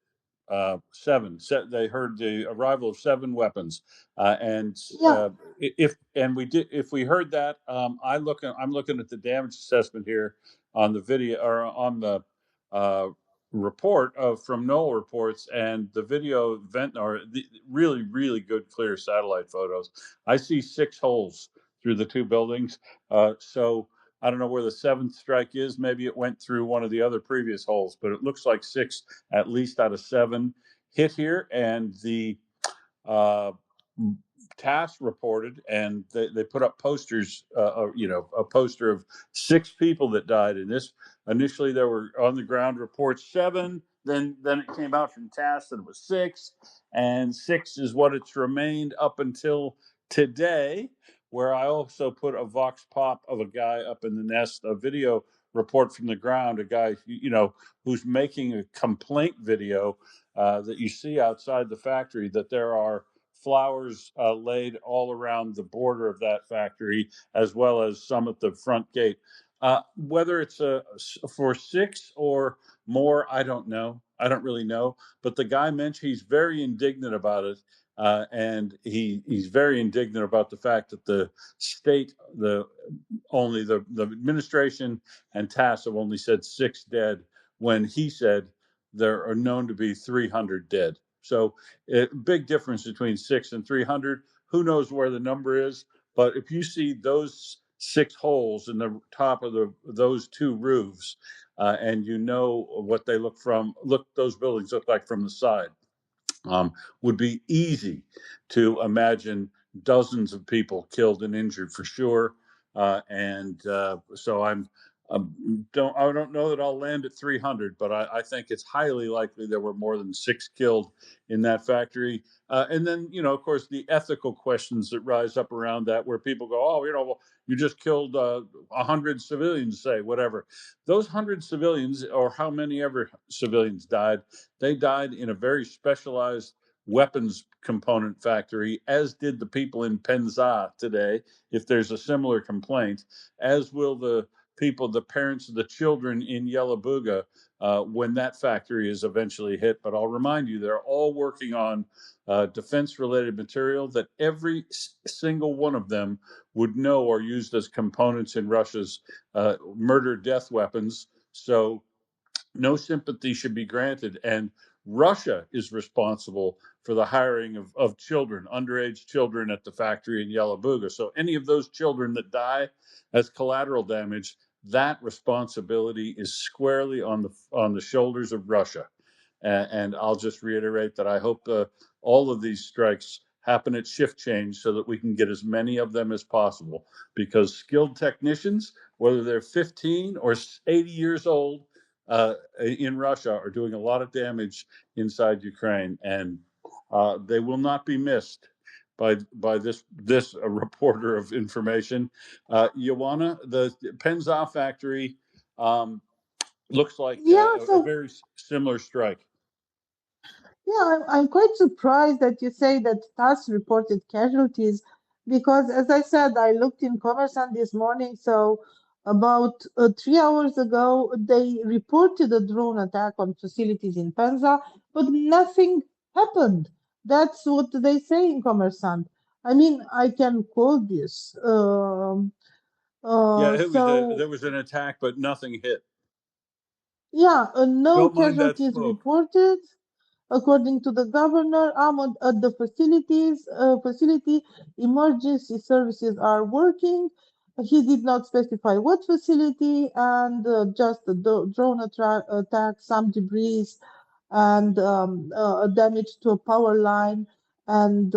Seven. They heard the arrival of 7 weapons, and Yeah, if we heard that, I'm looking at the damage assessment here on the video or on the uh, report from NOAA reports, and the video really good clear satellite photos. I see 6 holes through the 2 buildings. So I don't know where the 7th strike is. Maybe it went through one of the other previous holes, but it looks like 6 at least out of 7 hit here. And the uh, TASS reported, and they put up posters, a poster of 6 people that died in this. Initially, there were on the ground reports 7. Then it came out from TASS that it was 6, and 6 is what it's remained up until today, where I also put a vox pop of a guy up in the nest, a video report from the ground, a guy, who's making a complaint video that you see outside the factory, that there are flowers laid all around the border of that factory, as well as some at the front gate. Whether it's for 6 or more, I don't know. I don't really know. But the guy mentioned he's very indignant about it. And he's very indignant about the fact that the state, the administration and TASS have only said 6 dead, when he said there are known to be 300 dead. So big difference between 6 and 300. Who knows where the number is? But if you see those 6 holes in the top of those 2 roofs, and you know what they those buildings look like from the side, would be easy to imagine dozens of people killed and injured for sure. So I don't know that I'll land at 300, but I think it's highly likely there were more than 6 killed in that factory. And then, of course, the ethical questions that rise up around that, where people go, oh, well, you just killed 100 civilians, say, whatever. Those 100 civilians, or how many ever civilians died, they died in a very specialized weapons component factory, as did the people in Penza today, if there's a similar complaint, as will the parents of the children in Yelabuga, when that factory is eventually hit. But I'll remind you, they're all working on defense-related material that every single one of them would know are used as components in Russia's murder-death weapons. So no sympathy should be granted. And Russia is responsible for the hiring of children, underage children, at the factory in Yelabuga. So any of those children that die as collateral damage, that responsibility is squarely on the shoulders of Russia. And I'll just reiterate that I hope all of these strikes happen at shift change, so that we can get as many of them as possible, because skilled technicians, whether they're 15 or 80 years old, in Russia, are doing a lot of damage inside Ukraine, and they will not be missed by this reporter of information. Ioana, the Penza factory looks like Yeah, a so very similar strike. yeah, I'm quite surprised that you say that TASS reported casualties, because, as I said, I looked in Commerson this morning. So about 3 hours ago, they reported a drone attack on facilities in Penza, but nothing happened. That's what they say in Commerson. I mean, I can quote this. Yeah, So there was an attack, but nothing hit. yeah, no Don't mind that casualties smoke. reported. According to the governor, at the facility, emergency services are working. He did not specify what facility, and just a drone attack, some debris, and damage to a power line, and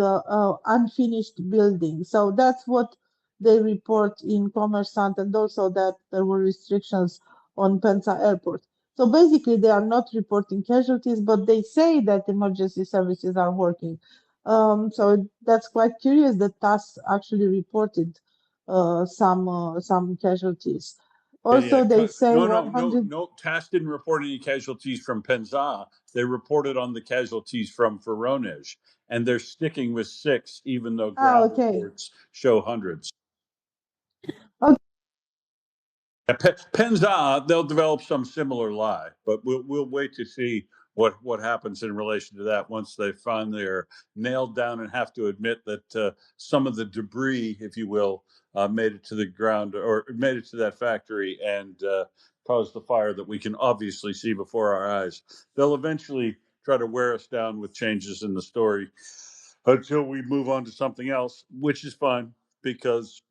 unfinished building. So that's what they report in Commerçant, and also that there were restrictions on Penza Airport. So basically, they are not reporting casualties, but they say that emergency services are working. So that's quite curious that TASS actually reported some casualties. Also, they say No, 100. TASS didn't report any casualties from Penza. They reported on the casualties from Voronezh, and they're sticking with 6, even though ground Okay. reports show hundreds. Okay. Penza, they'll develop some similar lie, but we'll wait to see what happens in relation to that once they finally are nailed down and have to admit that some of the debris, if you will, made it to the ground, or made it to that factory, and caused the fire that we can obviously see before our eyes. They'll eventually try to wear us down with changes in the story until we move on to something else, which is fine, because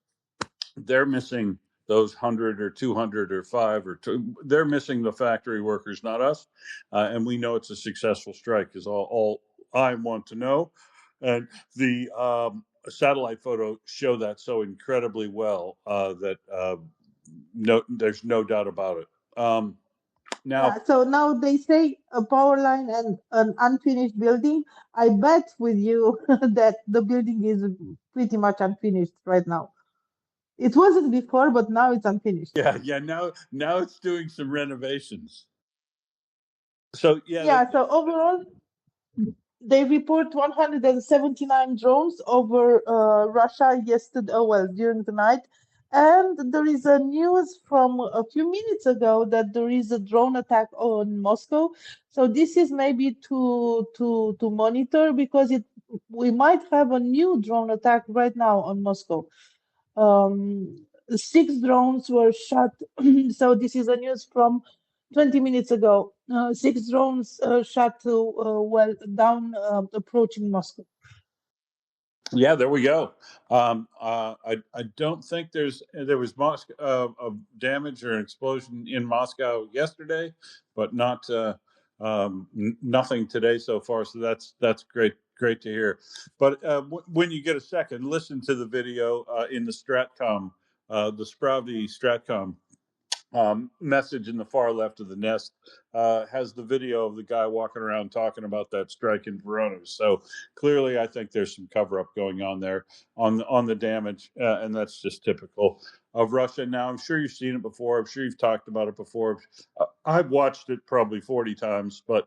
they're missing those 100 or 200 or 5 or 2. They're missing the factory workers, not us. And we know it's a successful strike, is all I want to know. And the satellite photo show that so incredibly well that there's no doubt about it. Now, Yeah, so now they say a power line and an unfinished building. I bet with you that the building is pretty much unfinished right now. It wasn't before, but now it's unfinished. yeah. Now it's doing some renovations. So Yeah, so overall, they report 179 drones over Russia yesterday, during the night. And there is a news from a few minutes ago that there is a drone attack on Moscow. So this is maybe to monitor, because we might have a new drone attack right now on Moscow. 6 drones were shot. So this is a news from 20 minutes ago. 6 drones shot down, approaching Moscow. yeah, there we go. I don't think there was damage or an explosion in Moscow yesterday, but not nothing today so far. So that's great to hear. But when you get a second, listen to the video in the Stratcom, the Spravdi Stratcom message in the far left of the nest has the video of the guy walking around talking about that strike in Voronezh. So clearly, I think there's some cover up going on there on the damage, and that's just typical of Russia. Now, I'm sure you've seen it before. I'm sure you've talked about it before. I've watched it probably 40 times, but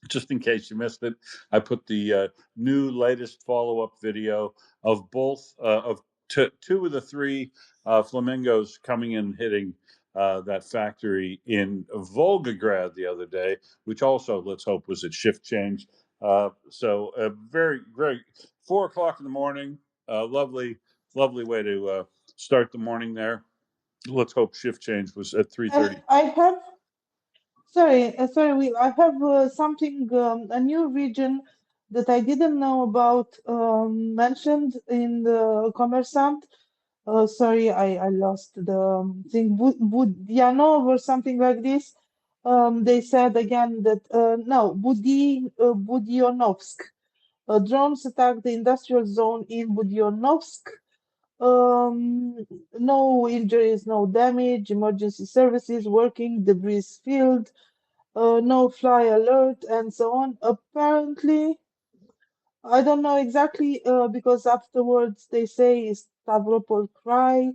just in case you missed it, I put the new latest follow-up video of both of two of the 3 flamingos coming in hitting that factory in Volgograd the other day, which also, let's hope, was at shift change. So a very 4:00 in the morning, lovely way to start the morning there. Let's hope shift change was at 3:30. I have, sorry, Will. I have something, a new region that I didn't know about, mentioned in the Commerçant. Sorry, I lost the thing. Budianov or something like this. They said again that no, Budionovsk. Drones attacked the industrial zone in Budionovsk. No injuries, no damage. Emergency services working, debris field, no fly alert, and so on. Apparently, I don't know exactly, because afterwards they say Stavropol Cry.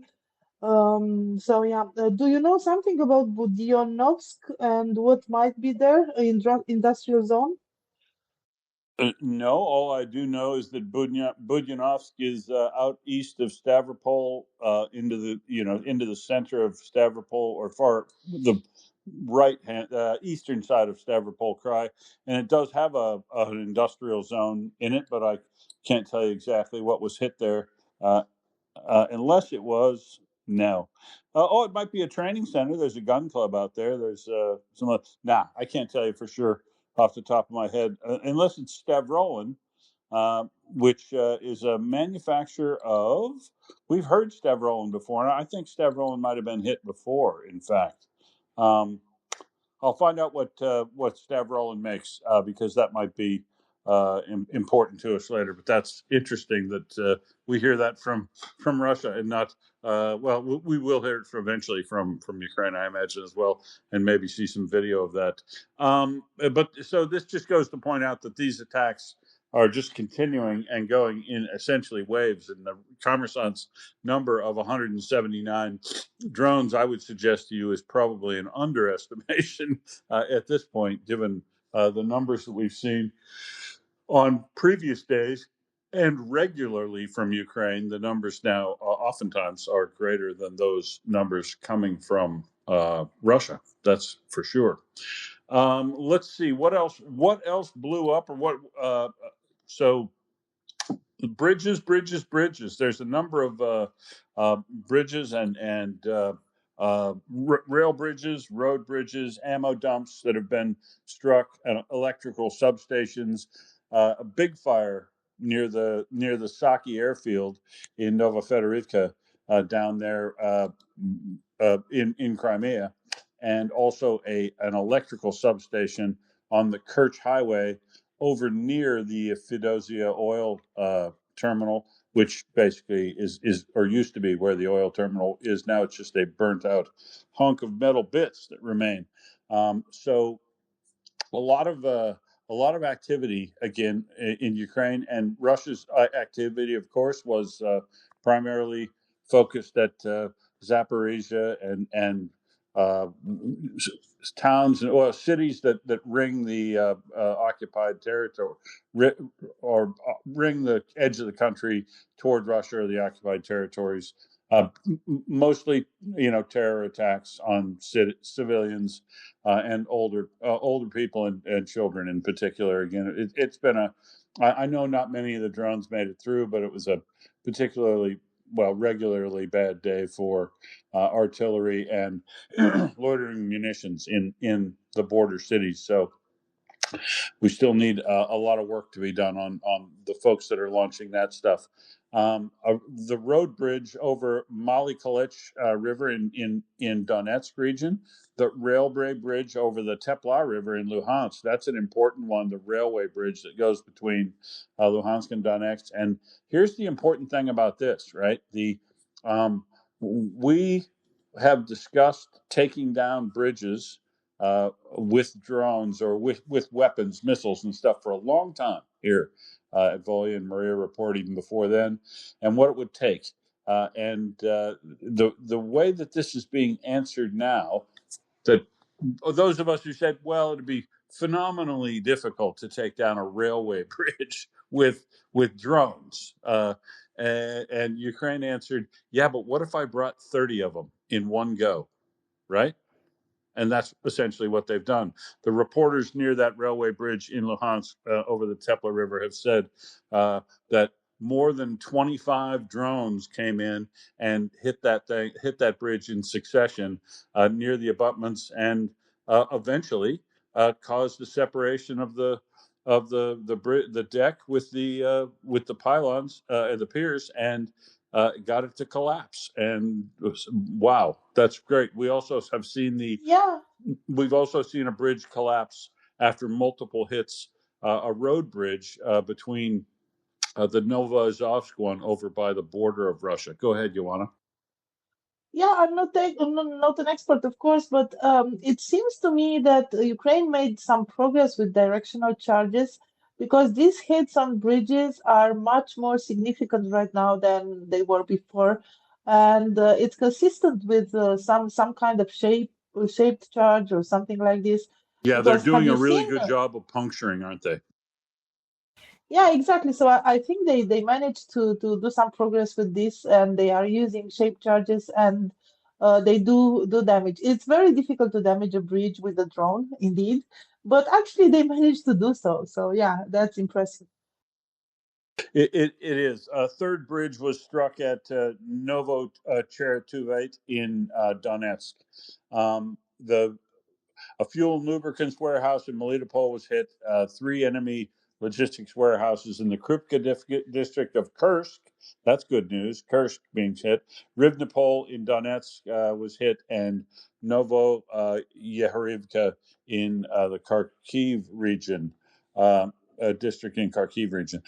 So yeah, do you know something about Budionnovsk and what might be there in industrial zone? No, all I do know is that Budyanovsk is out east of Stavropol, into the center of Stavropol, or far the right hand eastern side of Stavropol Krai, and it does have an industrial zone in it, but I can't tell you exactly what was hit there, unless it was no. It might be a training center. There's a gun club out there. There's some. I can't tell you for sure off the top of my head, unless it's Stavrolan, which is a manufacturer of. We've heard Stavrolan before, and I think Stavrolan might have been hit before. In fact, I'll find out what Stavrolan makes, because that might be important to us later. But that's interesting that we hear that from Russia and not. We will hear it eventually from Ukraine, I imagine, as well, and maybe see some video of that. But so this just goes to point out that these attacks are just continuing and going in essentially waves. And the Commerçant's number of 179 drones, I would suggest to you, is probably an underestimation at this point, given the numbers that we've seen on previous days and regularly from Ukraine. The numbers now oftentimes are greater than those numbers coming from Russia. That's for sure. Let's see what else blew up, or what. So bridges. There's a number of bridges and rail bridges, road bridges, ammo dumps that have been struck, and electrical substations. A big fire near the Saki airfield in Nova Fedorivka, down there in Crimea, and also an electrical substation on the Kerch Highway over near the Feodosia oil terminal. which basically is or used to be where the oil terminal is now. It's just a burnt out hunk of metal bits that remain. So a lot of activity again in Ukraine, and Russia's activity, of course, was primarily focused at Zaporizhia and uh, towns and cities that ring the occupied territory, or ring the edge of the country toward Russia or the occupied territories. Mostly, terror attacks on civilians and older people and children in particular. Again, it's been I know not many of the drones made it through, but it was a particularly regularly bad day for artillery and loitering munitions in the border cities. So we still need a lot of work to be done on the folks that are launching that stuff. The road bridge over Malikalich River in Donetsk region, the railway bridge over the Tepla River in Luhansk. That's an important one, the railway bridge that goes between Luhansk and Donetsk. And here's the important thing about this, right? We have discussed taking down bridges with drones or with weapons, missiles, and stuff for a long time here at Volya, and Maria report even before then, and what it would take. The way that this is being answered now, that those of us who said, well, it'd be phenomenally difficult to take down a railway bridge with drones. And Ukraine answered, yeah, but what if I brought 30 of them in one go, right? And that's essentially what they've done. The reporters near that railway bridge in Luhansk over the Tepla River have said that more than 25 drones came in and hit that bridge in succession near the abutments, and eventually caused the separation of the deck with the pylons and the piers, and got it to collapse. And wow, that's great. We also have seen Yeah, we've also seen a bridge collapse after multiple hits, a road bridge between the Novoazovsk one over by the border of Russia. Go ahead, Ioana. yeah, I'm not an expert, of course, but it seems to me that Ukraine made some progress with directional charges, because these hits on bridges are much more significant right now than they were before, and it's consistent with some kind of shaped charge or something like this. Yeah, they're Because have doing a you really seen? good job of puncturing, aren't they? Yeah, exactly. So I think they managed to do some progress with this, and they are using shape charges, and they do damage. It's very difficult to damage a bridge with a drone, indeed, but actually they managed to do so. So yeah, that's impressive. It is. A third bridge was struck at Novo Chertuvate in Donetsk. The A fuel and lubricants warehouse in Melitopol was hit. 3 enemy logistics warehouses in the Kripka district of Kursk. That's good news. Kursk being hit. Rivnopol in Donetsk was hit, and Novo Yehorivka in the Kharkiv region, district in Kharkiv region.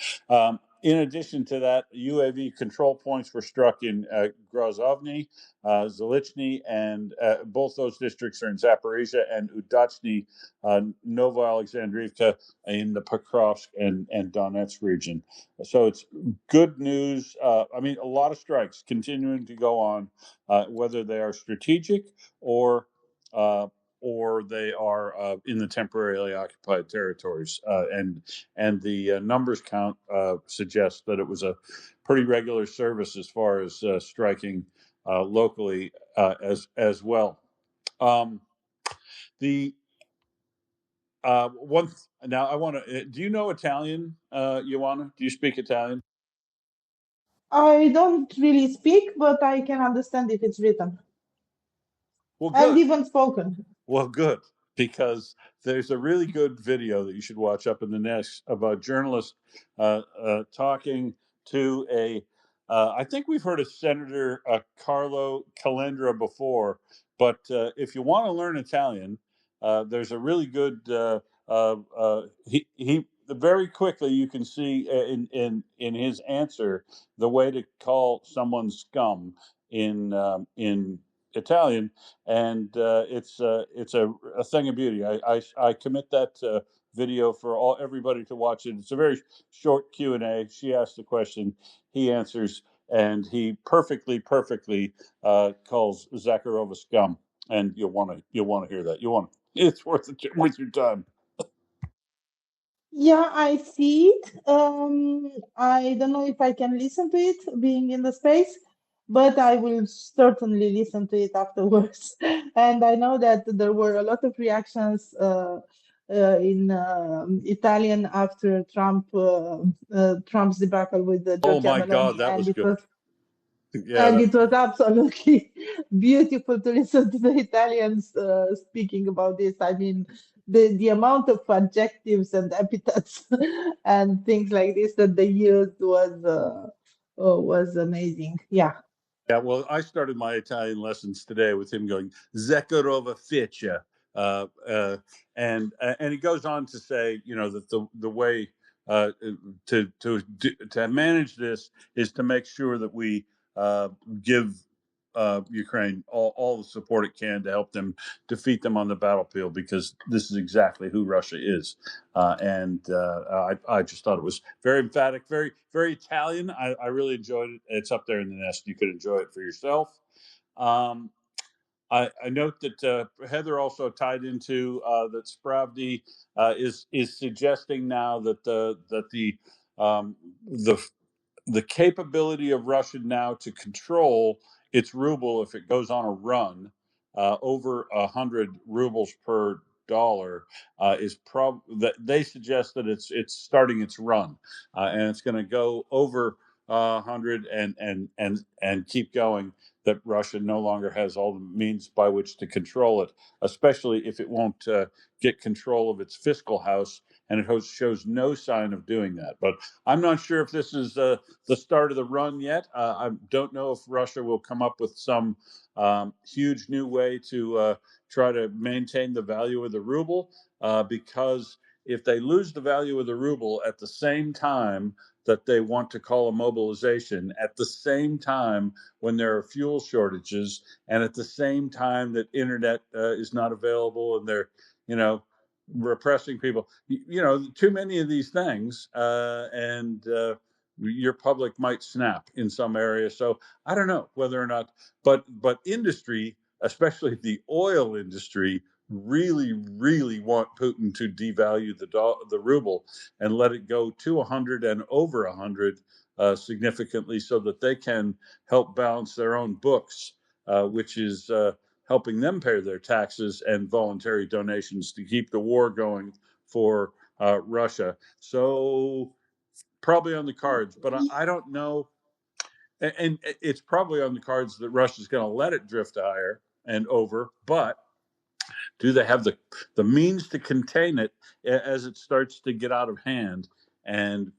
In addition to that, UAV control points were struck in Grozovny, Zalichny, and both those districts are in Zaporizhia, and Udachny, Novoalexandrivka in the Pokrovsk and Donetsk region. So it's good news. I mean, a lot of strikes continuing to go on, whether they are strategic or they are in the temporarily occupied territories, and the numbers count suggests that it was a pretty regular service as far as striking locally as well. The one now I want to. Do you know Italian, Ioana? Do you speak Italian? I don't really speak, but I can understand if it's written Well, and good. even spoken. Well, good, because there's a really good video that you should watch up in the next of a journalist talking to I think we've heard of Senator Carlo Calendra before, but if you want to learn Italian, there's a really good, very quickly you can see in his answer the way to call someone scum in Italian, and it's a thing of beauty. I commit that video for everybody to watch it. It's a very short Q&A. She asks the question, he answers, and he perfectly calls Zakharova scum. And you'll want to hear that. It's worth your time. Yeah, I see it. I don't know if I can listen to it being in the space, but I will certainly listen to it afterwards. And I know that there were a lot of reactions in Italian after Trump's debacle with the Oh Giorgia my God, Meloni, that and was it good. was Yeah, it was absolutely beautiful to listen to the Italians speaking about this. I mean, the amount of adjectives and epithets and things like this that they used was amazing. Yeah. yeah. Well, I started my Italian lessons today with him going Zakharova Ficcia, and he goes on to say, that the way to manage this is to make sure that we give Ukraine all the support it can to help them defeat them on the battlefield, because this is exactly who Russia is. I just thought it was very emphatic, very, very Italian. I really enjoyed it. It's up there in the nest. You could enjoy it for yourself. I note that Heather also tied into that Spravdi is suggesting now that um, the the capability of Russia now to control its ruble if it goes on a run over 100 rubles per dollar is that they suggest that it's starting its run, and it's going to go over 100 and keep going. That Russia no longer has all the means by which to control it, especially if it won't get control of its fiscal house, and it shows no sign of doing that. But I'm not sure if this is the start of the run yet. I don't know if Russia will come up with some huge new way to try to maintain the value of the ruble, because if they lose the value of the ruble at the same time that they want to call a mobilization, at the same time when there are fuel shortages, and at the same time that internet is not available, and they're, repressing people, too many of these things, and your public might snap in some areas. So I don't know whether or not, but industry, especially the oil industry, really want Putin to devalue the ruble and let it go to 100 and over 100 significantly, so that they can help balance their own books, which is helping them pay their taxes and voluntary donations to keep the war going for Russia. So probably on the cards, but I don't know. And it's probably on the cards that Russia's going to let it drift higher and over, but do they have the means to contain it as it starts to get out of hand? And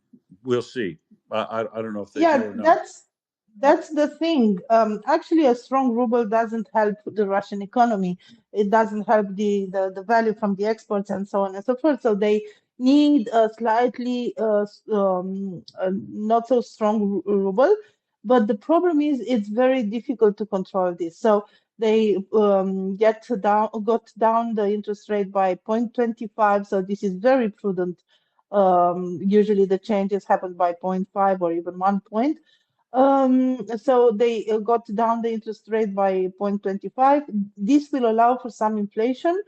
we'll see. I don't know if they do Yeah, or not. that's the thing. Actually, a strong ruble doesn't help the Russian economy. It doesn't help the value from the exports and so on and so forth. So they need a slightly not so strong ruble. But the problem is it's very difficult to control this. So they got down the interest rate by 0.25. So this is very prudent. Usually the changes happen by 0.5 or even 1 point. So they got down the interest rate by 0.25. This will allow for some inflation,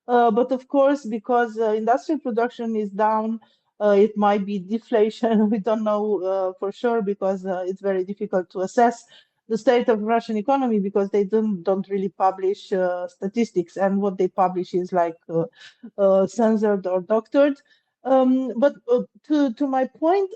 but of course, because industrial production is down, it might be deflation. We don't know for sure, because it's very difficult to assess the state of Russian economy, because they don't really publish statistics, and what they publish is like censored or doctored. But to my point,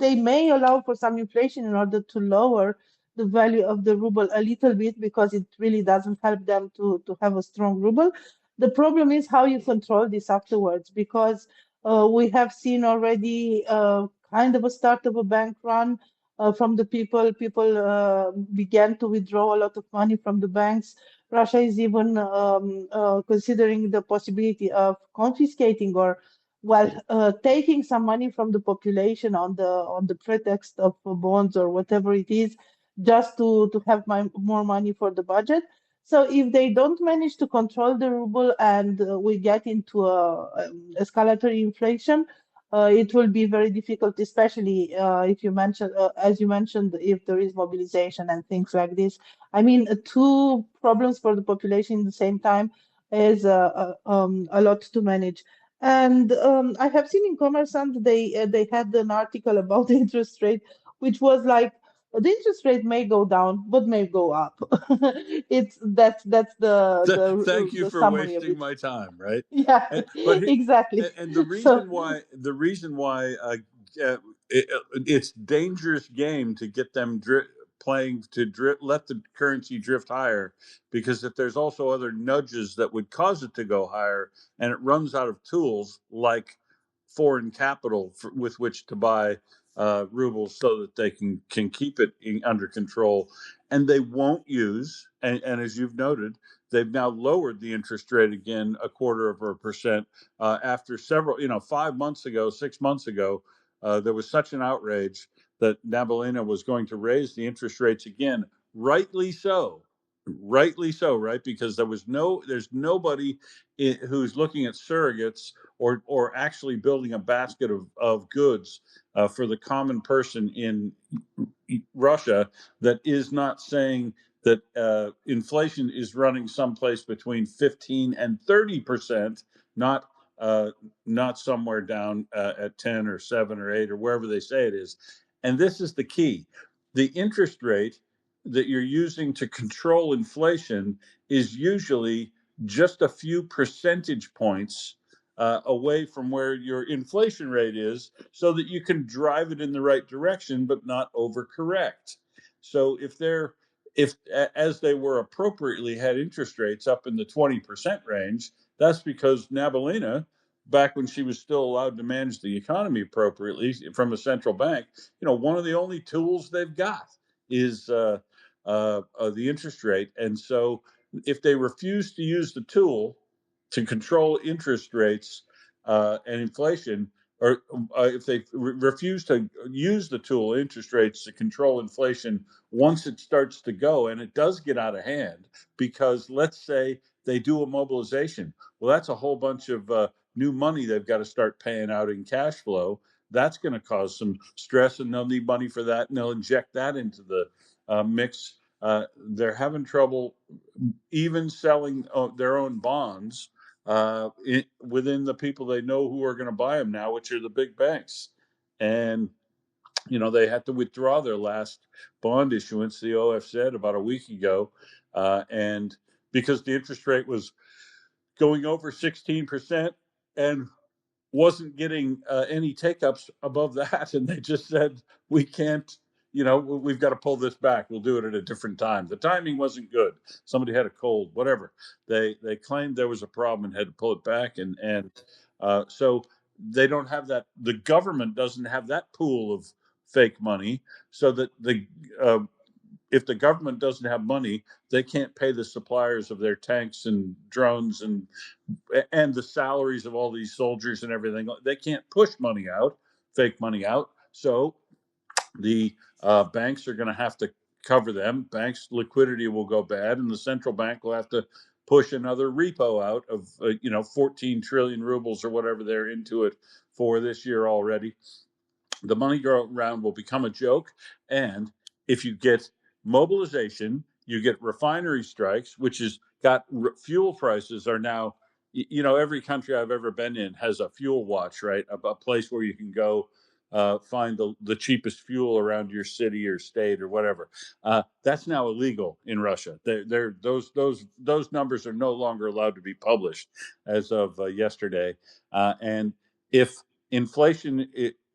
they may allow for some inflation in order to lower the value of the ruble a little bit, because it really doesn't help them to have a strong ruble. The problem is how you control this afterwards, because we have seen already kind of a start of a bank run from the people. People began to withdraw a lot of money from the banks. Russia is even considering the possibility of confiscating or taking some money from the population on the pretext of bonds or whatever it is, just to have more money for the budget. So if they don't manage to control the ruble and we get into escalatory inflation, it will be very difficult, especially if you mentioned, as you mentioned, if there is mobilization and things like this. I mean, two problems for the population at the same time is a lot to manage. And I have seen in Commerçant they had an article about the interest rate, which was like the interest rate may go down, but may go up. That's Thank you the for summary of wasting it. my time, right? Yeah, But exactly. and the So reason why it's dangerous game to get them playing to let the currency drift higher, because if there's also other nudges that would cause it to go higher, and it runs out of tools like foreign capital with which to buy rubles so that they can keep it under control, and they won't use, and as you've noted, they've now lowered the interest rate again 0.25% after several, 5 months ago, 6 months ago, there was such an outrage that Nabalina was going to raise the interest rates again. Rightly so, right? Because there's nobody who's looking at surrogates or actually building a basket of goods for the common person in Russia that is not saying that inflation is running someplace between 15 and 30%, not not somewhere down at 10 or 7 or 8 or wherever they say it is. And this is the key. The interest rate that you're using to control inflation is usually just a few percentage points away from where your inflation rate is, so that you can drive it in the right direction but not overcorrect. So if as they were appropriately had interest rates up in the 20% range, that's because Nabalina, back when she was still allowed to manage the economy appropriately from a central bank, one of the only tools they've got is the interest rate. And so if they refuse to use the tool to control interest rates and inflation, or if they refuse to use the tool interest rates to control inflation once it starts to go, and it does get out of hand, because let's say they do a mobilization, well, that's a whole bunch of new money they've got to start paying out in cash flow. That's going to cause some stress, and they'll need money for that, and they'll inject that into the mix. They're having trouble even selling their own bonds within the people they know who are going to buy them now, which are the big banks. And they had to withdraw their last bond issuance, the OF said, about a week ago, and because the interest rate was going over 16% and wasn't getting any take-ups above that, and they just said, we can't, we've got to pull this back. We'll do it at a different time. The timing wasn't good. Somebody had a cold, whatever. They claimed there was a problem and had to pull it back, and so they don't have that. The government doesn't have that pool of fake money, so that if the government doesn't have money, they can't pay the suppliers of their tanks and drones and the salaries of all these soldiers and everything. They can't push money out, fake money out. So the banks are going to have to cover them. Banks' liquidity will go bad, and the central bank will have to push another repo out of 14 trillion rubles or whatever they're into it for this year already. The money round will become a joke, and if you get mobilization, you get refinery strikes, which has got fuel prices are now, every country I've ever been in has a fuel watch, right? A place where you can go find the cheapest fuel around your city or state or whatever. That's now illegal in Russia. Those numbers are no longer allowed to be published as of yesterday. And if inflation,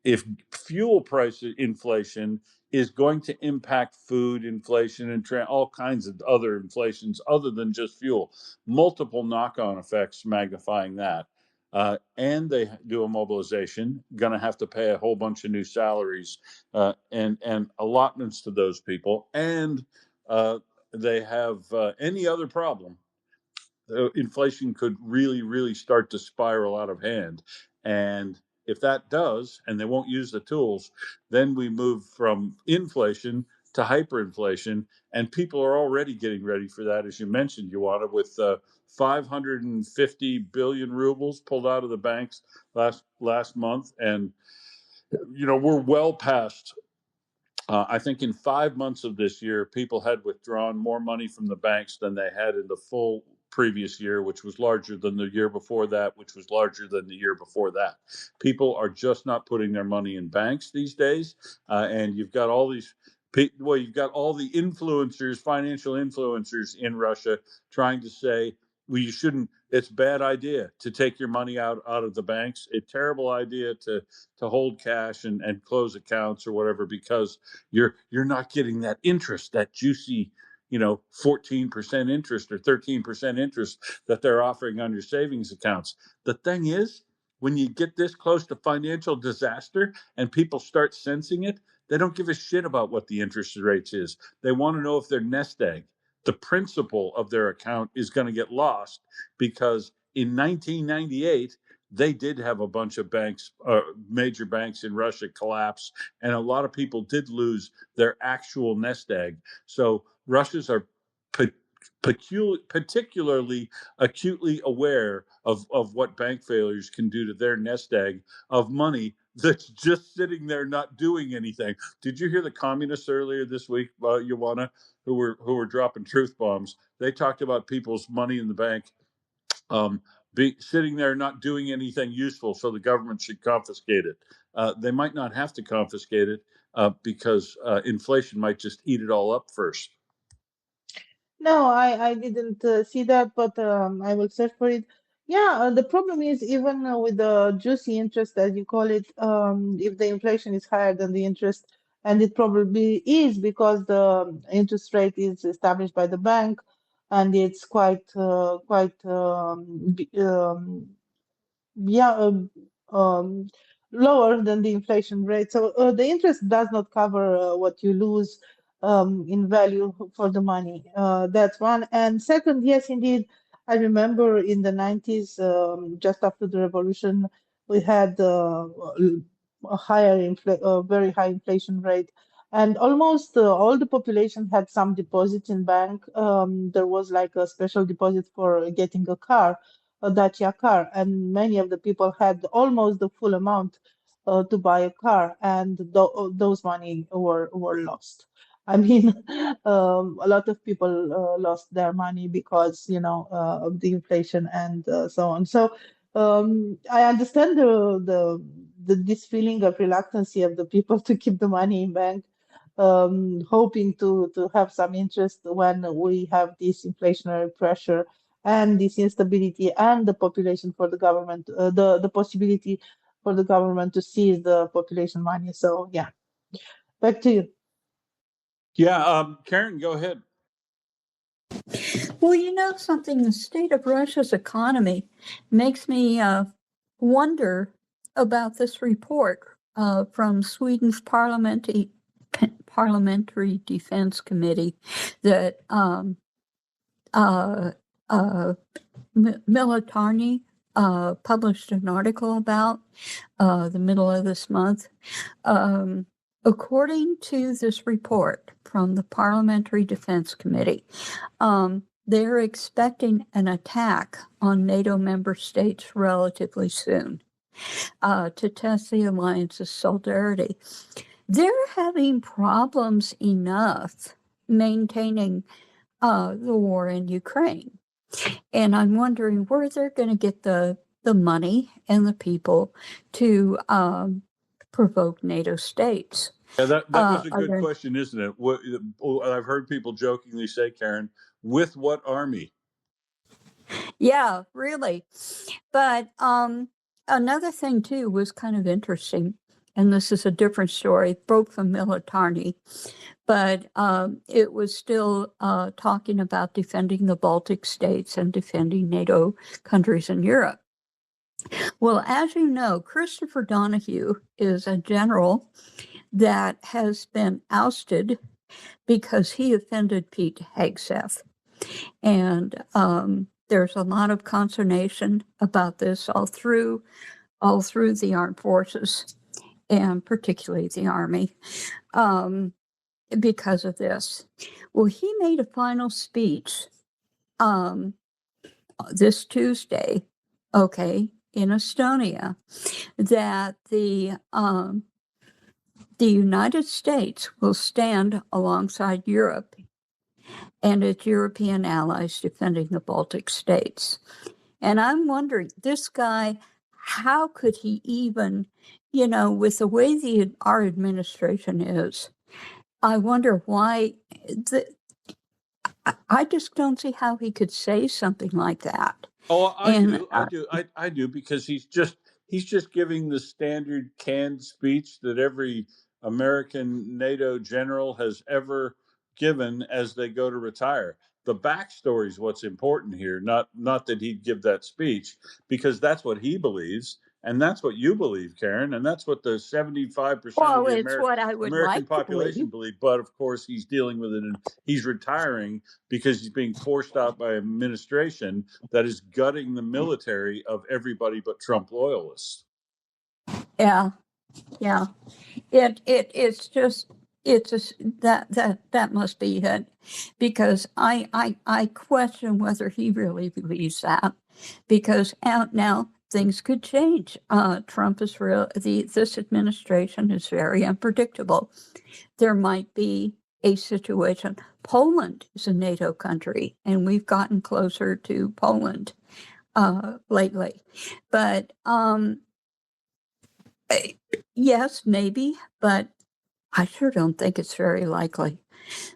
if fuel price inflation is going to impact food inflation and all kinds of other inflations other than just fuel, multiple knock-on effects magnifying that. And they do a mobilization, going to have to pay a whole bunch of new salaries and allotments to those people. And they have any other problem, inflation could really, really start to spiral out of hand. And if that does, and they won't use the tools, then we move from inflation to hyperinflation, and people are already getting ready for that, as you mentioned, Ioana, with 550 billion rubles pulled out of the banks last month, and we're well past. I think in 5 months of this year, people had withdrawn more money from the banks than they had in the full previous year, which was larger than the year before that, which was larger than the year before that. People are just not putting their money in banks these days, and you've got all these. You've got all the influencers, financial influencers in Russia, trying to say, well, you shouldn't. It's a bad idea to take your money out of the banks. A terrible idea to hold cash and close accounts or whatever, because you're not getting that interest, that juicy 14% interest or 13% interest that they're offering on your savings accounts. The thing is, when you get this close to financial disaster and people start sensing it, they don't give a shit about what the interest rates is. They want to know if their nest egg, the principal of their account, is going to get lost, because in 1998 they did have a bunch of banks, major banks in Russia, collapse, and a lot of people did lose their actual nest egg. So Russians are particularly acutely aware of what bank failures can do to their nest egg of money that's just sitting there not doing anything. Did you hear the communists earlier this week, Ioana, who were dropping truth bombs? They talked about people's money in the bank be sitting there not doing anything useful, so the government should confiscate it. They might not have to confiscate it because inflation might just eat it all up first. No, I didn't see that, but I will search for it. Yeah, the problem is, even with the juicy interest, as you call it, if the inflation is higher than the interest, and it probably is because the interest rate is established by the bank, and it's quite yeah, lower than the inflation rate. So the interest does not cover what you lose in value for the money. That's one. And second, yes, indeed, I remember in the 90s, just after the revolution, we had a very high inflation rate. And almost all the population had some deposits in bank. There was like a special deposit for getting a car, a Dacia car, and many of the people had almost the full amount to buy a car, and those money were lost. I mean, a lot of people lost their money because of the inflation and so on. So I understand this feeling of reluctancy of the people to keep the money in bank, hoping to have some interest when we have this inflationary pressure and this instability and the population for the government, the possibility for the government to seize the population money. So yeah, back to you. Yeah, Karen, go ahead. Well, you know something, the state of Russia's economy makes me wonder about this report from Sweden's Parliamentary Defense Committee that Militarny published an article about the middle of this month. According to this report from the Parliamentary Defense Committee, they're expecting an attack on NATO member states relatively soon to test the alliance's solidarity. They're having problems enough maintaining the war in Ukraine. And I'm wondering where they're going to get the money and the people to provoke NATO states. Yeah, that was a good question, isn't it? I've heard people jokingly say, Karen, with what army? Yeah, really. But another thing, too, was kind of interesting. And this is a different story, broke from Militarny, but it was still talking about defending the Baltic states and defending NATO countries in Europe. Well, as you know, Christopher Donahue is a general that has been ousted because he offended Pete Hegseth. And there's a lot of consternation about this all through all through the armed forces, and particularly the Army, because of this. Well, he made a final speech this Tuesday, in Estonia, that the United States will stand alongside Europe and its European allies defending the Baltic states. And I'm wondering, this guy, how could he even, with the way our administration is, I wonder why. I just don't see how he could say something like that. Oh, I do, because he's just giving the standard canned speech that every American NATO general has ever given as they go to retire. The backstory is what's important here, not that he'd give that speech, because that's what he believes, and that's what you believe, Karen, and that's what the 75% of the it's what I would American like to population believe. But of course, he's dealing with it, and he's retiring because he's being forced out by an administration that is gutting the military of everybody but Trump loyalists. Yeah. It's just that must be it, because I question whether he really believes that, because now things could change. Trump is this administration is very unpredictable. There might be a situation. Poland is a NATO country, and we've gotten closer to Poland lately, but yes, maybe, but I sure don't think it's very likely.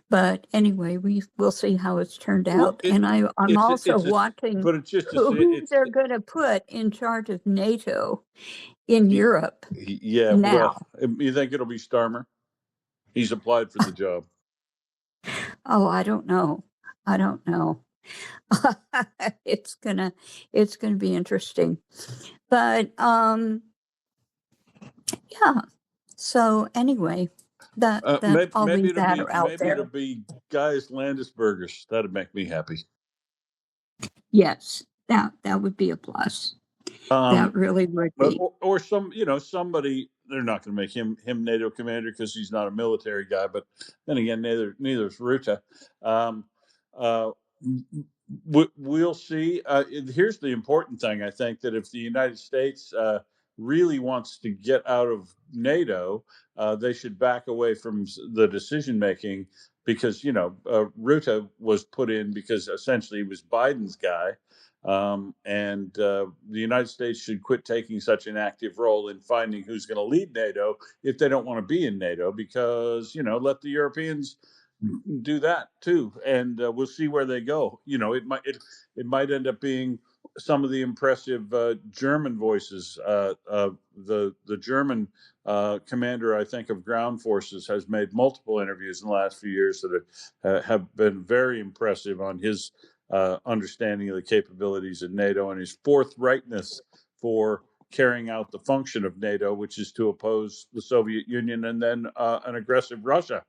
But anyway, we'll see how it's turned out. And I'm also watching who they're going to put in charge of NATO in Europe. Yeah, now. Well, you think it'll be Starmer? He's applied for the job. Oh, I don't know. It's gonna be interesting. But yeah. So anyway, I'll leave that out there. Maybe it'll be Gaius Landesbergers. That'd make me happy. Yes, that would be a plus. That really would be. Or somebody. They're not going to make him NATO commander because he's not a military guy. But then again, neither is Rutte. We'll see. Here's the important thing. I think that if the United States really wants to get out of NATO, they should back away from the decision making, because Rutte was put in because essentially he was Biden's guy, and the United States should quit taking such an active role in finding who's going to lead NATO if they don't want to be in NATO, because let the Europeans do that too, and we'll see where they go. It might end up being some of the impressive German voices. The German commander, I think, of ground forces has made multiple interviews in the last few years that have been very impressive on his understanding of the capabilities of NATO and his forthrightness for carrying out the function of NATO, which is to oppose the Soviet Union and then an aggressive Russia.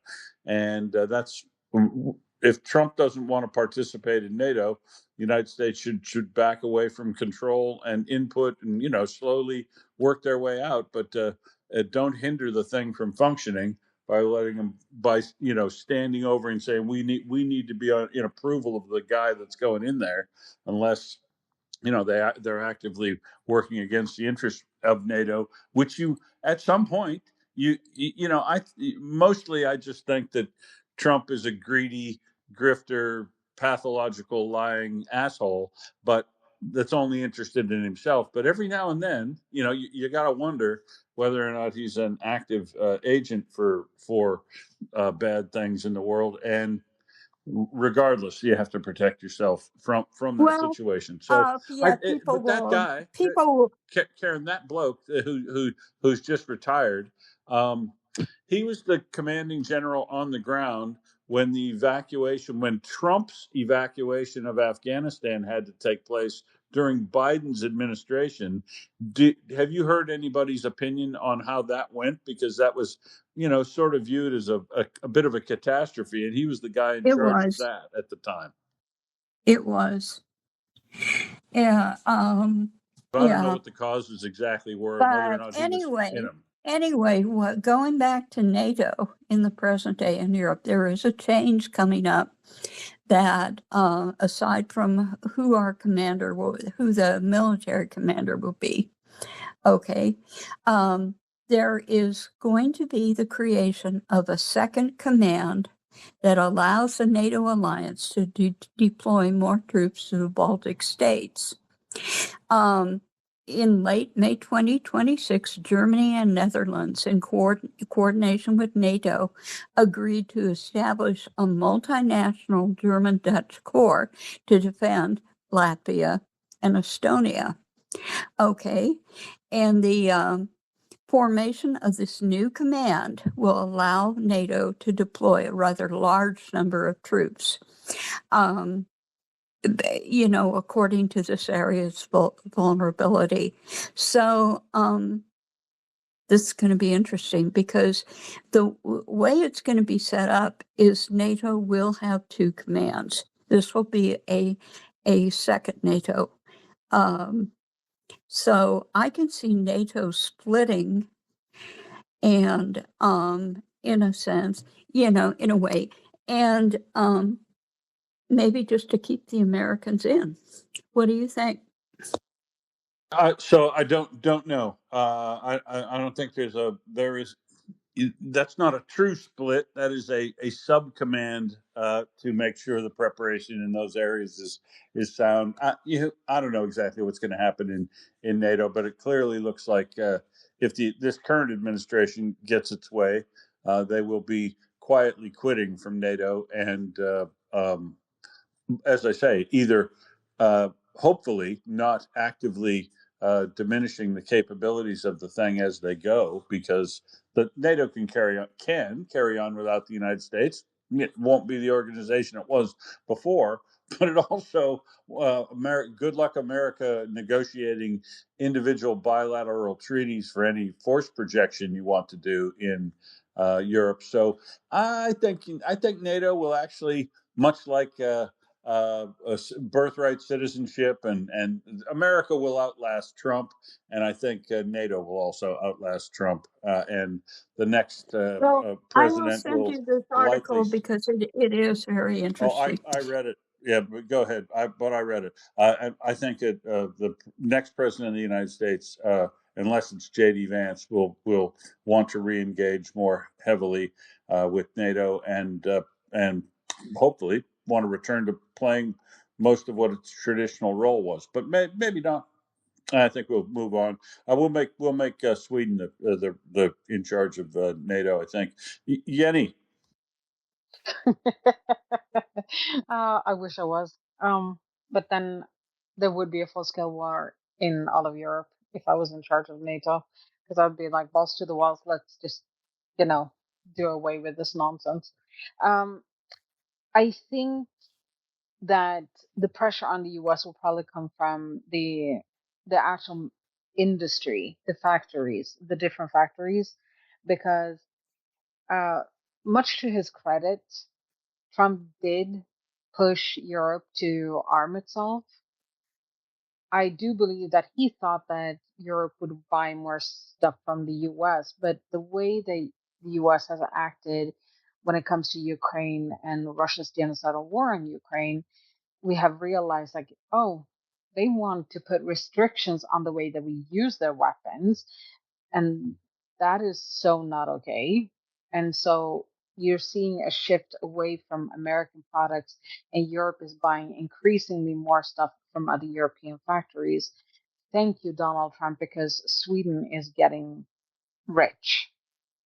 And that's, if Trump doesn't want to participate in NATO, the United States should back away from control and input, and slowly work their way out. But don't hinder the thing from functioning by letting them, standing over and saying we need to be in approval of the guy that's going in there, unless they're actively working against the interests of NATO, which at some point I just think that Trump is a greedy, grifter, pathological, lying asshole, but that's only interested in himself. But every now and then, you got to wonder whether or not he's an active agent for bad things in the world. And regardless, you have to protect yourself from that situation. So, Karen, that bloke who's just retired, he was the commanding general on the ground when Trump's evacuation of Afghanistan had to take place during Biden's administration. Have you heard anybody's opinion on how that went? Because that was, sort of viewed as a bit of a catastrophe, and he was the guy in charge of that at the time. It was. Yeah. But I don't know Yeah. what the causes exactly were, whether or But not he was in them. anyway, going back to NATO in the present day in Europe, there is a change coming up that, aside from who our commander who the military commander will be, okay, there is going to be the creation of a second command that allows the NATO alliance to deploy more troops to the Baltic states. In late May 2026, Germany and Netherlands, in coordination with NATO, agreed to establish a multinational German-Dutch corps to defend Latvia and Estonia. Okay, and the formation of this new command will allow NATO to deploy a rather large number of troops. According to this area's vulnerability. So this is going to be interesting because the way it's going to be set up is NATO will have two commands. This will be a second NATO. So I can see NATO splitting and in a sense, in a way, and maybe just to keep the Americans in. What do you think? So I don't know. I don't think there is. That's not a true split. That is a sub command to make sure the preparation in those areas is sound. I don't know exactly what's going to happen in NATO, but it clearly looks like if this current administration gets its way, they will be quietly quitting from NATO and as I say, either hopefully not actively diminishing the capabilities of the thing as they go, because the NATO can carry on without the United States. It won't be the organization it was before, but it also good luck America negotiating individual bilateral treaties for any force projection you want to do in Europe. So I think NATO will actually, much like birthright citizenship, and America will outlast Trump, and I think NATO will also outlast Trump, and the next Well, I will president send will you this likely. article because it is very Oh, interesting. I read it. Yeah, but go ahead. I read it. I think that the next president of the United States, unless it's J.D. Vance, will want to reengage more heavily with NATO, and hopefully want to return to playing most of what its traditional role was. But maybe not. I think we'll move on. We'll make Sweden the in charge of NATO. I think. Jenny. I wish I was. But then there would be a full-scale war in all of Europe if I was in charge of NATO, because I'd be like balls to the walls. Let's just, do away with this nonsense. Um, I think that the pressure on the U.S. will probably come from the actual industry, the factories, the different factories, because uh, much to his credit, Trump did push Europe to arm itself. I do believe that he thought that Europe would buy more stuff from the US, but the way that the US has acted when it comes to Ukraine and Russia's genocidal war on Ukraine, we have realized like, oh, they want to put restrictions on the way that we use their weapons. And that is so not okay. And so you're seeing a shift away from American products, and Europe is buying increasingly more stuff from other European factories. Thank you, Donald Trump, because Sweden is getting rich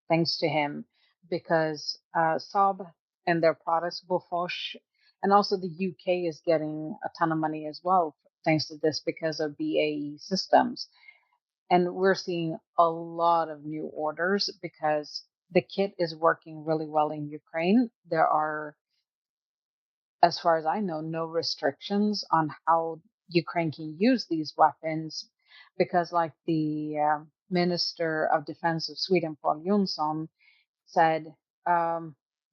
thanks to him, because Saab and their products, Bofors, and also the UK is getting a ton of money as well thanks to this because of BAE Systems. And we're seeing a lot of new orders because the kit is working really well in Ukraine. There are, as far as I know, no restrictions on how Ukraine can use these weapons because, like the Minister of Defense of Sweden, Paul Jonsson, said,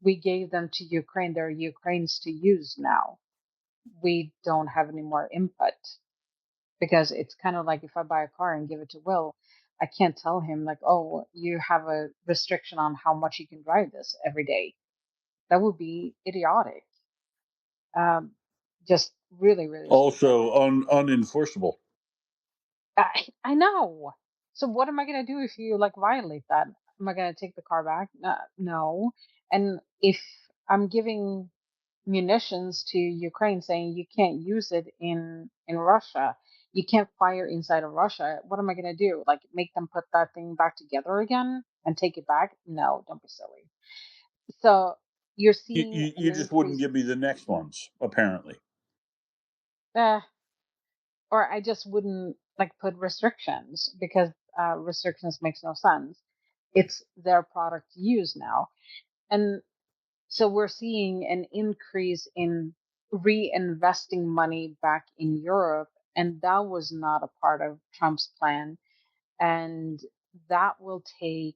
we gave them to Ukraine. They're Ukraine's to use now. We don't have any more input. because it's kind of like if I buy a car and give it to Will, I can't tell him like, oh, you have a restriction on how much you can drive this every day. That would be idiotic. Um, just really, really stupid. Also unenforceable. I know. So what am I gonna do if you like violate that? Am I gonna take the car back? No. And if I'm giving munitions to Ukraine saying you can't use it in Russia, you can't fire inside of Russia, what am I gonna do? Like make them put that thing back together again and take it back? No, don't be silly. So you're seeing an You just wouldn't increase. give me the next ones, apparently. Uh, or I just wouldn't like put restrictions because restrictions makes no sense. It's their product to use now. And so we're seeing an increase in reinvesting money back in Europe. And that was not a part of Trump's plan. And that will take,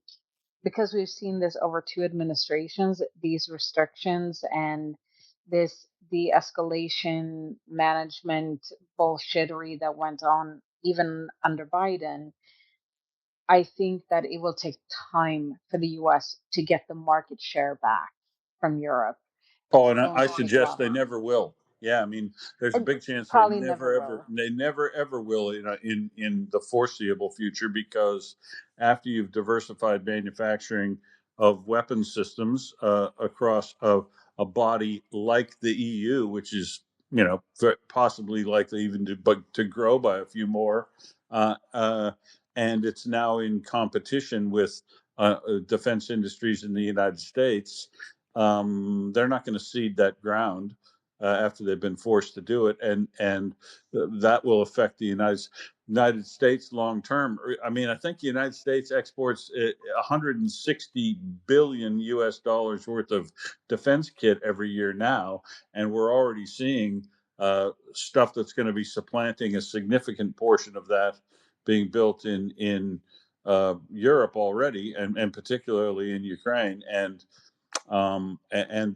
because we've seen this over two administrations, these restrictions and this de-escalation management bullshittery that went on even under Biden. I think that it will take time for the US to get the market share back from Europe. Oh, It's and going I to take a suggest while. they never will. Yeah, I mean, there's a And big chance probably never will. they never ever will in the foreseeable future, because after you've diversified manufacturing of weapon systems across a body like the EU, which is possibly likely even to grow by a few more, uh, uh, and it's now in competition with defense industries in the United States. They're not going to cede that ground after they've been forced to do it, and that will affect the United States long term. I mean, I think the United States exports 160 billion US dollars worth of defense kit every year now, and we're already seeing stuff that's going to be supplanting a significant portion of that being built in Europe already, and particularly in Ukraine. And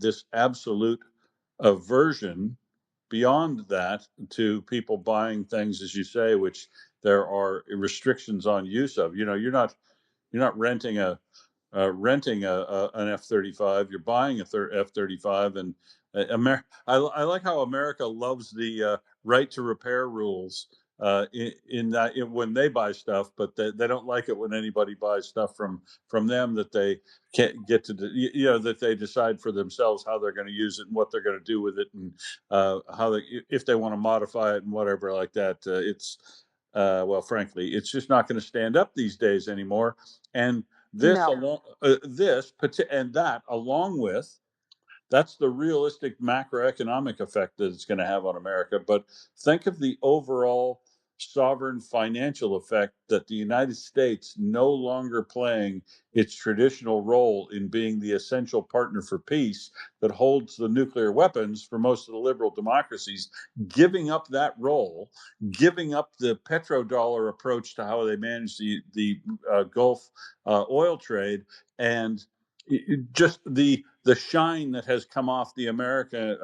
this absolute aversion beyond that to people buying things, as you say, which there are restrictions on use of. You're not renting an F-35. You're buying a F-35, and I like how America loves the right to repair rules in that when they buy stuff, but they don't like it when anybody buys stuff from them that they can't get to that they decide for themselves how they're going to use it and what they're going to do with it, and how they, if they want to modify it and whatever like that. It's well, frankly, it's just not going to stand up these days anymore. And this No, along and that along with that's the realistic macroeconomic effect that it's going to have on America. But think of the overall sovereign financial effect that the United States no longer playing its traditional role in being the essential partner for peace that holds the nuclear weapons for most of the liberal democracies, giving up that role, giving up the petrodollar approach to how they manage the Gulf oil trade, and just the shine that has come off the America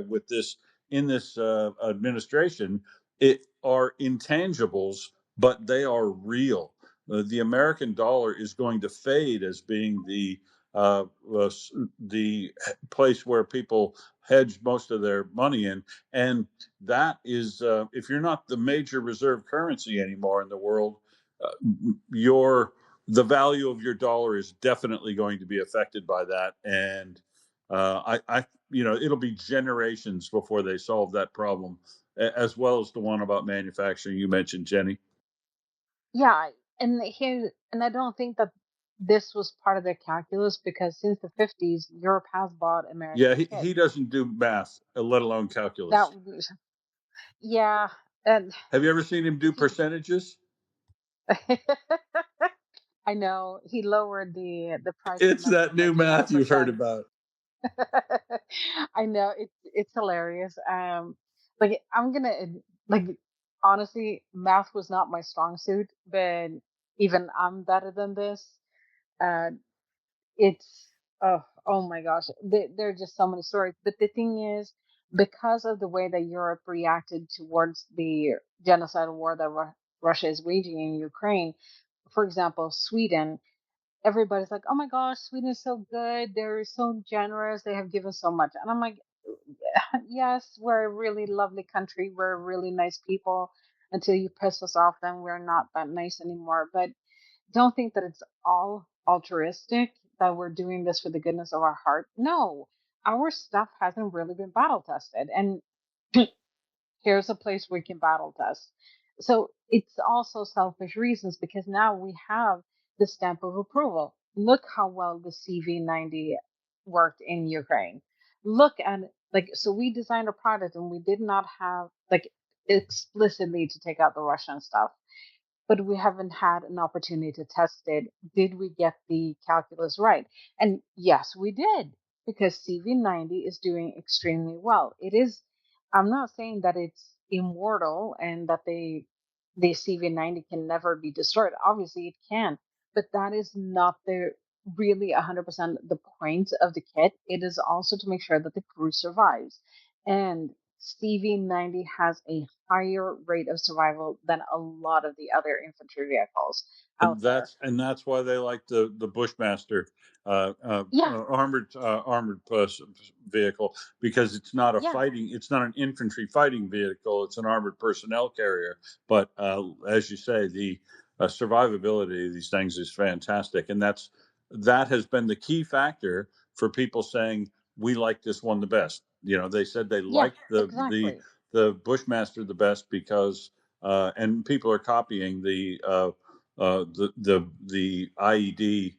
with this in this administration, it are intangibles, but they are real. The American dollar is going to fade as being uh, the place where people hedge most of their money in, and that is if you're not the major reserve currency anymore in the world, uh, your the value of your dollar is definitely going to be affected by that. And it'll be generations before they solve that problem, as well as the one about manufacturing you mentioned, Jenny. yeah, and I don't think that this was part of their calculus because since the 50s, Europe has bought Yeah, American kit. he doesn't do math, let alone That calculus. yeah, and Have you ever seen him do he percentages? I know he lowered the price of It's metals that by new math you've heard 200%. about. I know it's hilarious. Like I'm gonna like honestly, math was not my strong suit, but even I'm better than this. Uh, it's oh my gosh, there are just so many stories. But the thing is, because of the way that Europe reacted towards the genocidal war that Russia is waging in Ukraine. For example, Sweden, everybody's like, oh my gosh, Sweden is so good. They're so generous. They have given so much. And I'm like, yes, we're a really lovely country. We're really nice people. Until you piss us off, then we're not that nice anymore. But don't think that it's all altruistic, that we're doing this for the goodness of our heart. No, our stuff hasn't really been battle tested. And here's a place we can battle test. So it's also selfish reasons because now we have the stamp of approval. Look how well the CV90 worked in Ukraine. Look at so we designed a product and we did not have explicitly to take out the Russian stuff, but we haven't had an opportunity to test it. Did we get the calculus right? And yes, we did, because CV90 is doing extremely well. It is, I'm not saying that it's immortal and that the CV90 can never be destroyed. Obviously it can, but that is not the really 100% the point of the kit. It is also to make sure that the crew survives. And CV90 has a higher rate of survival than a lot of the other infantry vehicles out And there. that's why they like the Bushmaster Yeah, armored vehicle, because yeah, it's not an infantry fighting vehicle. It's an armored personnel carrier. But as you say, the survivability of these things is fantastic, and that has been the key factor for people saying we like this one the best. They said they yeah, liked exactly. the Bushmaster the best because and people are copying the IED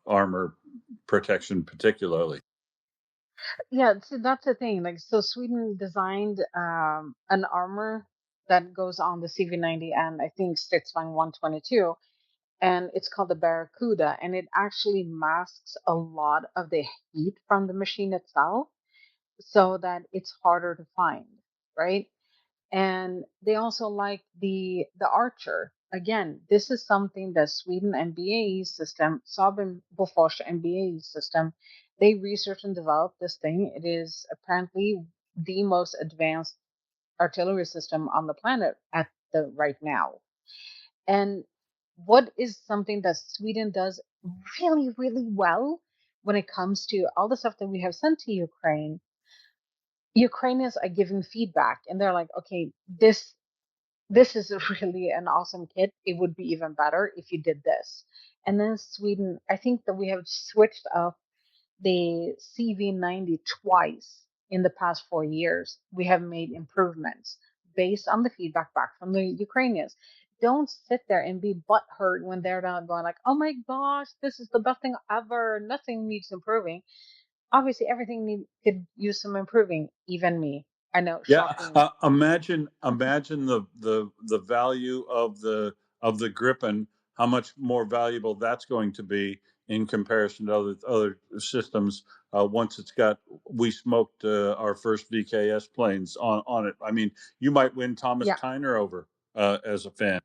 armor protection particularly. Yeah, so that's the thing. So Sweden designed an armor that goes on the CV90 and I think Stridsvagn 122, and it's called the Barracuda, and it actually masks a lot of the heat from the machine itself so that it's harder to find, right? And they also like the Archer. Again, this is something that Sweden and BAE system, Saab and Bofors and BAE system, they researched and developed this thing. It is apparently the most advanced artillery system on the planet at the right now. And what is something that Sweden does really, really well when it comes to all the stuff that we have sent to Ukraine? Ukrainians are giving feedback, and they're like, okay, this is really an awesome kit. It would be even better if you did this. And then Sweden, I think that we have switched up the CV90 twice in the past 4 years. We have made improvements based on the feedback back from the Ukrainians. Don't sit there and be butthurt when they're not going like, oh my gosh, this is the best thing ever. Nothing needs improving. Obviously, everything could use some improving. Even me. I know, Yeah, shocking. imagine the value of the Gripen. How much more valuable that's going to be in comparison to other systems. Once we smoked our first VKS planes on it. I mean, you might win Thomas Yeah. Tyner over as a fan.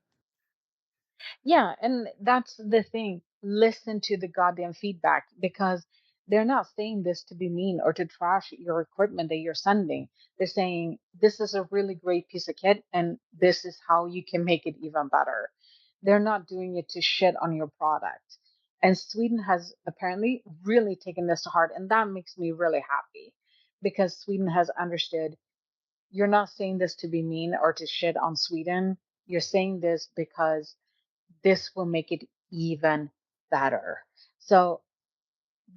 Yeah, and that's the thing. Listen to the goddamn feedback, because they're not saying this to be mean or to trash your equipment that you're sending. They're saying this is a really great piece of kit and this is how you can make it even better. They're not doing it to shit on your product. And Sweden has apparently really taken this to heart, and that makes me really happy, because Sweden has understood you're not saying this to be mean or to shit on Sweden. You're saying this because this will make it even better. So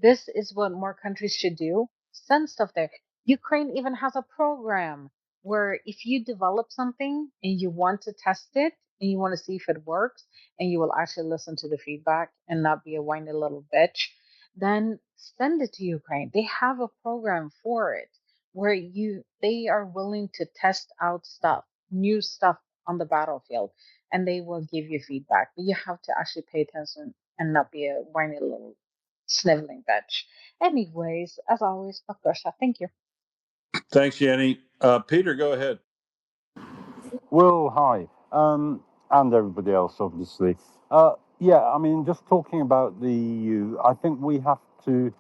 this is what more countries should do. Send stuff there. Ukraine even has a program where if you develop something and you want to test it and you want to see if it works and you will actually listen to the feedback and not be a whiny little bitch, then send it to Ukraine. They have a program for it where they are willing to test out stuff, new stuff on the battlefield, and they will give you feedback. But you have to actually pay attention and not be a whiny little sniveling bitch. Anyways, as always, Makorsha, thank you. Thanks, Yanni. Peter, go ahead. Well, hi, and everybody else, obviously. Yeah, I mean, just talking about the EU, I think we have to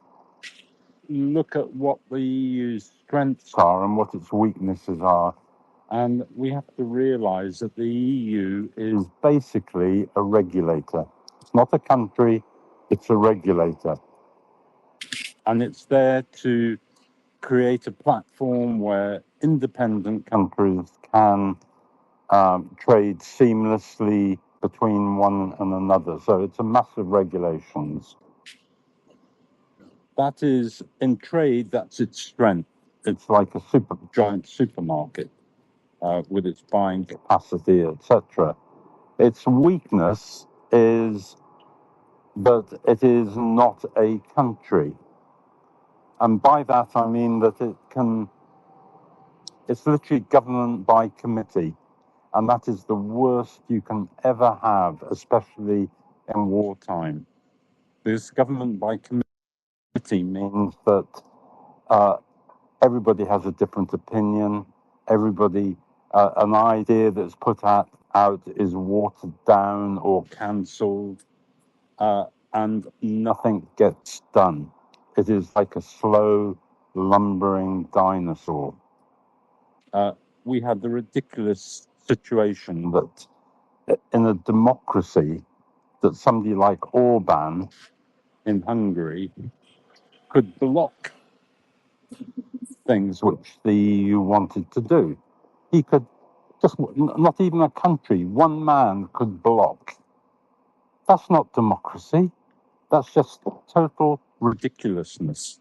look at what the EU's strengths are and what its weaknesses are. And we have to realize that the EU is basically a regulator. It's not a country, it's a regulator. And it's there to create a platform where independent countries can trade seamlessly between one and another. So it's a massive regulations. That is, in trade, that's its strength. It's like a giant supermarket with its buying capacity, etc. Its weakness is that it is not a country. And by that I mean that it's literally government by committee. And that is the worst you can ever have, especially in wartime. This government by committee means that everybody has a different opinion. Everybody, an idea that's put out is watered down or cancelled, and nothing gets done. It is like a slow, lumbering dinosaur. We had the ridiculous situation that in a democracy, that somebody like Orban in Hungary could block things which the EU wanted to do. He could just, not even a country, one man could block. That's not democracy. That's just total ridiculousness.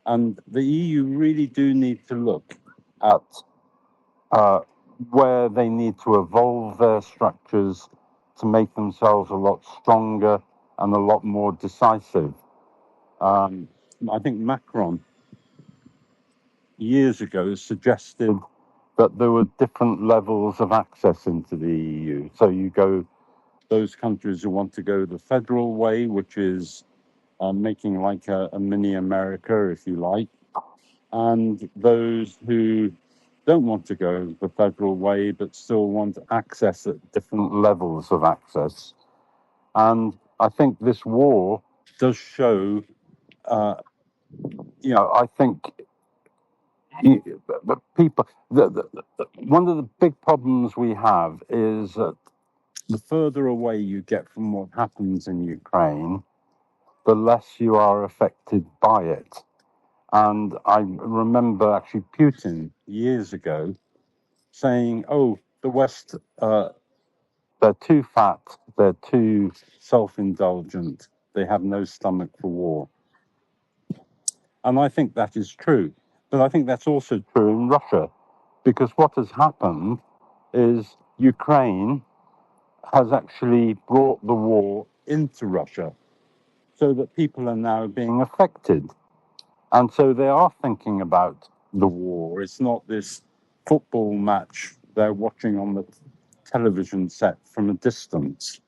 And the EU really do need to look at where they need to evolve their structures to make themselves a lot stronger and a lot more decisive. I think Macron years ago suggested that there were different levels of access into the EU. So you go, those countries who want to go the federal way, which is making like a mini America, if you like, and those who don't want to go the federal way but still want access at different levels of access. And I think this war does show, I think the people, one of the big problems we have is that the further away you get from what happens in Ukraine, the less you are affected by it. And I remember actually Putin years ago saying, oh, the West, they're too fat, they're too self-indulgent, they have no stomach for war. And I think that is true. But I think that's also true in Russia, because what has happened is Ukraine has actually brought the war into Russia, so that people are now being affected. And so they are thinking about the war. It's not this football match they're watching on the television set from a distance.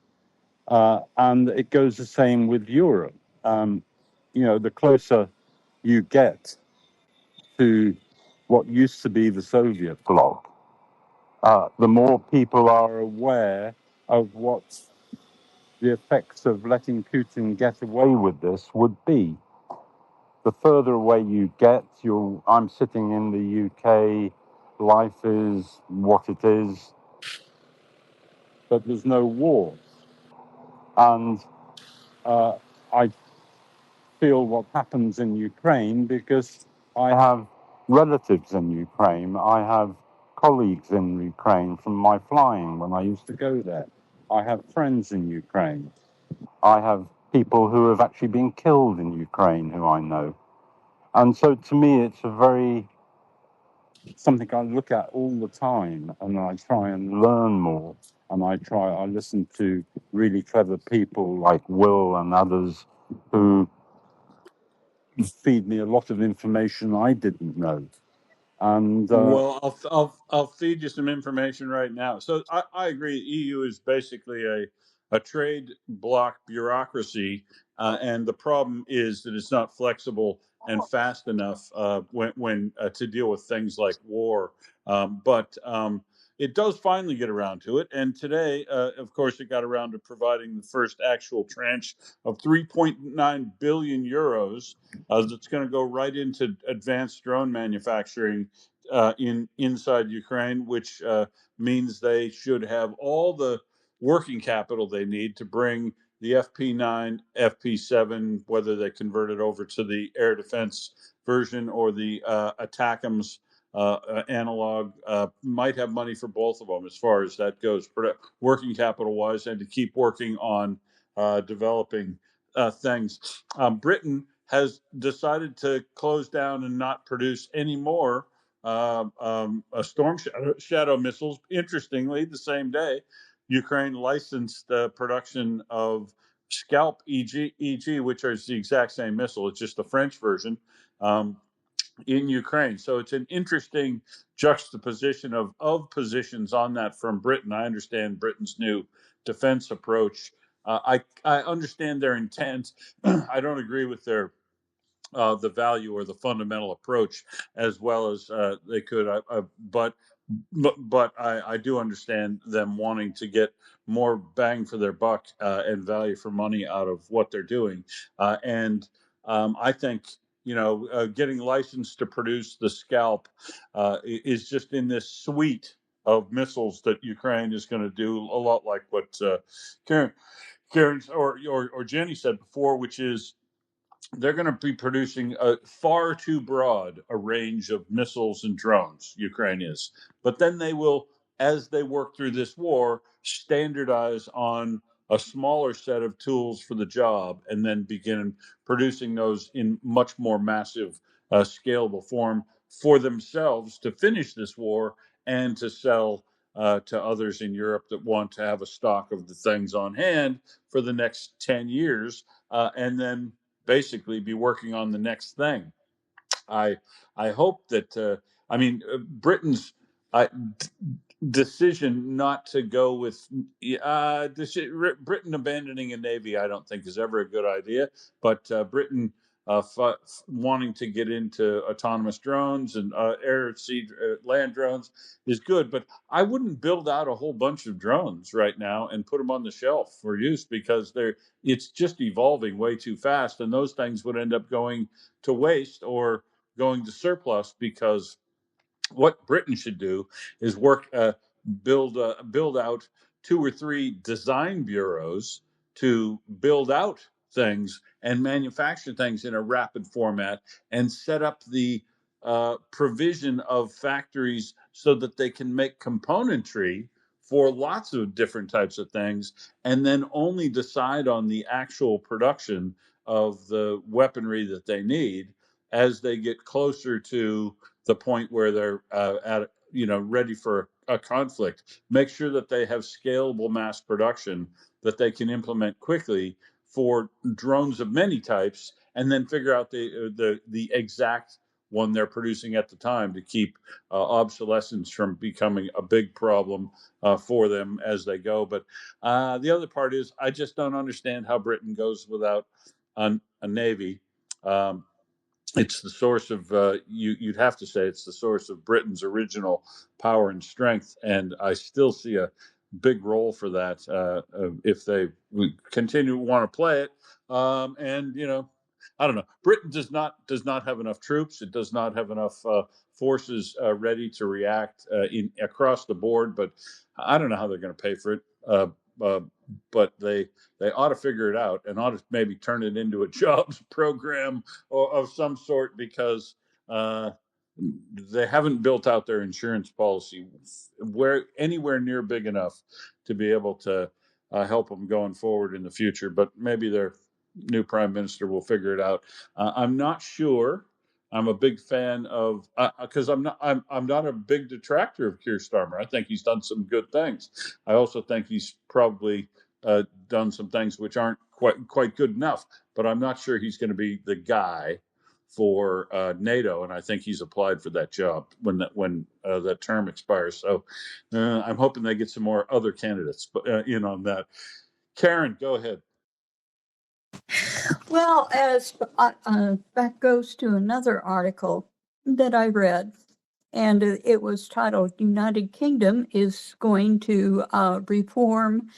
And it goes the same with Europe. The closer you get to what used to be the Soviet bloc, the more people are aware of what the effects of letting Putin get away with this would be. The further away you get, I'm sitting in the UK, life is what it is, but there's no war. And I feel what happens in Ukraine because I have relatives in Ukraine. I have colleagues in Ukraine from my flying when I used to go there. I have friends in Ukraine. I have people who have actually been killed in Ukraine who I know. And so to me, it's something I look at all the time, and I try and learn more. And I listen to really clever people like Will and others who feed me a lot of information I didn't know. And Well, I'll feed you some information right now. So I agree. EU is basically a trade bloc bureaucracy, and the problem is that it's not flexible and fast enough when to deal with things like war. But it does finally get around to it. And today, of course, it got around to providing the first actual tranche of 3.9 billion euros that's going to go right into advanced drone manufacturing inside Ukraine, which means they should have all the working capital they need to bring the FP9, FP7, whether they convert it over to the air defense version or the ATACMS analog, might have money for both of them as far as that goes, working capital wise, and to keep working on developing things. Britain has decided to close down and not produce any more storm shadow missiles. Interestingly, the same day, Ukraine licensed the production of Scalp EG, which is the exact same missile. It's just the French version. In Ukraine. So it's an interesting juxtaposition of positions on that from Britain. I understand Britain's new defense approach. I understand their intent. I don't agree with their the value or the fundamental approach as well as they could. But I do understand them wanting to get more bang for their buck and value for money out of what they're doing. And I think, getting licensed to produce the Scalp is just in this suite of missiles that Ukraine is going to do, a lot like what Karen or Jenny said before, which is they're going to be producing a far too broad a range of missiles and drones. Ukraine is, but then they will, as they work through this war, standardize on a smaller set of tools for the job, and then begin producing those in much more massive, scalable form for themselves to finish this war and to sell to others in Europe that want to have a stock of the things on hand for the next 10 years, and then basically be working on the next thing. I hope that Britain's decision not to go with Britain abandoning a navy, I don't think is ever a good idea. But Britain wanting to get into autonomous drones and air, sea, land drones is good. But I wouldn't build out a whole bunch of drones right now and put them on the shelf for use, because it's just evolving way too fast, and those things would end up going to waste or going to surplus, because what Britain should do is build out 2 or 3 design bureaus to build out things and manufacture things in a rapid format, and set up the provision of factories so that they can make componentry for lots of different types of things, and then only decide on the actual production of the weaponry that they need as they get closer to the point where they're ready for a conflict. Make sure that they have scalable mass production that they can implement quickly for drones of many types, and then figure out the exact one they're producing at the time to keep obsolescence from becoming a big problem for them as they go. But the other part is, I just don't understand how Britain goes without a navy. It's the source of you'd have to say it's the source of Britain's original power and strength, and I still see a big role for that if they continue to want to play it. And I don't know. Britain does not have enough troops. It does not have enough forces ready to react across the board. But I don't know how they're going to pay for it. But they ought to figure it out, and ought to maybe turn it into a jobs program or of some sort, because they haven't built out their insurance policy anywhere near big enough to be able to help them going forward in the future. But maybe their new prime minister will figure it out. I'm not sure. I'm a big fan of because I'm not a big detractor of Keir Starmer. I think he's done some good things. I also think he's probably done some things which aren't quite good enough. But I'm not sure he's going to be the guy for NATO, and I think he's applied for that job when that term expires. So I'm hoping they get some more other candidates in on that. Karen, go ahead. Well, as that goes to another article that I read, and it was titled United Kingdom is going to reform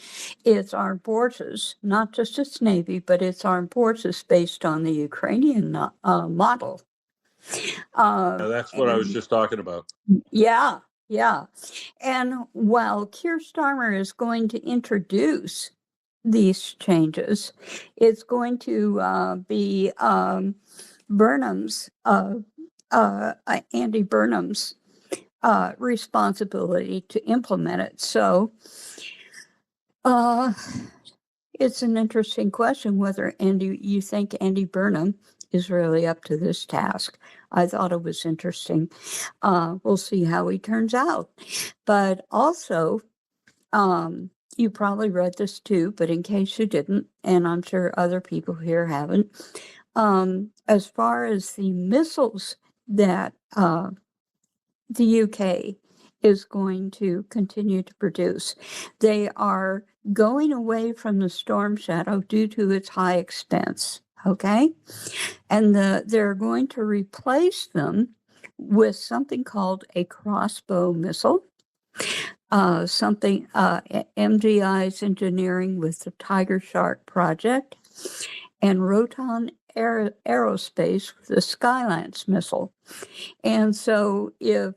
its armed forces, not just its navy, but its armed forces based on the Ukrainian model. That's what I was just talking about. Yeah. And while Keir Starmer is going to introduce these changes, it's going to be Burnham's, Andy Burnham's responsibility to implement it. So it's an interesting question whether you think Andy Burnham is really up to this task. I thought it was interesting. We'll see how he turns out. But also, you probably read this too, but in case you didn't, and I'm sure other people here haven't, as far as the missiles that the UK is going to continue to produce, they are going away from the Storm Shadow due to its high expense. Okay, and they're going to replace them with something called a crossbow missile. MGI's engineering with the Tiger Shark project, and Roton Aerospace with the Skylance missile. And so if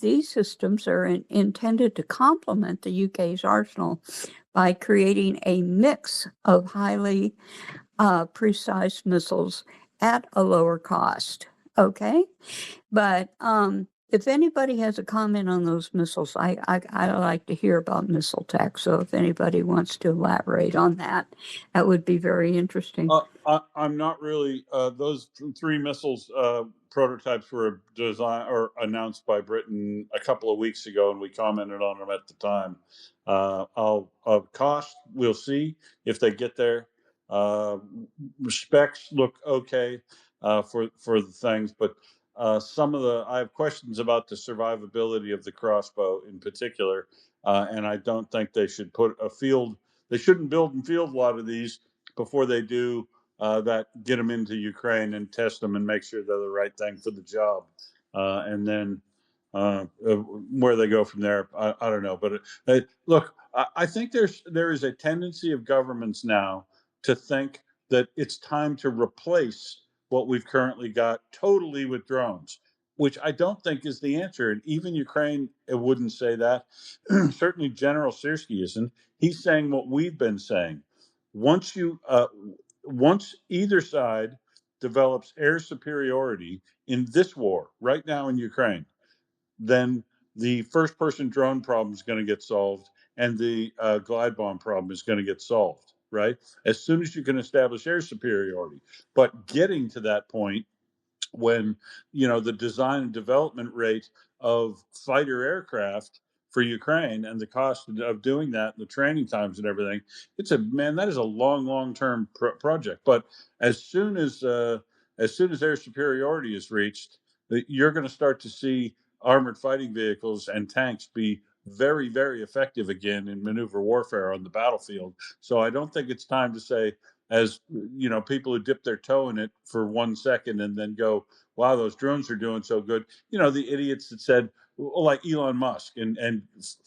these systems are intended to complement the UK's arsenal by creating a mix of highly precise missiles at a lower cost. Okay, but if anybody has a comment on those missiles, I like to hear about missile tech. So if anybody wants to elaborate on that, that would be very interesting. I'm not really. Those 3 missiles prototypes were designed or announced by Britain a couple of weeks ago, and we commented on them at the time. Cost, we'll see if they get there. Specs look okay for the things, but I have questions about the survivability of the crossbow in particular, and I don't think they should they shouldn't build and field a lot of these before they do that, get them into Ukraine and test them and make sure they're the right thing for the job. And then where they go from there, I don't know. But look, I think there is a tendency of governments now to think that it's time to replace what we've currently got totally with drones, which I don't think is the answer. And even Ukraine wouldn't say that. Certainly General Syrskyi isn't. He's saying what we've been saying. Once either side develops air superiority in this war right now in Ukraine, then the first person drone problem is going to get solved, and the glide bomb problem is going to get solved, right? As soon as you can establish air superiority. But getting to that point when, the design and development rate of fighter aircraft for Ukraine and the cost of doing that and the training times and everything, that is a long term project. But as soon as air superiority is reached, you're going to start to see armored fighting vehicles and tanks be very, very effective again in maneuver warfare on the battlefield. So I don't think it's time to say, as people who dip their toe in it for 1 second and then go, wow, those drones are doing so good. The idiots that said, like Elon Musk and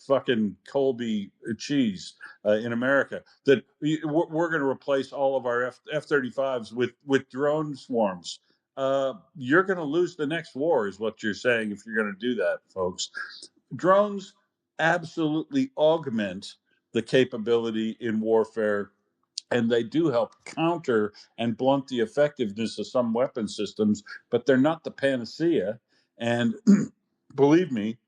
fucking Colby Cheese in America, that we're going to replace all of our F-35s with drone swarms. You're going to lose the next war, is what you're saying, if you're going to do that, folks. Drones absolutely augment the capability in warfare, and they do help counter and blunt the effectiveness of some weapon systems, but they're not the panacea. And believe me,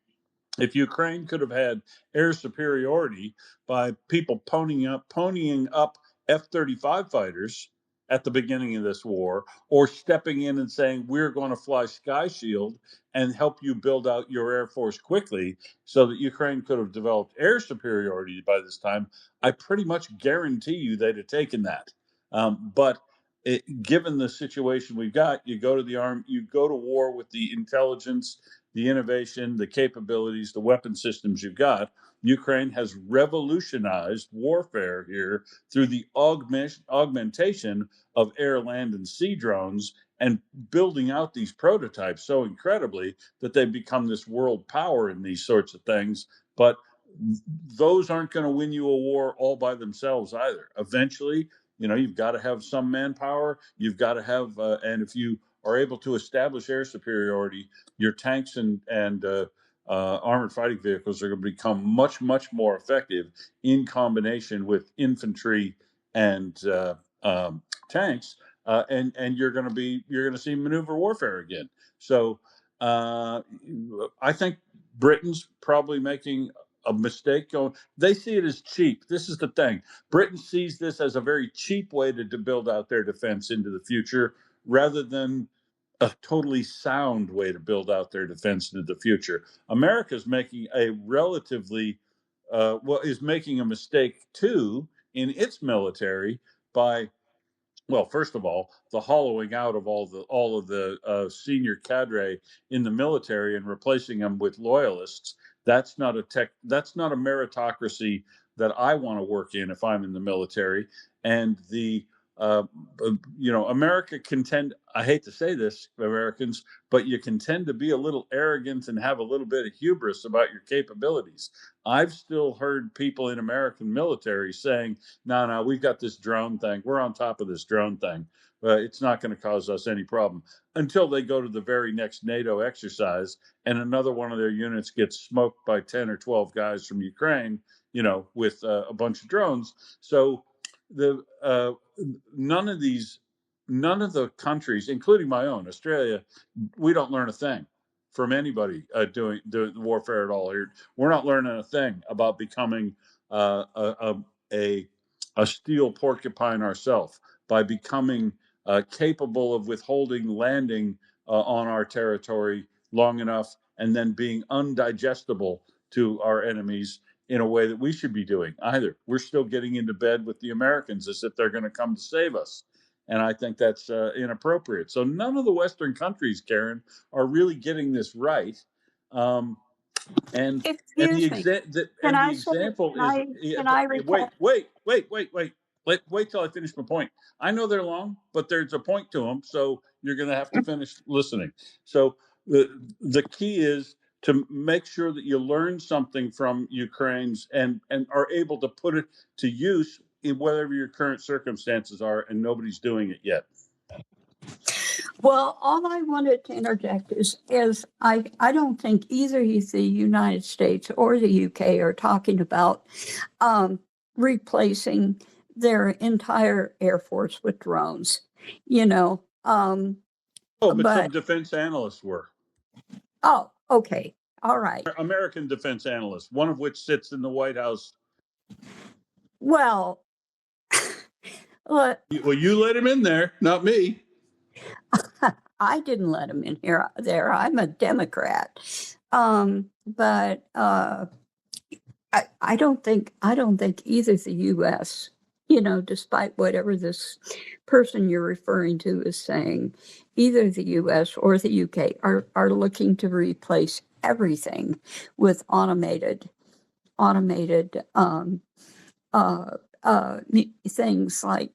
if Ukraine could have had air superiority by people ponying up F-35 fighters at the beginning of this war, or stepping in and saying, we're going to fly Sky Shield and help you build out your Air Force quickly so that Ukraine could have developed air superiority by this time, I pretty much guarantee you they'd have taken that. But given the situation we've got, you go to war with the intelligence, the innovation, the capabilities, the weapon systems you've got. Ukraine has revolutionized warfare here through the augmentation of air, land, and sea drones, and building out these prototypes so incredibly that they become this world power in these sorts of things. But those aren't going to win you a war all by themselves either. Eventually, you've got to have some manpower. You've got to have, and if you are able to establish air superiority, your tanks and armored fighting vehicles are going to become much, much more effective in combination with infantry and tanks, and you're going to see maneuver warfare again. So I think Britain's probably making a mistake going. They see it as cheap. This is the thing. Britain sees this as a very cheap way to build out their defense into the future, rather than a totally sound way to build out their defense into the future. America's making a relatively is making a mistake too in its military by, well, first of all, the hollowing out of all of the senior cadre in the military and replacing them with loyalists. That's not a meritocracy that I want to work in if I'm in the military. And America can tend, I hate to say this, Americans, but you can tend to be a little arrogant and have a little bit of hubris about your capabilities. I've still heard people in American military saying, no, we've got this drone thing. We're on top of this drone thing. It's not going to cause us any problem, until they go to the very next NATO exercise and another one of their units gets smoked by 10 or 12 guys from Ukraine, with a bunch of drones. So none of the countries, including my own, Australia, we don't learn a thing from anybody doing warfare at all. We're not learning a thing about becoming a steel porcupine ourselves by becoming capable of withholding landing on our territory long enough and then being undigestible to our enemies in a way that we should be doing either. We're still getting into bed with the Americans as if they're going to come to save us. And I think that's inappropriate. So none of the Western countries, Karen, are really getting this right. And Excuse me. Can I say? Example can I wait till I finish my point. I know they're long, but there's a point to them, so you're going to have to finish listening. So the key is to make sure that you learn something from Ukraine's and are able to put it to use in whatever your current circumstances are, and nobody's doing it yet. Well, all I wanted to interject is I don't think either the United States or the UK are talking about replacing their entire Air Force with drones, but some defense analysts were. Oh, okay. All right. American defense analysts, one of which sits in the White House. Well, you let him in there, not me. I didn't let him in there. I'm a Democrat. But I don't think either the U.S., despite whatever this person you're referring to is saying, either the U.S. or the U.K. are looking to replace everything with automated things like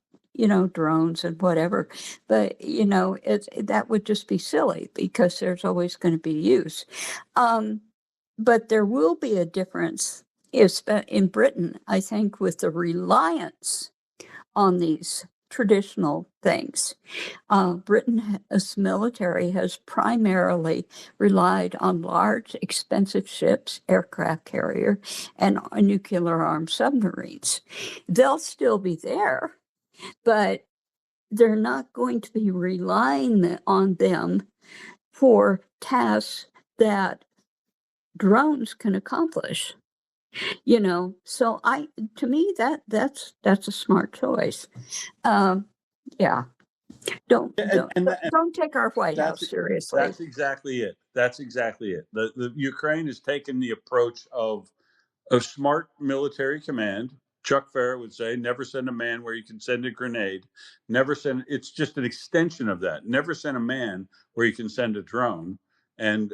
drones and whatever. But that would just be silly because there's always going to be use. But there will be a difference in Britain, I think, with the reliance on these traditional things. Britain's military has primarily relied on large, expensive ships, aircraft carrier, and nuclear-armed submarines. They'll still be there, but they're not going to be relying on them for tasks that drones can accomplish. So to me that's a smart choice. Yeah. Don't take our White House seriously. That's exactly it. The Ukraine has taken the approach of smart military command. Chuck Farrell would say, never send a man where you can send a grenade. It's just an extension of that. Never send a man where you can send a drone. And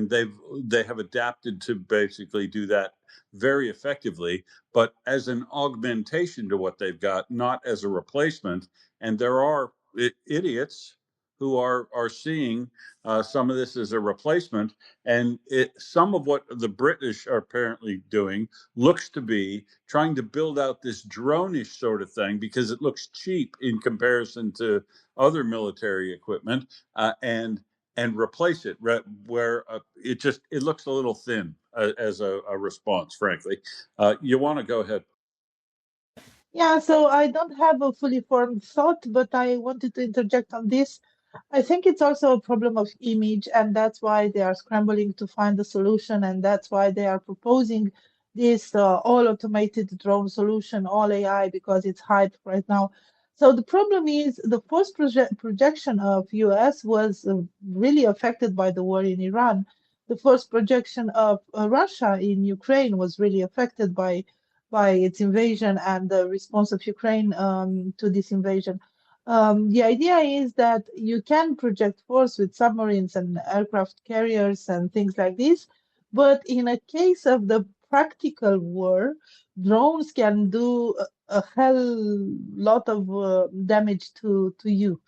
they have adapted to basically do that very effectively, but as an augmentation to what they've got, not as a replacement. And there are idiots who are seeing some of this as a replacement. And some of what the British are apparently doing looks to be trying to build out this drone-ish sort of thing because it looks cheap in comparison to other military equipment, and replace it where it looks a little thin as a response, frankly. You want to go ahead? Yeah, so I don't have a fully formed thought, but I wanted to interject on this. I think it's also a problem of image, and that's why they are scrambling to find a solution, and that's why they are proposing this all automated drone solution, all AI, because it's hype right now. So the problem is the first projection of US was really affected by the war in Iran. The first projection of Russia in Ukraine was really affected by its invasion and the response of Ukraine to this invasion. The idea is that you can project force with submarines and aircraft carriers and things like this, but in a case of the practical war, drones can do a hell lot of damage to you.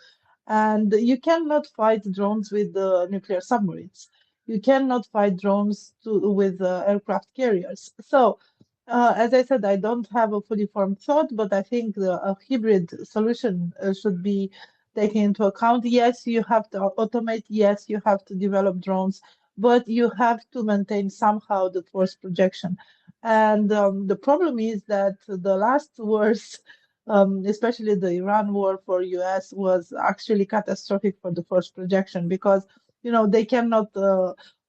And you cannot fight drones with nuclear submarines. You cannot fight drones with aircraft carriers. So, as I said, I don't have a fully formed thought, but I think a hybrid solution should be taken into account. Yes, you have to automate. Yes, you have to develop drones, but you have to maintain somehow the force projection. And the problem is that the last wars, especially the Iran war for US, was actually catastrophic for the force projection because they cannot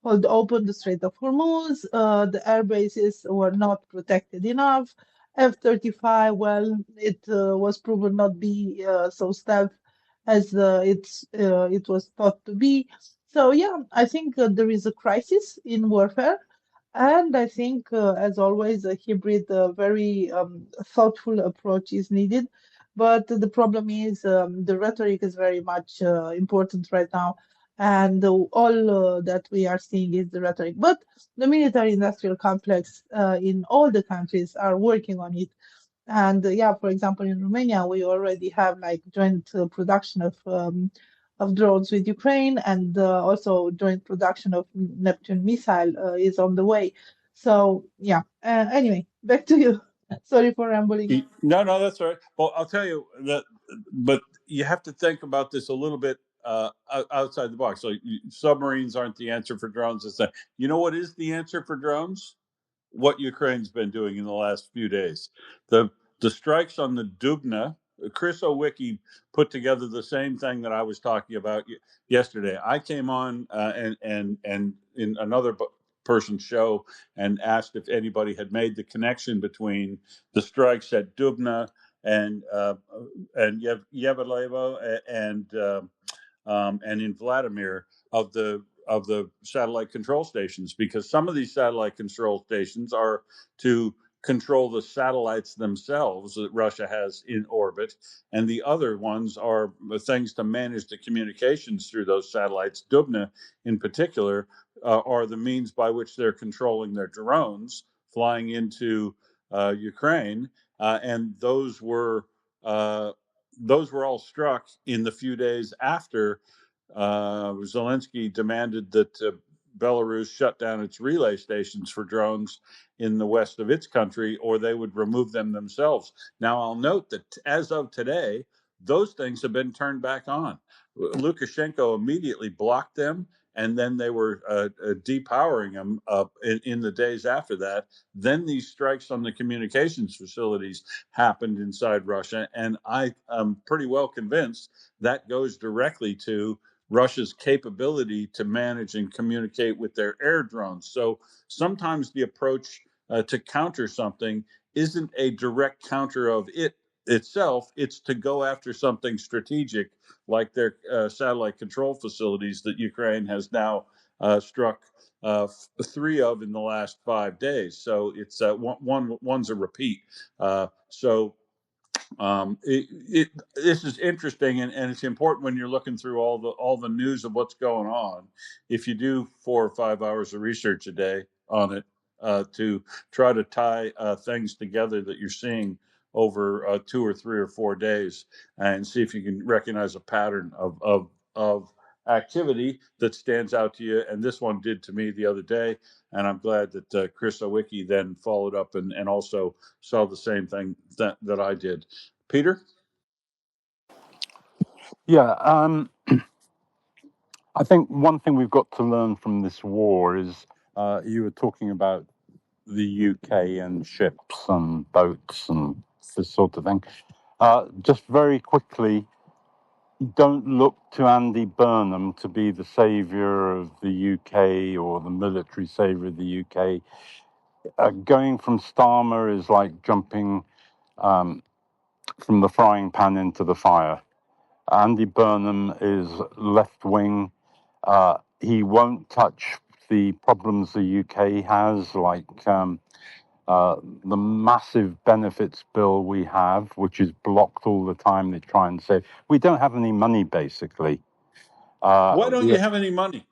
hold open the Strait of Hormuz. The air bases were not protected enough. F-35, well, it was proven not be so stealth as it was thought to be. So yeah, I think there is a crisis in warfare. And I think, as always, a hybrid, very thoughtful approach is needed. But the problem is the rhetoric is very much important right now. And all that we are seeing is the rhetoric. But the military industrial complex in all the countries are working on it. And yeah, for example, in Romania, we already have like joint production of drones with Ukraine, and also joint production of Neptune missile is on the way. So yeah. Anyway, back to you. Sorry for rambling. No, that's all right. Well, I'll tell you that, but you have to think about this a little bit outside the box. So submarines aren't the answer for drones. You know what is the answer for drones? What Ukraine's been doing in the last few days. The strikes on the Dubna, Chris Owicki put together the same thing that I was talking about yesterday. I came on and in another person's show and asked if anybody had made the connection between the strikes at Dubna and Yevelevo and in Vladimir of the satellite control stations, because some of these satellite control stations are to control the satellites themselves that Russia has in orbit, and the other ones are things to manage the communications through those satellites. Dubna, in particular, are the means by which they're controlling their drones flying into Ukraine, and those were all struck in the few days after Zelensky demanded that Belarus shut down its relay stations for drones in the west of its country, or they would remove them themselves. Now, I'll note that as of today, those things have been turned back on. Lukashenko immediately blocked them, and then they were depowering them in the days after that. Then these strikes on the communications facilities happened inside Russia, and I am pretty well convinced that goes directly to Russia's capability to manage and communicate with their air drones. So sometimes the approach to counter something isn't a direct counter of it itself. It's to go after something strategic like their satellite control facilities that Ukraine has now struck 3 of in the last 5 days. So it's one's a repeat. This is interesting, and it's important when you're looking through all the news of what's going on. If you do 4 or 5 hours of research a day on it, to try to tie things together that you're seeing over 2 or 3 or 4 days, and see if you can recognize a pattern of of activity that stands out to you. And this one did to me the other day. And I'm glad that Chris Owicki then followed up and also saw the same thing that I did. Peter? Yeah, I think one thing we've got to learn from this war is you were talking about the UK and ships and boats and this sort of thing. Just very quickly, don't look to Andy Burnham to be the saviour of the UK or the military saviour of the UK. Going from Starmer is like jumping from the frying pan into the fire. Andy Burnham is left wing. He won't touch the problems the UK has, like the massive benefits bill we have, which is blocked all the time. They try and say we don't have any money, basically. Why don't you have any money?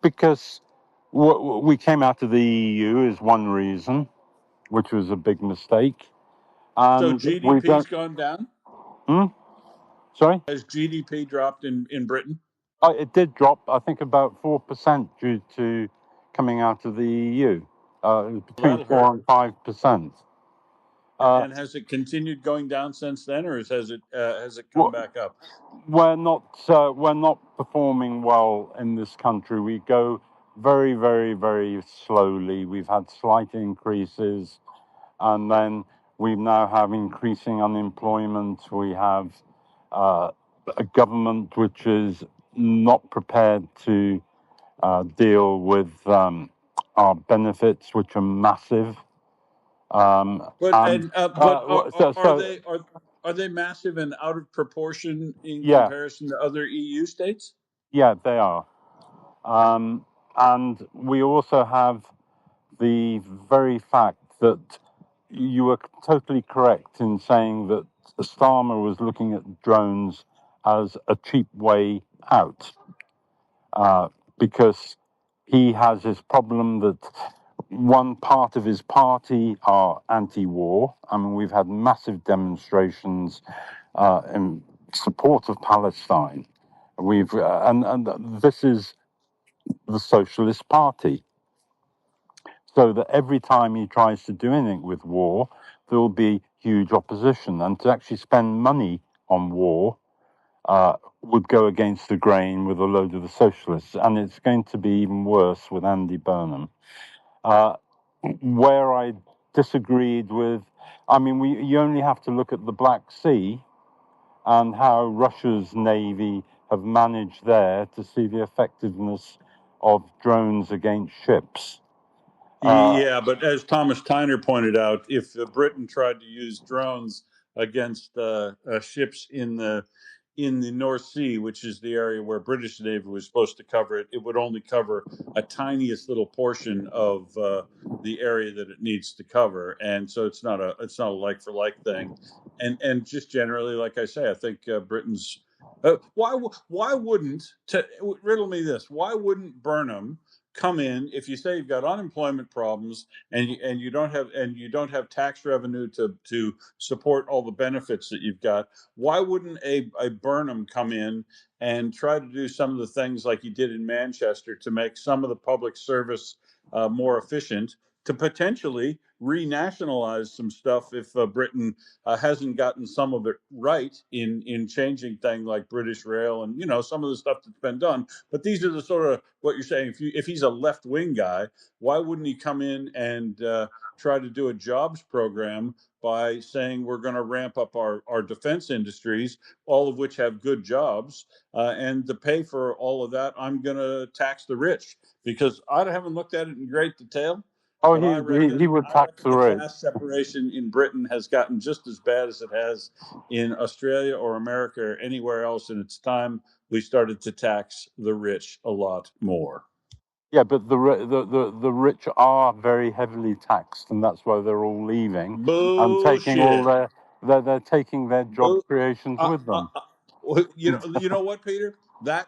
Because we came out of the EU is one reason, which was a big mistake. So GDP's gone down? Sorry? Has GDP dropped in Britain? It did drop, I think, about 4% due to coming out of the EU. Between 4 and 5%. And has it continued going down since then, or has it come back up? We're not performing well in this country. We go very, very, very slowly. We've had slight increases, and then we now have increasing unemployment. We have a government which is not prepared to deal with our benefits, which are massive. Are they massive and out of proportion in comparison to other EU states? Yeah, they are. And we also have the very fact that you were totally correct in saying that Starmer was looking at drones as a cheap way out, because he has this problem that one part of his party are anti-war. I mean, we've had massive demonstrations in support of Palestine. And this is the Socialist Party. So that every time he tries to do anything with war, there will be huge opposition. And to actually spend money on war would go against the grain with a load of the socialists. And it's going to be even worse with Andy Burnham. Where I disagreed with, I mean, you only have to look at the Black Sea and how Russia's Navy have managed there to see the effectiveness of drones against ships. Yeah, but as Thomas Tyner pointed out, if Britain tried to use drones against ships in the North Sea, which is the area where British Navy was supposed to cover it, it would only cover a tiniest little portion of the area that it needs to cover, and so it's not a like for like thing, and just generally, like I say, I think Britain's why wouldn't riddle me this? Why wouldn't Burnham come in if you say you've got unemployment problems and you don't have tax revenue to support all the benefits that you've got? Why wouldn't a Burnham come in and try to do some of the things like he did in Manchester to make some of the public service more efficient, to potentially renationalize some stuff if Britain hasn't gotten some of it right in changing things like British Rail and some of the stuff that's been done. But these are the sort of what you're saying. If he's a left wing guy, why wouldn't he come in and try to do a jobs program by saying we're going to ramp up our defense industries, all of which have good jobs, and to pay for all of that, I'm going to tax the rich? Because I haven't looked at it in great detail. Oh, he would tax the rich. Class separation in Britain has gotten just as bad as it has in Australia or America or anywhere else, and it's time we started to tax the rich a lot more. Yeah, but the rich are very heavily taxed, and that's why they're all leaving. Bullshit. And taking all they're taking their job creations with them. You know what, Peter? That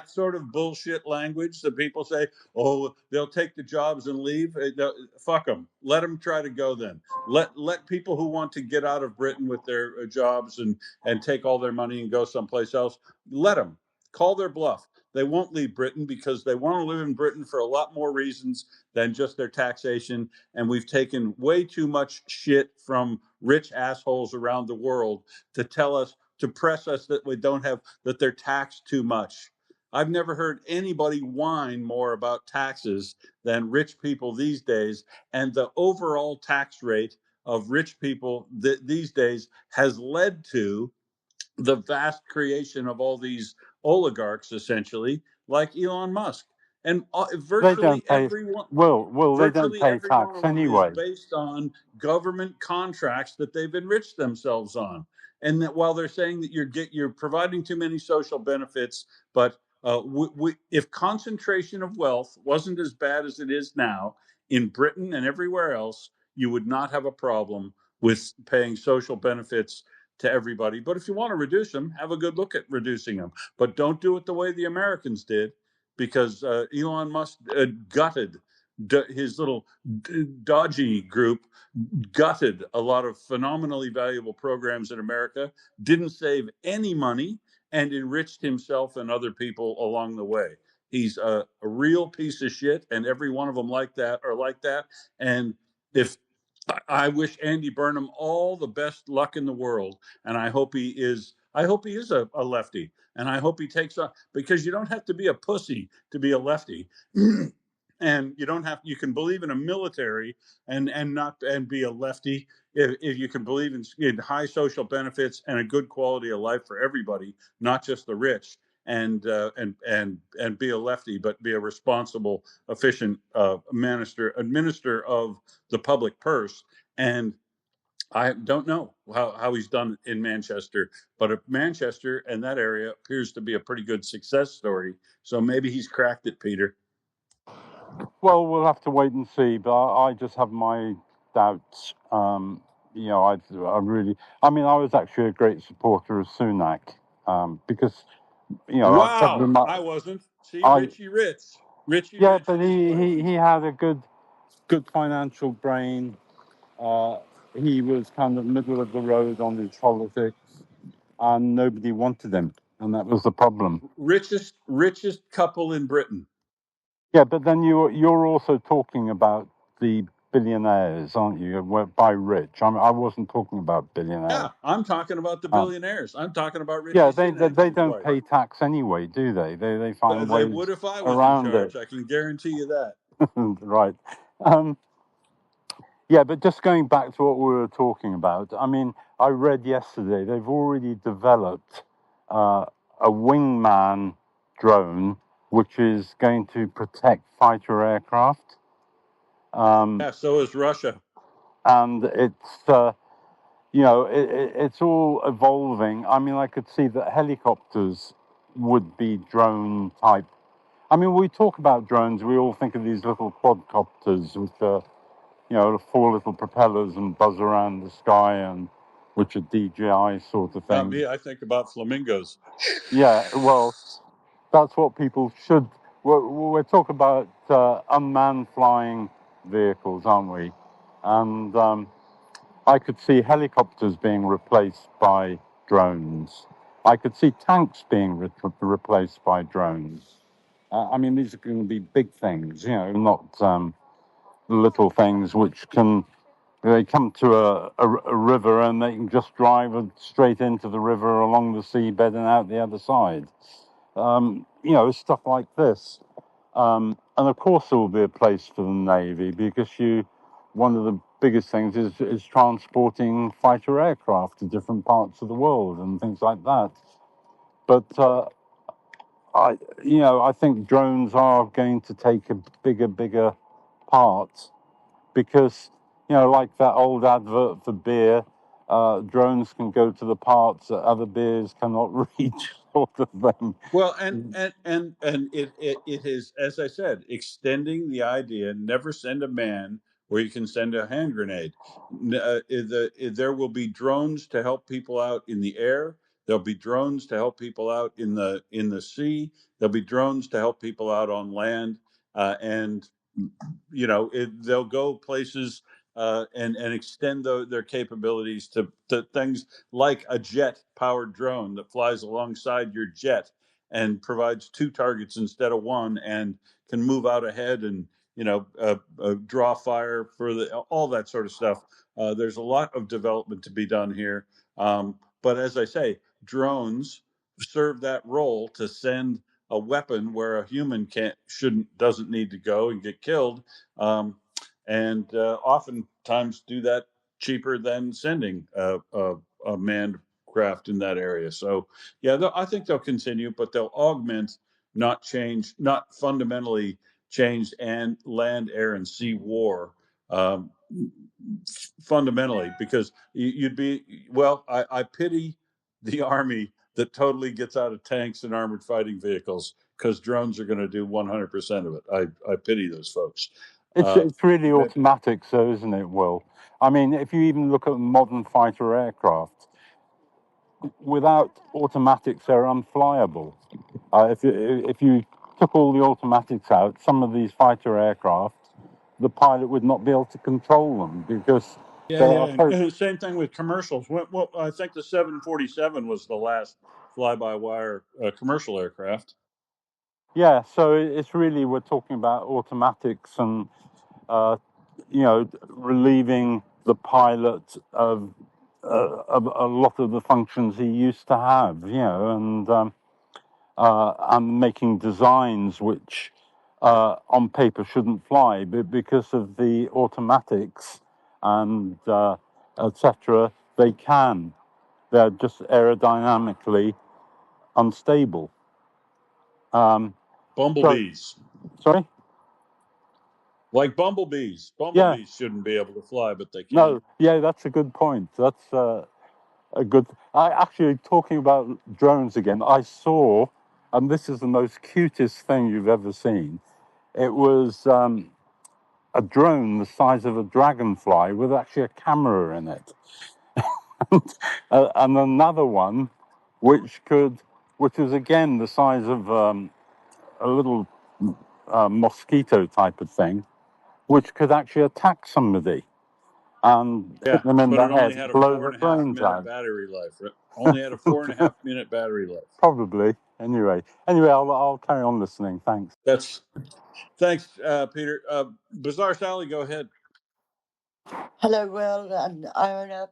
sort of bullshit language that people say, oh, they'll take the jobs and leave. Fuck them. Let them try to go then. Let people who want to get out of Britain with their jobs and take all their money and go someplace else, let them. call their bluff. They won't leave Britain because they want to live in Britain for a lot more reasons than just their taxation. And we've taken way too much shit from rich assholes around the world to tell us, to press us that we don't have, that they're taxed too much. I've never heard anybody whine more about taxes than rich people these days. And the overall tax rate of rich people these days has led to the vast creation of all these oligarchs, essentially, like Elon Musk. And They don't virtually pay. everyone, Well, they don't virtually pay every one tax of them is anyway. based on government contracts that they've enriched themselves on. And that while they're saying that you're providing too many social benefits, but if concentration of wealth wasn't as bad as it is now in Britain and everywhere else, you would not have a problem with paying social benefits to everybody. But if you want to reduce them, have a good look at reducing them. But don't do it the way the Americans did, because Elon Musk gutted his little dodgy group, gutted a lot of phenomenally valuable programs in America, didn't save any money, and enriched himself and other people along the way. He's a real piece of shit, and every one of them like that are like that. And if I wish Andy Burnham all the best luck in the world, and I hope he is. I hope he is a lefty, and I hope he takes on, because you don't have to be a pussy to be a lefty, and you don't have. You can believe in a military and not and be a lefty if you can believe in high social benefits and a good quality of life for everybody, not just the rich. And be a lefty, but be a responsible, efficient administrator of the public purse. And I don't know how he's done in Manchester, but Manchester and that area appears to be a pretty good success story. So maybe he's cracked it, Peter. Well, we'll have to wait and see. But I just have my doubts. I really. I mean, I was actually a great supporter of Sunak because I've said Wow, them. I wasn't. See, I Richie Rich, Richie Yeah, Rich but in his place. he had a good financial brain. He was kind of middle of the road on his politics, and nobody wanted him, and that was the problem. Richest couple in Britain. Yeah, but then you're also talking about the billionaires, aren't you? By rich, I wasn't talking about billionaires. Yeah, I'm talking about the billionaires. I'm talking about Richie Yeah, Sunak they and his don't wife. pay tax anyway, do they? They find They ways would if I was in around it. charge. I can guarantee you that. Right. Yeah, but just going back to what we were talking about, I mean, I read yesterday they've already developed a wingman drone which is going to protect fighter aircraft. Yeah, so is Russia. And it's, it's all evolving. I mean, I could see that helicopters would be drone type. I mean, we talk about drones, we all think of these little quadcopters with four little propellers and buzz around the sky, and which are DJI sort of Not thing. me. I think about flamingos. Yeah, well, that's what people should. We're talking about unmanned flying vehicles, aren't we? And I could see helicopters being replaced by drones. I could see tanks being replaced by drones. I mean, these are going to be big things, not little things which can. They come to a river and they can just drive straight into the river along the seabed and out the other side. Stuff like this. And of course, there will be a place for the Navy because one of the biggest things is transporting fighter aircraft to different parts of the world and things like that. But I think drones are going to take a bigger part because, like that old advert for beer, drones can go to the parts that other beers cannot reach, sort of thing. Well, and it is, as I said, extending the idea. Never send a man where you can send a hand grenade. There will be drones to help people out in the air. There'll be drones to help people out in the sea. There'll be drones to help people out on land, and they'll go places and extend their capabilities to things like a jet-powered drone that flies alongside your jet and provides 2 targets instead of 1, and can move out ahead and draw fire for all that sort of stuff. There's a lot of development to be done here, but as I say, drones serve that role to send a weapon where a human doesn't need to go and get killed, and oftentimes do that cheaper than sending a manned craft in that area. So yeah, I think they'll continue, but they'll augment, not change, not fundamentally change, and land, air, and sea war fundamentally, because you'd be, well, I pity the army that totally gets out of tanks and armored fighting vehicles, because drones are going to do 100% of it. I pity those folks. It's really automatic, so isn't it, Will? I mean, if you even look at modern fighter aircraft, without automatics, they're unflyable. If you took all the automatics out, some of these fighter aircraft, the pilot would not be able to control them because and same thing with commercials. Well, I think the 747 was the last fly-by-wire commercial aircraft. Yeah, so it's really, we're talking about automatics and relieving the pilot of a lot of the functions he used to have, and making designs which on paper shouldn't fly, but because of the automatics and etc., they can. They're just aerodynamically unstable. Bumblebees. Sorry? Like bumblebees. Bumblebees shouldn't be able to fly, but they can. No, yeah, that's a good point. That's a good... Actually, talking about drones again, I saw, and this is the most cutest thing you've ever seen, it was a drone the size of a dragonfly with actually a camera in it. And another one which was again the size of a little mosquito type of thing, which could actually attack somebody and hit them in but the it only head, had a blow their 4.5 brains minute out. battery life. Right? Only had a 4.5 minute battery life. Probably. Anyway, I'll carry on listening. Thanks. Thanks, Peter. Bizarre Sally, go ahead. Hello, Will and Ioana.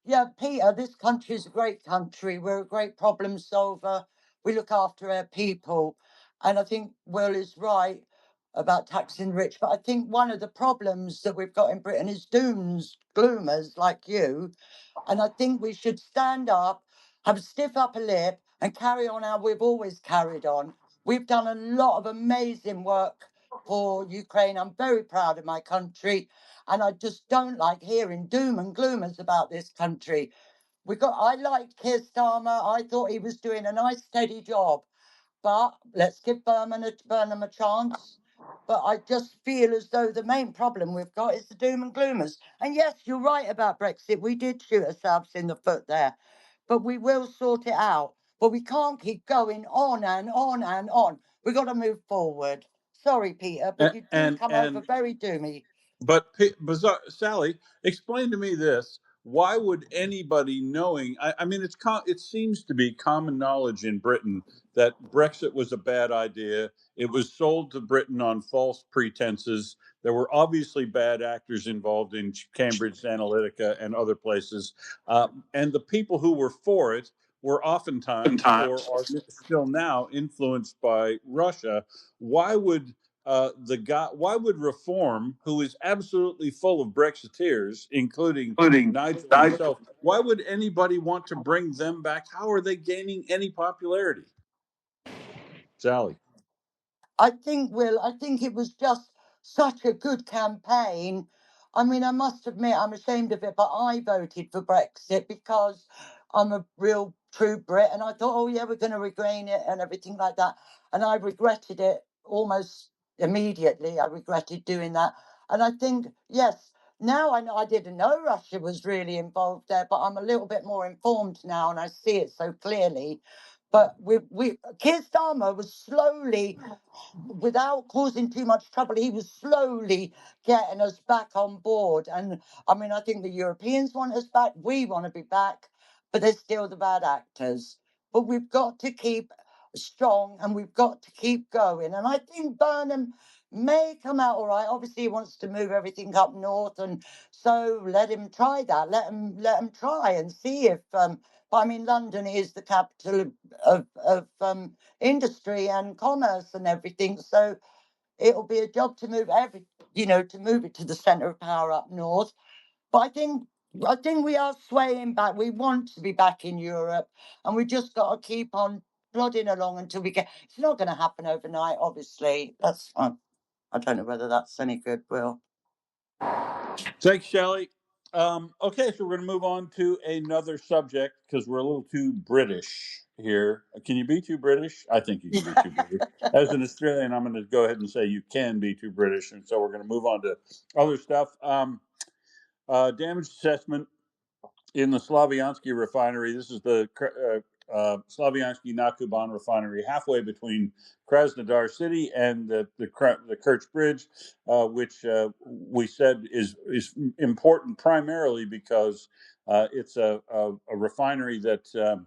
Yeah, Peter, this country is a great country. We're a great problem solver. We look after our people. And I think Will is right about taxing the rich. But I think one of the problems that we've got in Britain is gloomers like you. And I think we should stand up, have a stiff upper lip, and carry on how we've always carried on. We've done a lot of amazing work for Ukraine. I'm very proud of my country. And I just don't like hearing doom and gloomers about this country. I liked Keir Starmer. I thought he was doing a nice, steady job. But let's give Burnham a chance. But I just feel as though the main problem we've got is the doom and gloomers. And yes, you're right about Brexit. We did shoot ourselves in the foot there. But we will sort it out. But we can't keep going on and on and on. We've got to move forward. Sorry, Peter, but you do come over very doomy. But Bizarre Sally, explain to me this. Why would anybody knowing, I mean, it seems to be common knowledge in Britain that Brexit was a bad idea. It was sold to Britain on false pretenses. There were obviously bad actors involved in Cambridge Analytica and other places. And the people who were for it were oftentimes, or are still now, influenced by Russia. Why would why would Reform, who is absolutely full of Brexiteers, including Nigel himself, why would anybody want to bring them back? How are they gaining any popularity? Sally. I think it was just such a good campaign. I mean, I must admit, I'm ashamed of it, but I voted for Brexit because I'm a real true Brit, and I thought, oh yeah, we're going to regain it and everything like that. And I regretted it almost immediately. I regretted doing that. And I think, yes, now I didn't know Russia was really involved there, but I'm a little bit more informed now, and I see it so clearly. But Keir Starmer was slowly, without causing too much trouble, he was slowly getting us back on board. And I mean, I think the Europeans want us back. We want to be back, but they're still the bad actors. But we've got to keep strong, and we've got to keep going. And I think Burnham may come out all right. Obviously, he wants to move everything up north, and so let him try that. Let him try and see if. But I mean, London is the capital of industry and commerce and everything. So it'll be a job to move to move it to the centre of power up north. But I think we are swaying back. We want to be back in Europe, and we just got to keep on plodding along until we get. It's not going to happen overnight, obviously. I don't know whether that's any good, Will. Thanks, Shelley. Okay, so we're going to move on to another subject because we're a little too British here. Can you be too British? I think you can be too British. As an Australian, I'm going to go ahead and say you can be too British, and so we're going to move on to other stuff. Damage assessment in the Slaviansky refinery. This is the Slaviansky na Kuban refinery, halfway between Krasnodar City and the Kerch Bridge, which we said is important primarily because it's a refinery that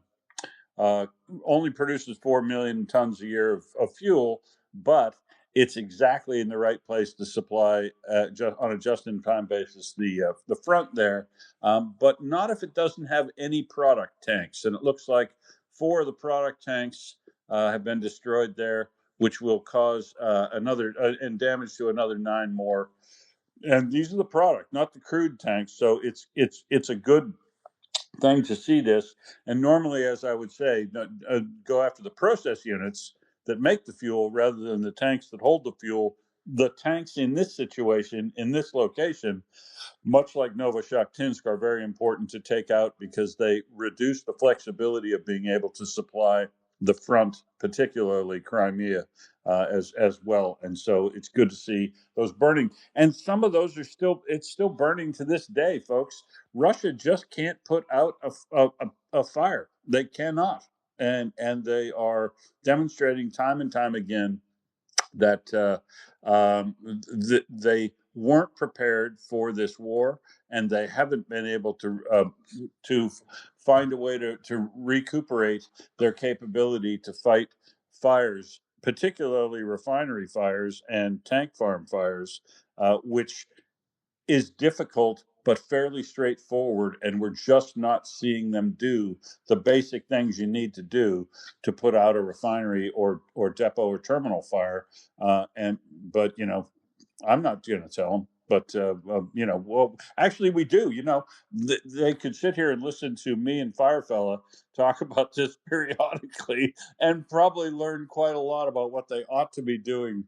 only produces 4 million tons a year of fuel, but it's exactly in the right place to supply on a just-in-time basis the front there, but not if it doesn't have any product tanks. And it looks like 4 of the product tanks have been destroyed there, which will cause another and damage to another 9 more. And these are the product, not the crude tanks. So it's a good thing to see this. And normally, as I would say, go after the process units that make the fuel rather than the tanks that hold the fuel. The tanks in this situation, in this location, much like Novoshakhtinsk, are very important to take out because they reduce the flexibility of being able to supply the front, particularly Crimea, as well. And so it's good to see those burning. And some of those it's still burning to this day, folks. Russia just can't put out a fire. They cannot. And they are demonstrating time and time again that they weren't prepared for this war, and they haven't been able to find a way to recuperate their capability to fight fires, particularly refinery fires and tank farm fires, which is difficult but fairly straightforward, and we're just not seeing them do the basic things you need to do to put out a refinery or depot or terminal fire. But I'm not going to tell them. But well, actually, we do. They could sit here and listen to me and FireFella talk about this periodically, and probably learn quite a lot about what they ought to be doing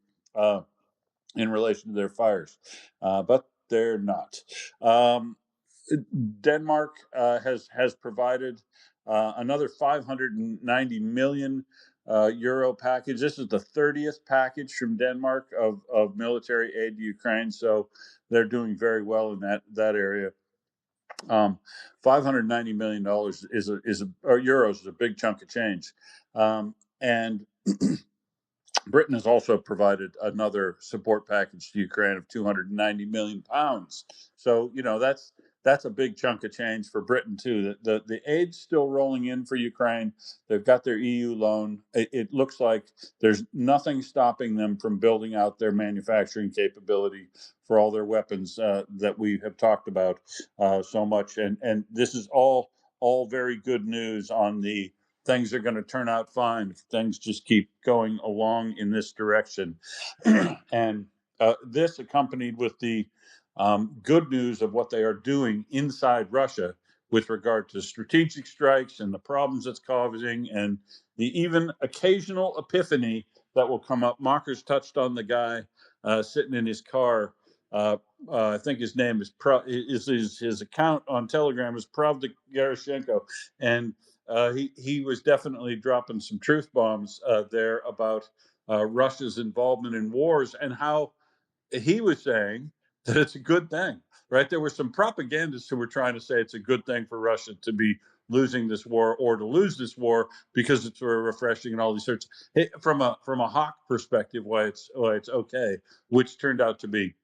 in relation to their fires. But they're not. Denmark has provided another 590 million euro package. This is the 30th package from Denmark of military aid to Ukraine, so they're doing very well in that area. $590 million euros is a big chunk of change, and Britain has also provided another support package to Ukraine of 290 million pounds. So that's a big chunk of change for Britain too. The aid's still rolling in for Ukraine. They've got their EU loan. It looks like there's nothing stopping them from building out their manufacturing capability for all their weapons that we have talked about so much. And this is all very good news on the things are going to turn out fine if things just keep going along in this direction. And this accompanied with the good news of what they are doing inside Russia with regard to strategic strikes and the problems it's causing, and the even occasional epiphany that will come up. Mockers touched on the guy sitting in his car. I think his name is his account on Telegram is Pravda Gerashenko, and he was definitely dropping some truth bombs there about Russia's involvement in wars, and how he was saying that it's a good thing, right? There were some propagandists who were trying to say it's a good thing for Russia to be losing this war or to lose this war because it's sort of refreshing and all these sorts. From a hawk perspective, why it's okay, which turned out to be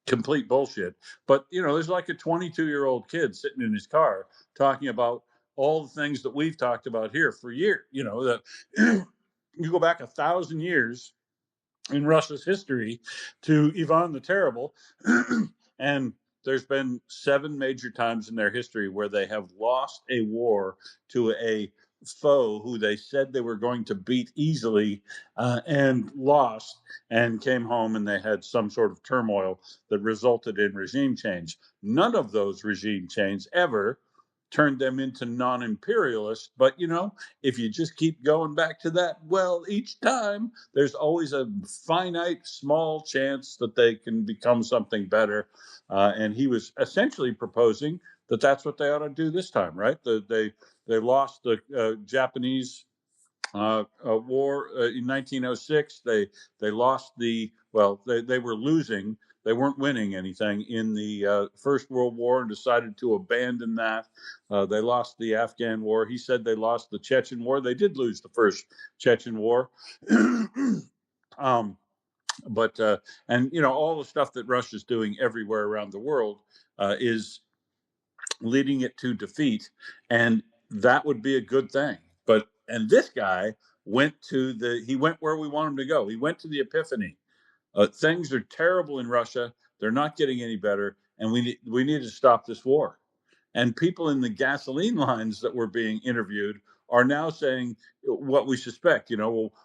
complete bullshit. But there's like a 22-year-old kid sitting in his car talking about all the things that we've talked about here for years. You go back 1,000 years in Russia's history to Ivan the Terrible, and there's been 7 major times in their history where they have lost a war to a foe who they said they were going to beat easily, and lost, and came home and they had some sort of turmoil that resulted in regime change. None of those regime changes ever turned them into non-imperialists, but if you just keep going back to that, well, each time there's always a finite small chance that they can become something better. And he was essentially proposing that that's what they ought to do this time, right? They lost the Japanese war in 1906. They lost they were losing. They weren't winning anything in the First World War and decided to abandon that. They lost the Afghan War. He said they lost the Chechen War. They did lose the first Chechen War. But and all the stuff that Russia's doing everywhere around the world is leading it to defeat, and that would be a good thing. And this guy went where we want him to go. He went to the epiphany. Things are terrible in Russia. They're not getting any better, and we need to stop this war. And people in the gasoline lines that were being interviewed are now saying what we suspect.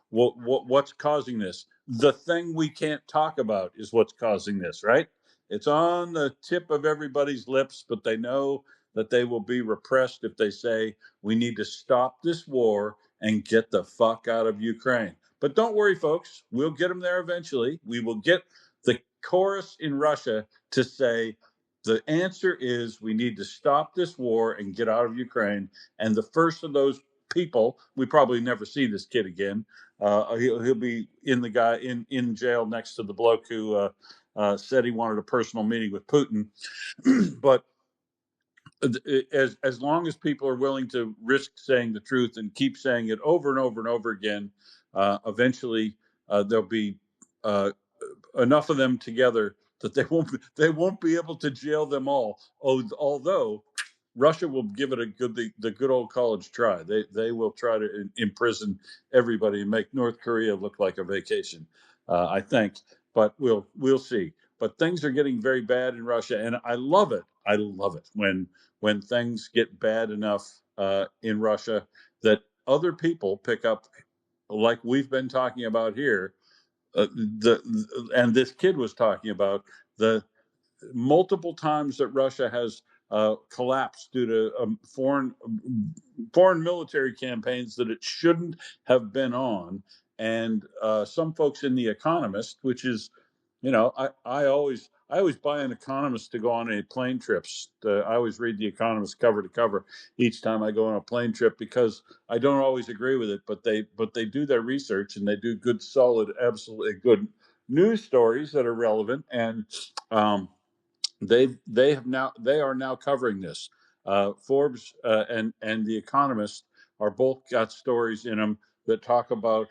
What's causing this? The thing we can't talk about is what's causing this, right? It's on the tip of everybody's lips, but they know that they will be repressed if they say we need to stop this war and get the fuck out of Ukraine. But don't worry, folks. We'll get them there eventually. We will get the chorus in Russia to say the answer is we need to stop this war and get out of Ukraine. And the first of those people, we probably never see this kid again. He'll be in jail next to the bloke who said he wanted a personal meeting with Putin. But as long as people are willing to risk saying the truth and keep saying it over and over and over again, eventually there'll be enough of them together that they won't be able to jail them all. Although Russia will give it the good old college try. They will try to imprison everybody and make North Korea look like a vacation. I think, but we'll see. But things are getting very bad in Russia, and I love it. I love it when things get bad enough in Russia that other people pick up, like we've been talking about here. And this kid was talking about the multiple times that Russia has collapsed due to foreign military campaigns that it shouldn't have been on. And some folks in The Economist, which is, I always buy an Economist to go on any plane trips. I always read The Economist cover to cover each time I go on a plane trip because I don't always agree with it, but they do their research and they do good, solid, absolutely good news stories that are relevant. And they are now covering this. Forbes and The Economist are both got stories in them that talk about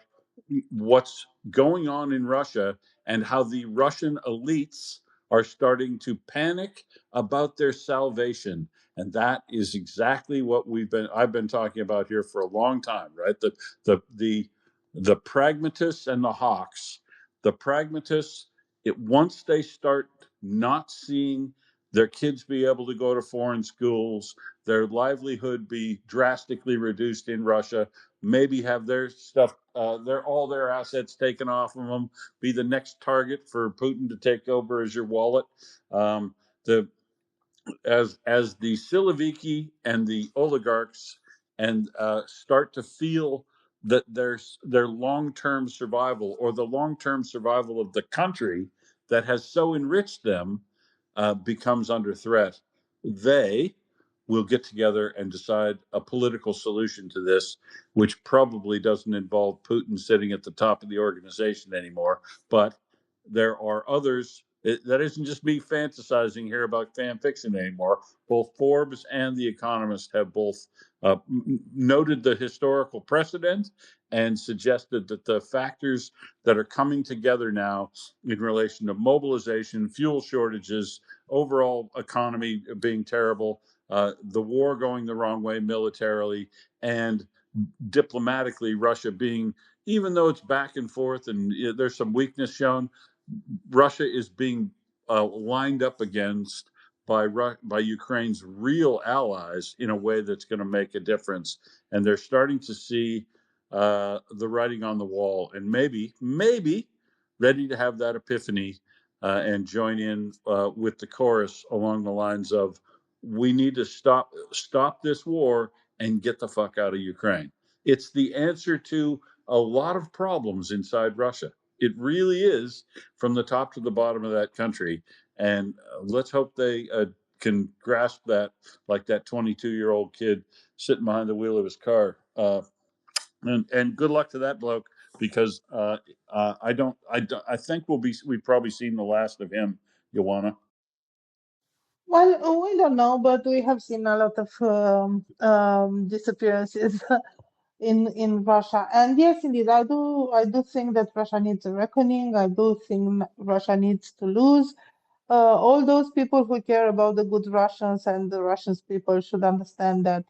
what's going on in Russia and how the Russian elites are starting to panic about their salvation. And that is exactly what I've been talking about here for a long time, right? The pragmatists and the hawks. The pragmatists, once they start not seeing their kids be able to go to foreign schools, their livelihood be drastically reduced in Russia, maybe have their stuff, all their assets taken off of them, be the next target for Putin to take over as your wallet. As the Siloviki and the oligarchs and start to feel that their long-term survival or the long-term survival of the country that has so enriched them becomes under threat, they will get together and decide a political solution to this, which probably doesn't involve Putin sitting at the top of the organization anymore. But there are others. That isn't just me fantasizing here about fan fiction anymore. Both Forbes and The Economist have both noted the historical precedent and suggested that the factors that are coming together now in relation to mobilization, fuel shortages, overall economy being terrible, the war going the wrong way militarily, and diplomatically Russia being even though it's back and forth and there's some weakness shown, Russia is being lined up against by Ukraine's real allies in a way that's going to make a difference, and they're starting to see the writing on the wall, and maybe ready to have that epiphany and join in with the chorus along the lines of, "We need to stop this war and get the fuck out of Ukraine." It's the answer to a lot of problems inside Russia. It really is, from the top to the bottom of that country. And let's hope they can grasp that, like that 22-year-old kid sitting behind the wheel of his car. And good luck to that bloke, because I think we've probably seen the last of him, Ioana. Well, we don't know, but we have seen a lot of disappearances in Russia. And yes, indeed, I do think that Russia needs a reckoning. I do think Russia needs to lose. All those people who care about the good Russians and the Russians people should understand that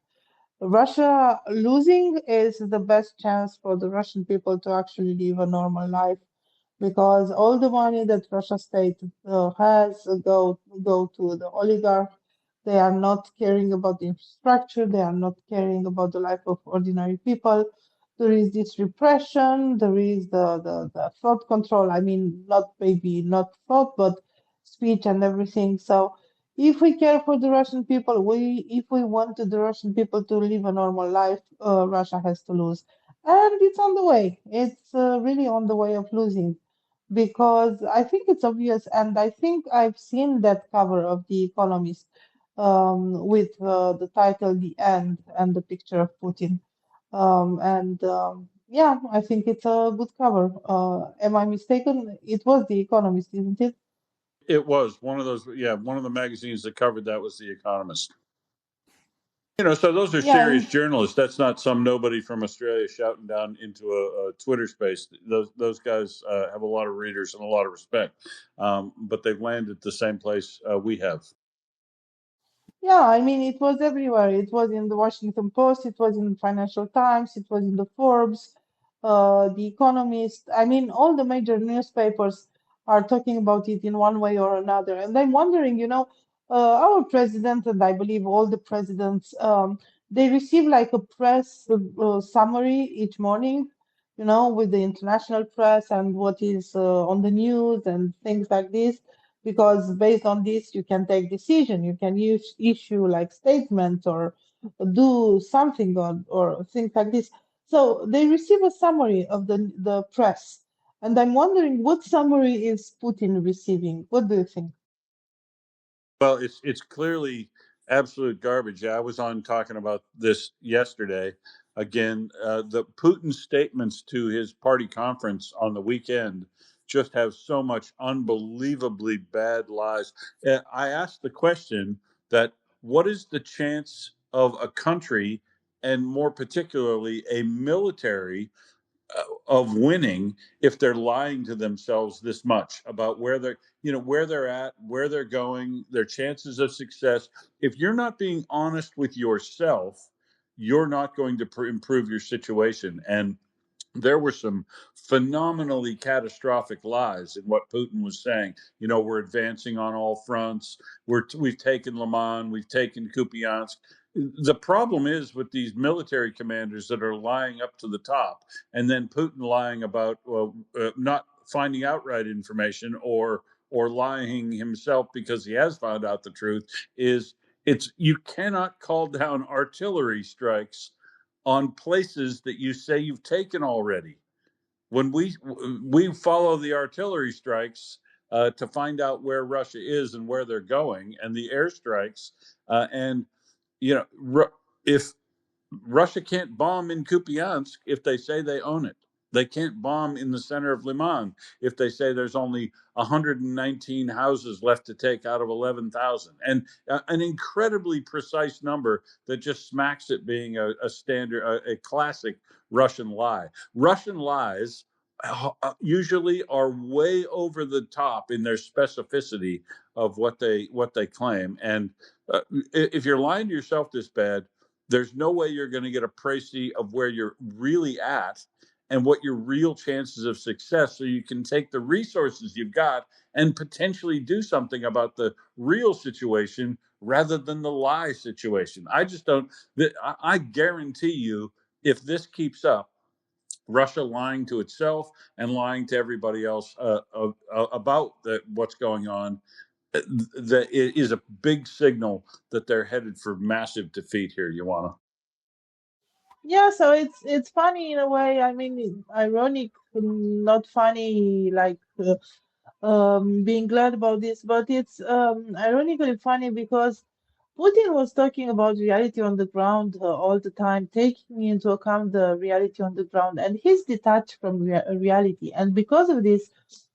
Russia losing is the best chance for the Russian people to actually live a normal life, because all the money that Russia state has go to the oligarch. They are not caring about the infrastructure. They are not caring about the life of ordinary people. There is this repression. There is the thought control. I mean, not thought, but speech and everything. So if we care for the Russian people, if we want the Russian people to live a normal life, Russia has to lose, and it's on the way. It's really on the way of losing, because I think it's obvious, and I think I've seen that cover of The Economist with the title "The End" and the picture of Putin. Yeah, I think it's a good cover. Am I mistaken? It was The Economist, isn't it? It was one of those, yeah, one of the magazines that covered that was The Economist. So those are Yeah, serious journalists. That's not some nobody from Australia shouting down into a Twitter space. Those guys have a lot of readers and a lot of respect, but they've landed the same place we have. yeah, I mean, it was everywhere. It was in the Washington Post, it was in the Financial Times, it was in the Forbes, The Economist. I mean, all the major newspapers are talking about it in one way or another. And I'm wondering, our president, and I believe all the presidents, they receive like a press summary each morning, with the international press and what is on the news and things like this, because based on this you can take decision, you can issue like statements or do something, or things like this. So they receive a summary of the press, and I'm wondering what summary is Putin receiving. What do you think? Well, it's clearly absolute garbage. Yeah, I was on talking about this yesterday. Again, the Putin statements to his party conference on the weekend just have so much unbelievably bad lies. I asked the question that what is the chance of a country, and more particularly a military, of winning if they're lying to themselves this much about where they're at, where they're going, their chances of success. If you're not being honest with yourself, you're not going to improve your situation. And there were some phenomenally catastrophic lies in what Putin was saying. We're advancing on all fronts. We've taken Liman, we've taken Kupiansk. The problem is with these military commanders that are lying up to the top, and then Putin lying about not finding out right information or lying himself because he has found out the truth. You cannot call down artillery strikes on places that you say you've taken already. When we follow the artillery strikes to find out where Russia is and where they're going, and the airstrikes, and if Russia can't bomb in Kupiansk if they say they own it. They can't bomb in the center of Liman if they say there's only 119 houses left to take out of 11,000. And an incredibly precise number that just smacks at being a standard, a classic Russian lie. Russian lies usually are way over the top in their specificity of what they claim. And if you're lying to yourself this bad, there's no way you're going to get a précis of where you're really at. and what your real chances of success, so you can take the resources you've got and potentially do something about the real situation rather than the lie situation. I just don't. I guarantee you, if this keeps up, Russia lying to itself and lying to everybody else about what's going on, that it is a big signal that they're headed for massive defeat here, Ioana. Yeah, so it's funny in a way. I mean, ironic, not funny, like being glad about this, but it's ironically funny because Putin was talking about reality on the ground all the time, taking into account the reality on the ground, and he's detached from reality. And because of this,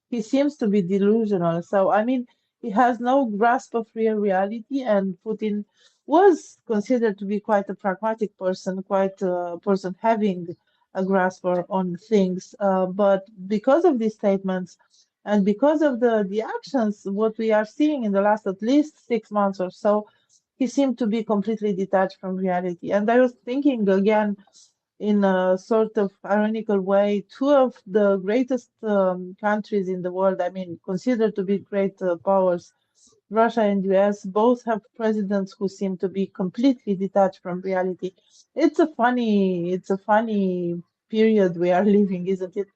he seems to be delusional. So, I mean, he has no grasp of real reality, and Putin was considered to be quite a pragmatic person, quite a person having a grasp on things. But because of these statements, and because of the actions, what we are seeing in the last at least 6 months or so, he seemed to be completely detached from reality. And I was thinking again, in a sort of ironical way, two of the greatest countries in the world, I mean, considered to be great powers, Russia and US, both have presidents who seem to be completely detached from reality. It's a funny period we are living, isn't it?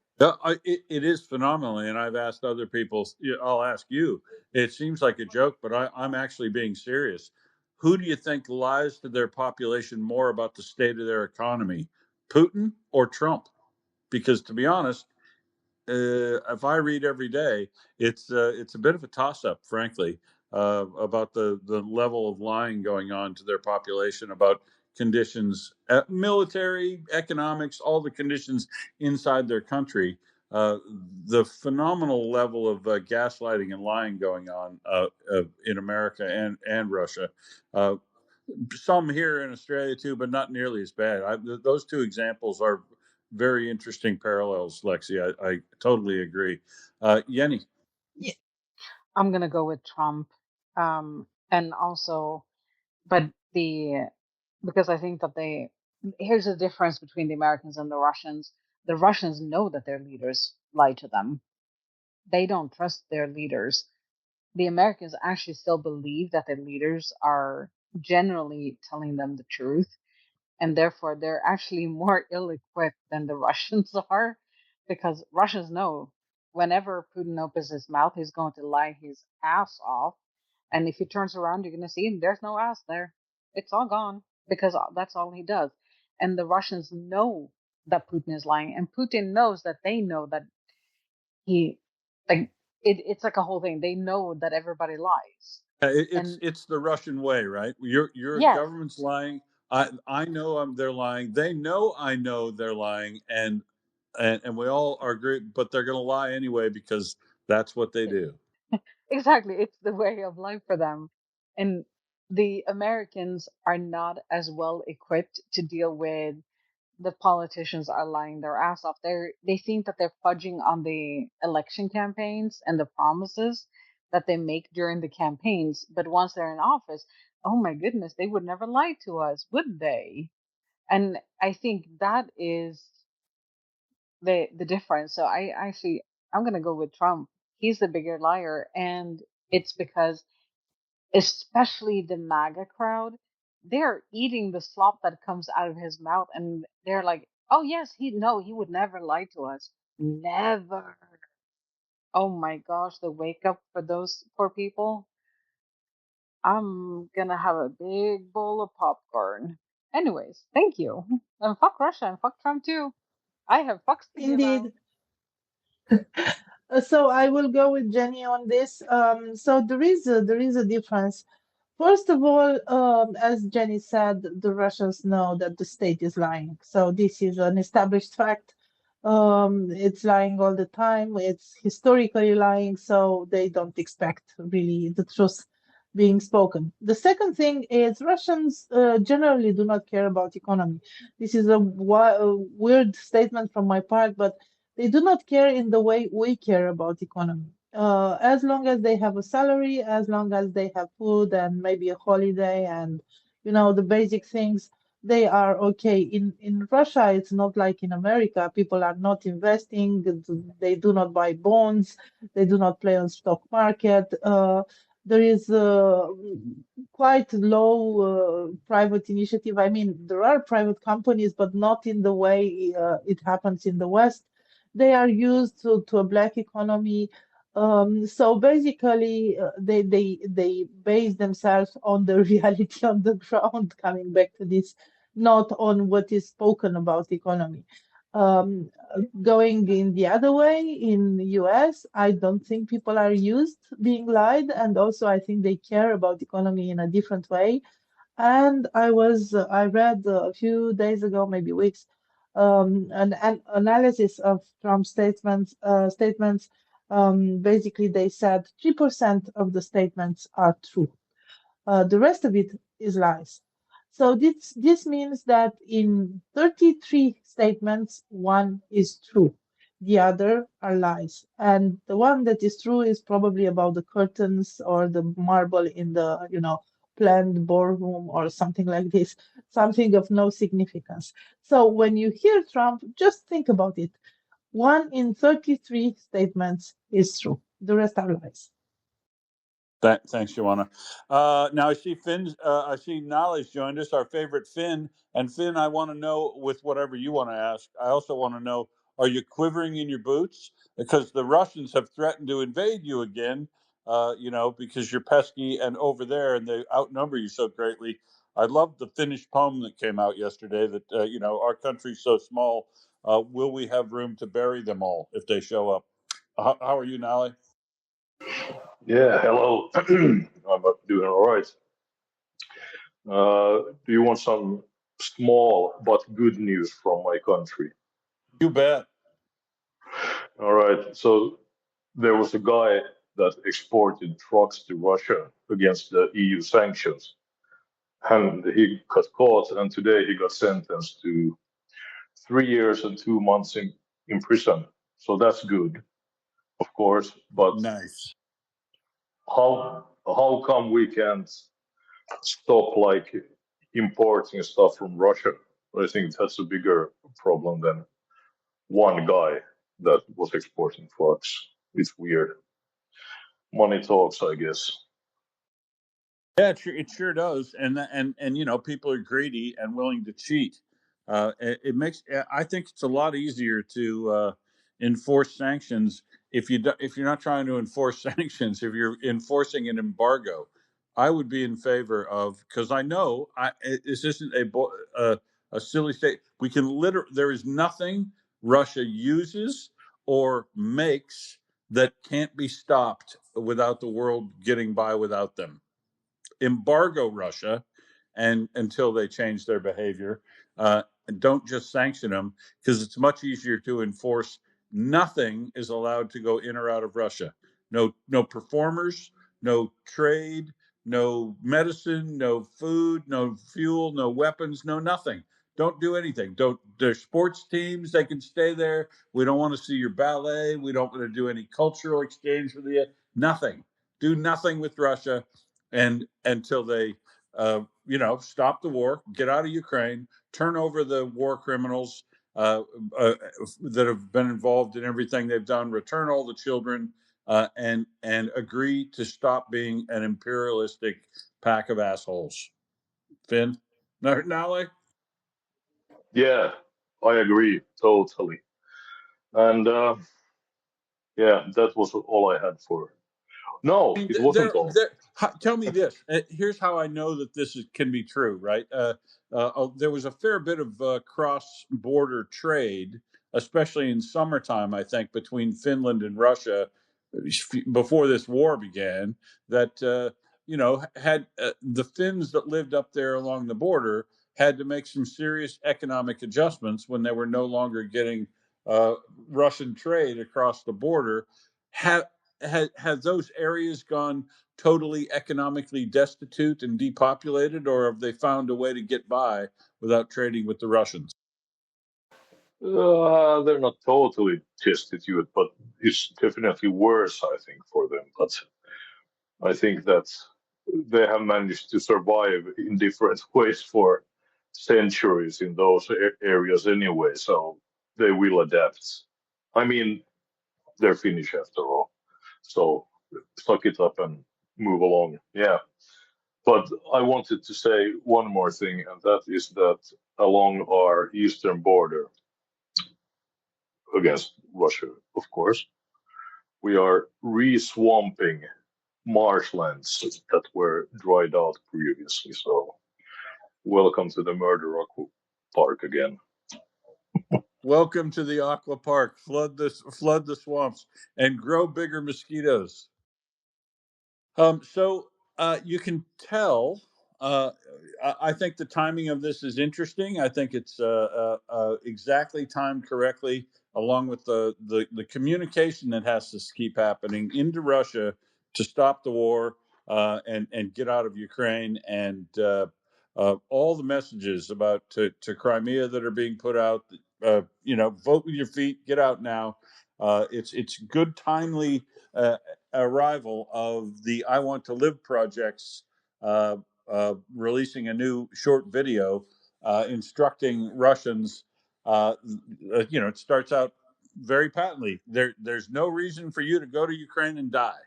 It is phenomenal, and I've asked other people. I'll ask you. It seems like a joke, but I'm actually being serious. Who do you think lies to their population more about the state of their economy, Putin or Trump? Because to be honest, if I read every day, it's a bit of a toss up, frankly, about the level of lying going on to their population about conditions, military, economics, all the conditions inside their country. Uh, the phenomenal level of gaslighting and lying going on in America and Russia. Uh, some here in Australia too, but not nearly as bad. Those two examples are very interesting parallels, Lexi. I totally agree. Yenny. Yeah. I'm gonna go with Trump, and also, but the because I think that here's the difference between the Americans and the Russians. The Russians know that their leaders lie to them. They don't trust their leaders. The Americans actually still believe that their leaders are generally telling them the truth, and therefore they're actually more ill-equipped than the Russians are, because Russians know whenever Putin opens his mouth, he's going to lie his ass off, and if he turns around, you're going to see there's no ass there. It's all gone because that's all he does. And the Russians know that Putin is lying, and Putin knows that they know that he like it's like a whole thing. They know that everybody lies, and It's the Russian way, right? Your yes, government's lying. I know they're lying. They know I know they're lying, and we all are great, but they're going to lie anyway because that's what they do. exactly. It's the way of life for them. And the Americans are not as well equipped to deal with the politicians are lying their ass off. They think that they're fudging on the election campaigns and the promises that they make during the campaigns. But once they're in office, oh my goodness, they would never lie to us, would they? And I think that is the difference. So I'm gonna go with Trump. He's the bigger liar, and it's because especially the MAGA crowd, they're eating the slop that comes out of his mouth, and they're like, "Oh yes, he would never lie to us, never." Oh my gosh, the wake up for those poor people. I'm gonna have a big bowl of popcorn. Anyways, thank you, and fuck Russia and fuck Trump too. I have fucks to give out. Indeed. So I will go with Jenny on this. So there is a difference. First of all, as Jenny said, the Russians know that the state is lying. So this is an established fact. It's lying all the time. It's historically lying, so they don't expect really the truth being spoken. The second thing is Russians generally do not care about economy. This is a weird statement from my part, but they do not care in the way we care about economy. As long as they have a salary, as long as they have food and maybe a holiday and the basic things, they are okay. In Russia, it's not like in America. People are not investing. They do not buy bonds. They do not play on stock market. There is quite low private initiative. I mean, there are private companies, but not in the way it happens in the West. They are used to a black economy. So basically, they base themselves on the reality on the ground. Coming back to this, not on what is spoken about economy. Going in the other way, in the US, I don't think people are used being lied, and also I think they care about economy in a different way. And I read a few days ago, maybe weeks, an analysis of Trump's statements. Basically, they said 3% of the statements are true. The rest of it is lies. So this means that in 33 statements, one is true. The other are lies. And the one that is true is probably about the curtains or the marble in the, planned ballroom or something like this, something of no significance. So when you hear Trump, just think about it. 1 in 33 statements is true. The rest are lies. Thanks, Ioana. Now I see Finn. I see Nale's joined us, our favorite Finn. And Finn, I want to know, with whatever you want to ask, I also want to know: are you quivering in your boots because the Russians have threatened to invade you again? Because you're pesky and over there, and they outnumber you so greatly. I love the Finnish poem that came out yesterday. That our country's so small. Will we have room to bury them all if they show up? How are you, Nale? Yeah, hello. I'm doing all right. Do you want some small but good news from my country? You bet. All right. So there was a guy that exported trucks to Russia against the EU sanctions, and he got caught, and today he got sentenced to 3 years and 2 months in prison. So that's good, of course. But Nice. how come we can't stop like importing stuff from Russia? I think that's a bigger problem than one guy that was exporting trucks. It's weird. Money talks, I guess. Yeah, it sure does, and people are greedy and willing to cheat. It makes. I think it's a lot easier to enforce sanctions if you're not trying to enforce sanctions. If you're enforcing an embargo, I would be in favor of, because I know this isn't a silly state. We can there is nothing Russia uses or makes that can't be stopped without the world getting by without them. Embargo Russia and until they change their behavior. And don't just sanction them, because it's much easier to enforce. Nothing is allowed to go in or out of Russia. No performers, no trade, no medicine, no food, no fuel, no weapons, no nothing. Don't do anything. Don't. Their sports teams, they can stay there. We don't want to see your ballet. We don't want to do any cultural exchange with you. Nothing. Do nothing with Russia, and until they stop the war, get out of Ukraine, turn over the war criminals that have been involved in everything they've done, return all the children, and agree to stop being an imperialistic pack of assholes. Finn, Nale? Yeah, I agree totally. And yeah, that was all I had for. No, it wasn't all. Tell me this. Here's how I know that can be true, right? There was a fair bit of cross-border trade, especially in summertime, I think, between Finland and Russia before this war began, that, had the Finns that lived up there along the border had to make some serious economic adjustments when they were no longer getting Russian trade across the border. Have those areas gone totally economically destitute and depopulated, or have they found a way to get by without trading with the Russians? They're not totally destitute, but it's definitely worse, I think, for them. But I think that they have managed to survive in different ways for centuries in those areas anyway, so they will adapt. I mean, they're Finnish after all, so suck it up and move along. Yeah. But I wanted to say one more thing, and that is that along our eastern border against Russia, of course, we are re-swamping marshlands that were dried out previously. So welcome to the murder aqua park again. Welcome to the aqua park. Flood the swamps and grow bigger mosquitoes. So you can tell. I think the timing of this is interesting. I think it's exactly timed correctly, along with the communication that has to keep happening into Russia to stop the war and get out of Ukraine, and all the messages about to Crimea that are being put out. Vote with your feet, get out now. It's good, timely arrival of the I Want to Live projects releasing a new short video instructing Russians. It starts out very patently. There's no reason for you to go to Ukraine and die.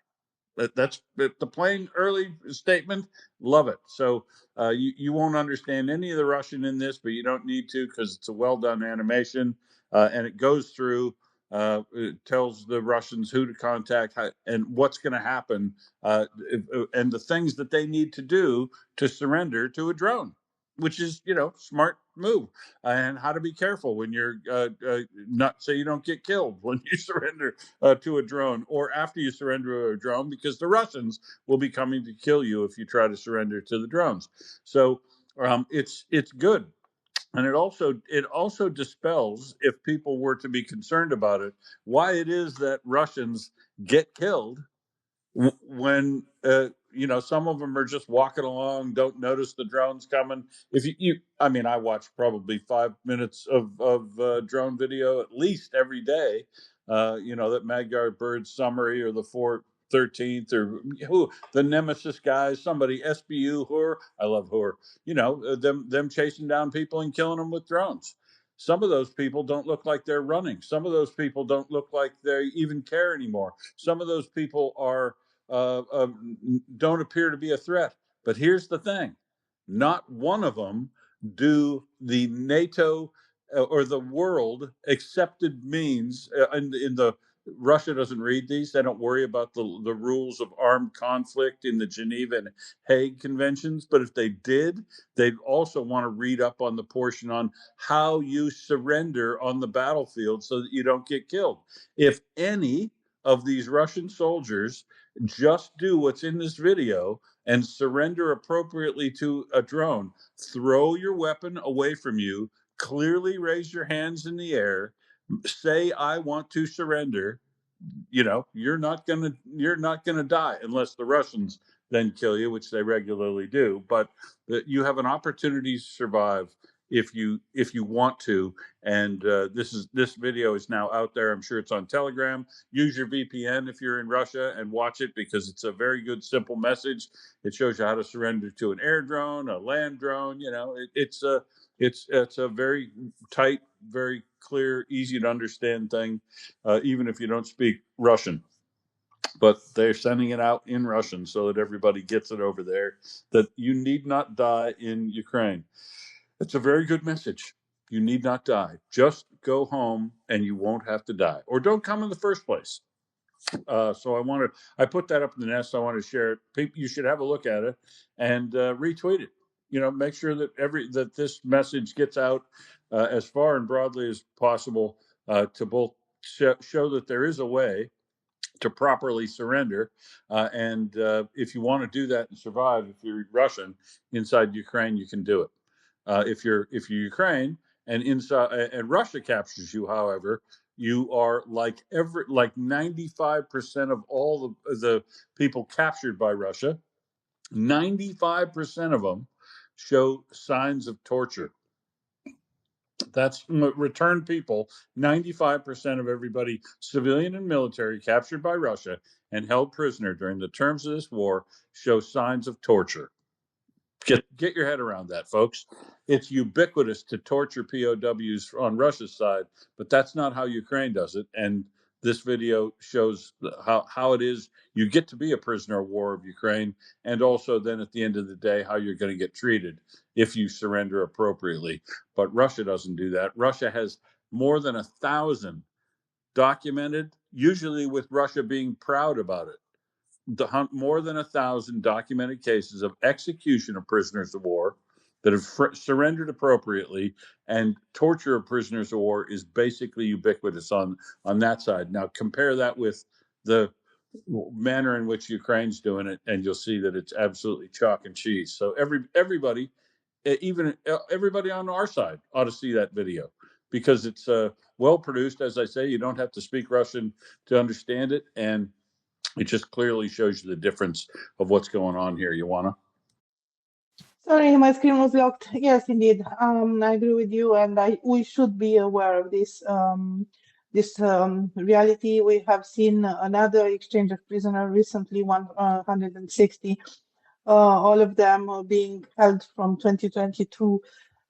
That's the plain early statement. Love it. So you won't understand any of the Russian in this, but you don't need to, because it's a well done animation, and it goes through. It tells the Russians who to contact and what's going to happen, and the things that they need to do to surrender to a drone, which is smart move, and how to be careful when you're not, so you don't get killed when you surrender to a drone, or after you surrender to a drone, because the Russians will be coming to kill you if you try to surrender to the drones. So it's good. And it also dispels, if people were to be concerned about it, why it is that Russians get killed when some of them are just walking along, don't notice the drones coming. If I watch probably 5 minutes of drone video at least every day. That Magyar Bird summary, or the 413th, or the Nemesis guys, somebody SBU Hur. I love Hur. Them chasing down people and killing them with drones. Some of those people don't look like they're running. Some of those people don't look like they even care anymore. Some of those people are don't appear to be a threat. But here's the thing: not one of them do the NATO or the world accepted means. In the Russia doesn't read these. They don't worry about the rules of armed conflict in the Geneva and Hague conventions. But if they did, they'd also want to read up on the portion on how you surrender on the battlefield so that you don't get killed. If any of these Russian soldiers just do what's in this video and surrender appropriately to a drone, throw your weapon away from you, clearly raise your hands in the air, say, I want to surrender, you're not gonna die, unless the Russians then kill you, which they regularly do. But you have an opportunity to survive if you want to. And this video is now out there. I'm sure it's on Telegram. Use your VPN if you're in Russia and watch it, because it's a very good, simple message. It shows you how to surrender to an air drone, a land drone. It's a very tight, very clear, easy to understand thing, even if you don't speak Russian. But they're sending it out in Russian so that everybody gets it over there, that you need not die in Ukraine. It's a very good message. You need not die. Just go home and you won't have to die. Or don't come in the first place. So I put that up in the nest. I want to share it. You should have a look at it and retweet it. Make sure that this message gets out as far and broadly as possible, to both show that there is a way to properly surrender. And if you want to do that and survive, if you're Russian inside Ukraine, you can do it. If you're Ukraine and Russia captures you, however, you are like 95% of all the people captured by Russia. 95% of them show signs of torture. That's returned people. 95% of everybody, civilian and military, captured by Russia and held prisoner during the terms of this war, show signs of torture. Get your head around that, folks. It's ubiquitous to torture POWs on Russia's side, but that's not how Ukraine does it. And this video shows how it is you get to be a prisoner of war of Ukraine, and also then at the end of the day how you're going to get treated if you surrender appropriately. But Russia doesn't do that. Russia has more than 1,000 documented, usually with Russia being proud about it. More than 1,000 documented cases of execution of prisoners of war that have surrendered appropriately, and torture of prisoners of war is basically ubiquitous on that side. Now compare that with the manner in which Ukraine's doing it, and you'll see that it's absolutely chalk and cheese. So everybody, even everybody on our side, ought to see that video because it's well produced. As I say, you don't have to speak Russian to understand it, and it just clearly shows you the difference of what's going on here. Ioana? Sorry, my screen was locked. Yes, indeed. I agree with you, and we should be aware of this reality. We have seen another exchange of prisoners recently, 160, all of them being held from 2022,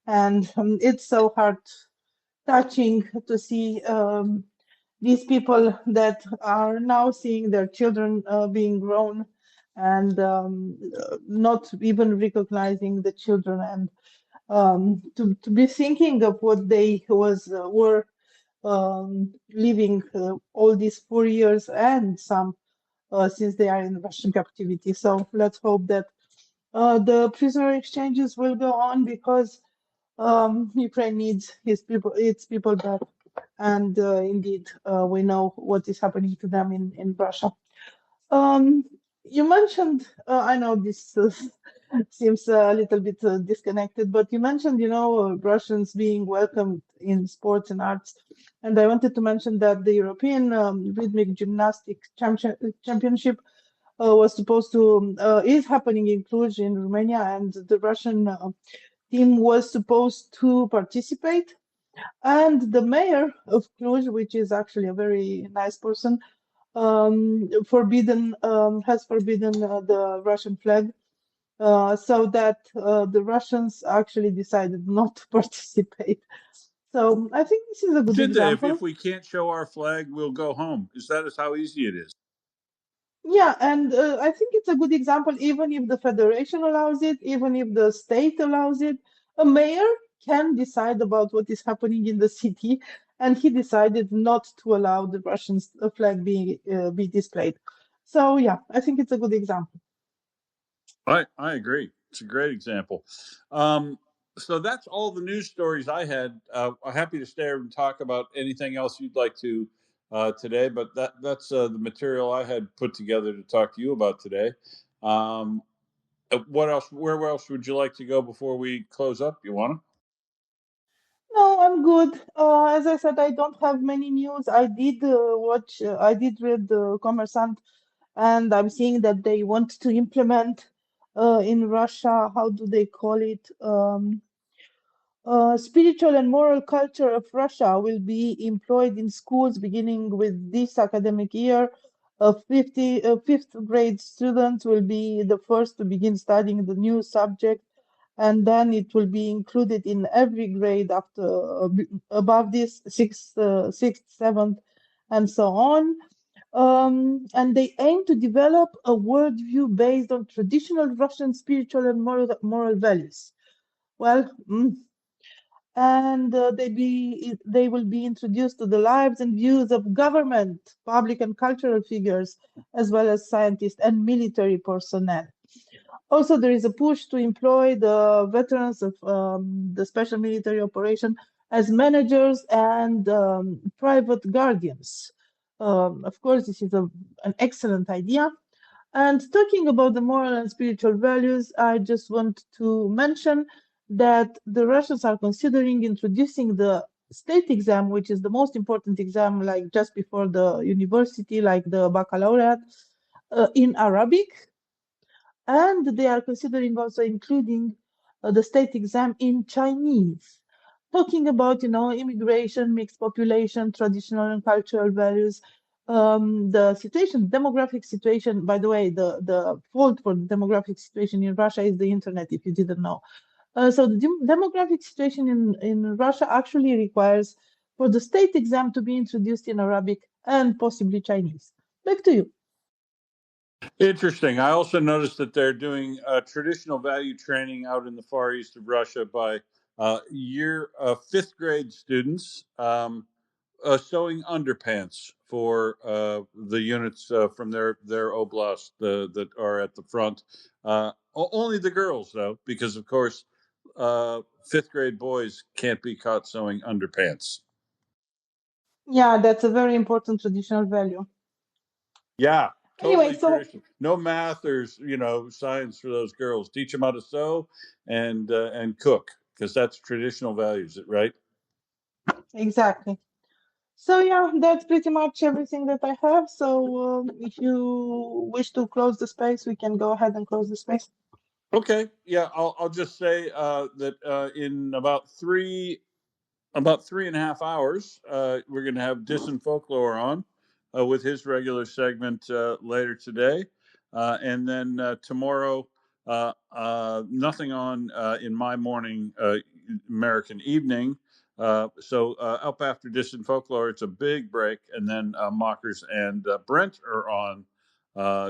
and it's so heart touching to see these people that are now seeing their children being grown and not even recognizing the children, and to be thinking of what they were living all these 4 years and some since they are in Russian captivity. So let's hope that the prisoner exchanges will go on because Ukraine needs its people back. And indeed, we know what is happening to them in Russia. You mentioned, I know this seems a little bit disconnected, but you mentioned, Russians being welcomed in sports and arts. And I wanted to mention that the European Rhythmic Gymnastics Championship was supposed to, is happening in Cluj in Romania, and the Russian team was supposed to participate. And the mayor of Cluj, which is actually a very nice person, has forbidden the Russian flag, so that the Russians actually decided not to participate. So I think this is a good Did they? example. If we can't show our flag, we'll go home. That is how easy it is. Yeah, and I think it's a good example, even if the federation allows it, even if the state allows it, a mayor can decide about what is happening in the city, and he decided not to allow the Russian flag be displayed. So yeah, I think it's a good example. I agree. It's a great example. So that's all the news stories I had. I'm happy to stay and talk about anything else you'd like to today, but that's the material I had put together to talk to you about today. What else? Where else would you like to go before we close up? Ioana? No, I'm good. As I said, I don't have many news. I did read the Commerçant, and I'm seeing that they want to implement in Russia, how do they call it? Spiritual and moral culture of Russia will be employed in schools beginning with this academic year. 5th grade students will be the first to begin studying the new subject, and then it will be included in every grade after above this, 6th, 7th, and so on. And they aim to develop a worldview based on traditional Russian spiritual and moral values. Well, and they will be introduced to the lives and views of government, public and cultural figures, as well as scientists and military personnel. Also, there is a push to employ the veterans of the special military operation as managers and private guardians. Of course, this is an excellent idea. And talking about the moral and spiritual values, I just want to mention that the Russians are considering introducing the state exam, which is the most important exam, like just before the university, like the baccalaureate, in Arabic. And they are considering also including the state exam in Chinese, talking about, immigration, mixed population, traditional and cultural values. the situation, demographic situation. By the way, the fault for the demographic situation in Russia is the internet, if you didn't know. So the demographic situation in Russia actually requires for the state exam to be introduced in Arabic and possibly Chinese. Back to you. Interesting. I also noticed that they're doing traditional value training out in the far east of Russia by fifth grade students sewing underpants for the units from their oblast that are at the front. Only the girls, though, because of course fifth grade boys can't be caught sewing underpants. Yeah, that's a very important traditional value. Yeah, totally Anyway, so traditional. No math or science for those girls. Teach them how to sew and cook, because that's traditional values, right? exactly. So yeah, that's pretty much everything that I have. So if you wish to close the space, we can go ahead and close the space. Okay. Yeah, I'll just say that in about 3.5 hours, we're going to have Dis and Folklore on with his regular segment later today. And then tomorrow, nothing on in my morning American evening. So up after Dis and Folklore, it's a big break. And then Mockers and Brent are on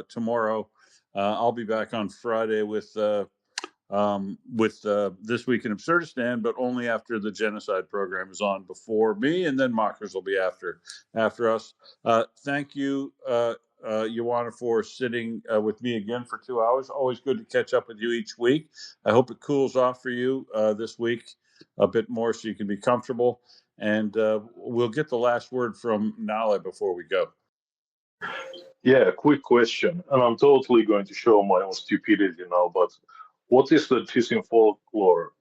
tomorrow. I'll be back on Friday with This Week in Absurdistan, but only after the genocide program is on before me, and then Mockers will be after us. Thank you, Ioana, for sitting with me again for 2 hours. Always good to catch up with you each week. I hope it cools off for you this week a bit more so you can be comfortable. And we'll get the last word from Nale before we go. Yeah, quick question, and I'm totally going to show my own stupidity now, but what is the Tissing Folklore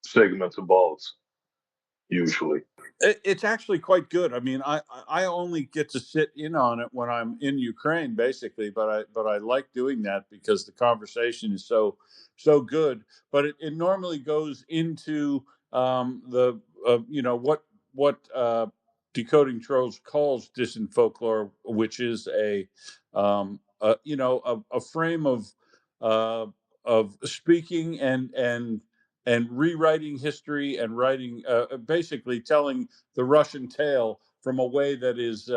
segment about, usually? It's actually quite good. I mean, I only get to sit in on it when I'm in Ukraine, basically. But I like doing that because the conversation is so good. But it normally goes into the what Decoding Trolls calls distant folklore, which is a frame of speaking and rewriting history and writing, basically telling the Russian tale from a way that is,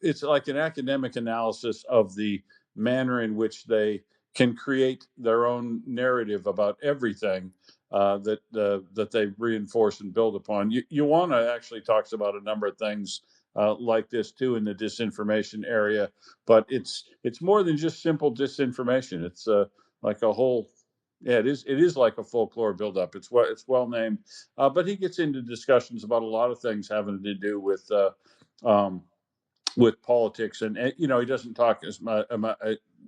it's like an academic analysis of the manner in which they can create their own narrative about everything that they reinforce and build upon. Ioana actually talks about a number of things like this too in the disinformation area, but it's more than just simple disinformation. It's like a whole. Yeah, it is like a folklore buildup. It's well named, but he gets into discussions about a lot of things having to do with politics, and he doesn't talk as much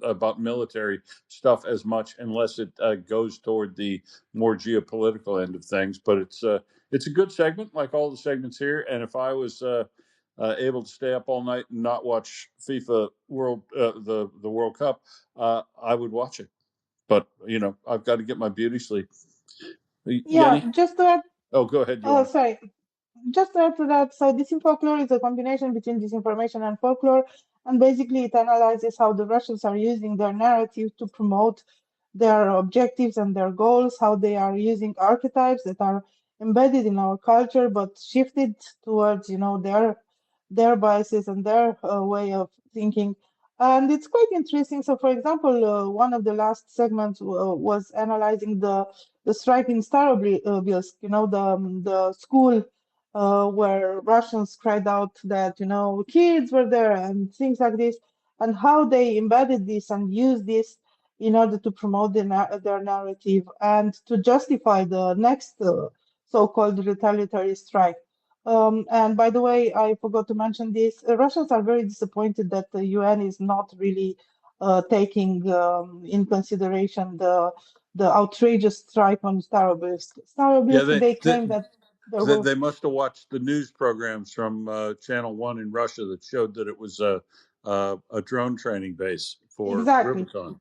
about military stuff as much unless it goes toward the more geopolitical end of things. But it's a good segment, like all the segments here. And if I was able to stay up all night and not watch FIFA World the World Cup, I would watch it. But I've got to get my beauty sleep. Yeah, Jenny? just to add. Oh, go ahead, Oh, Joanna. sorry. Just to add to that, so disinfolklore is a combination between disinformation and folklore, and basically it analyzes how the Russians are using their narrative to promote their objectives and their goals, how they are using archetypes that are embedded in our culture but shifted towards their biases and their way of thinking. And it's quite interesting. So, for example, one of the last segments was analyzing the strike in Starobilsk, the school where Russians cried out that kids were there and things like this, and how they embedded this and used this in order to promote their narrative and to justify the next so-called retaliatory strike. And by the way, I forgot to mention this. Russians are very disappointed that the UN is not really taking in consideration the outrageous strike on Starobilsk. Starobilsk, they claim that they must have watched the news programs from Channel 1 in Russia that showed that it was a drone training base for Rubicon.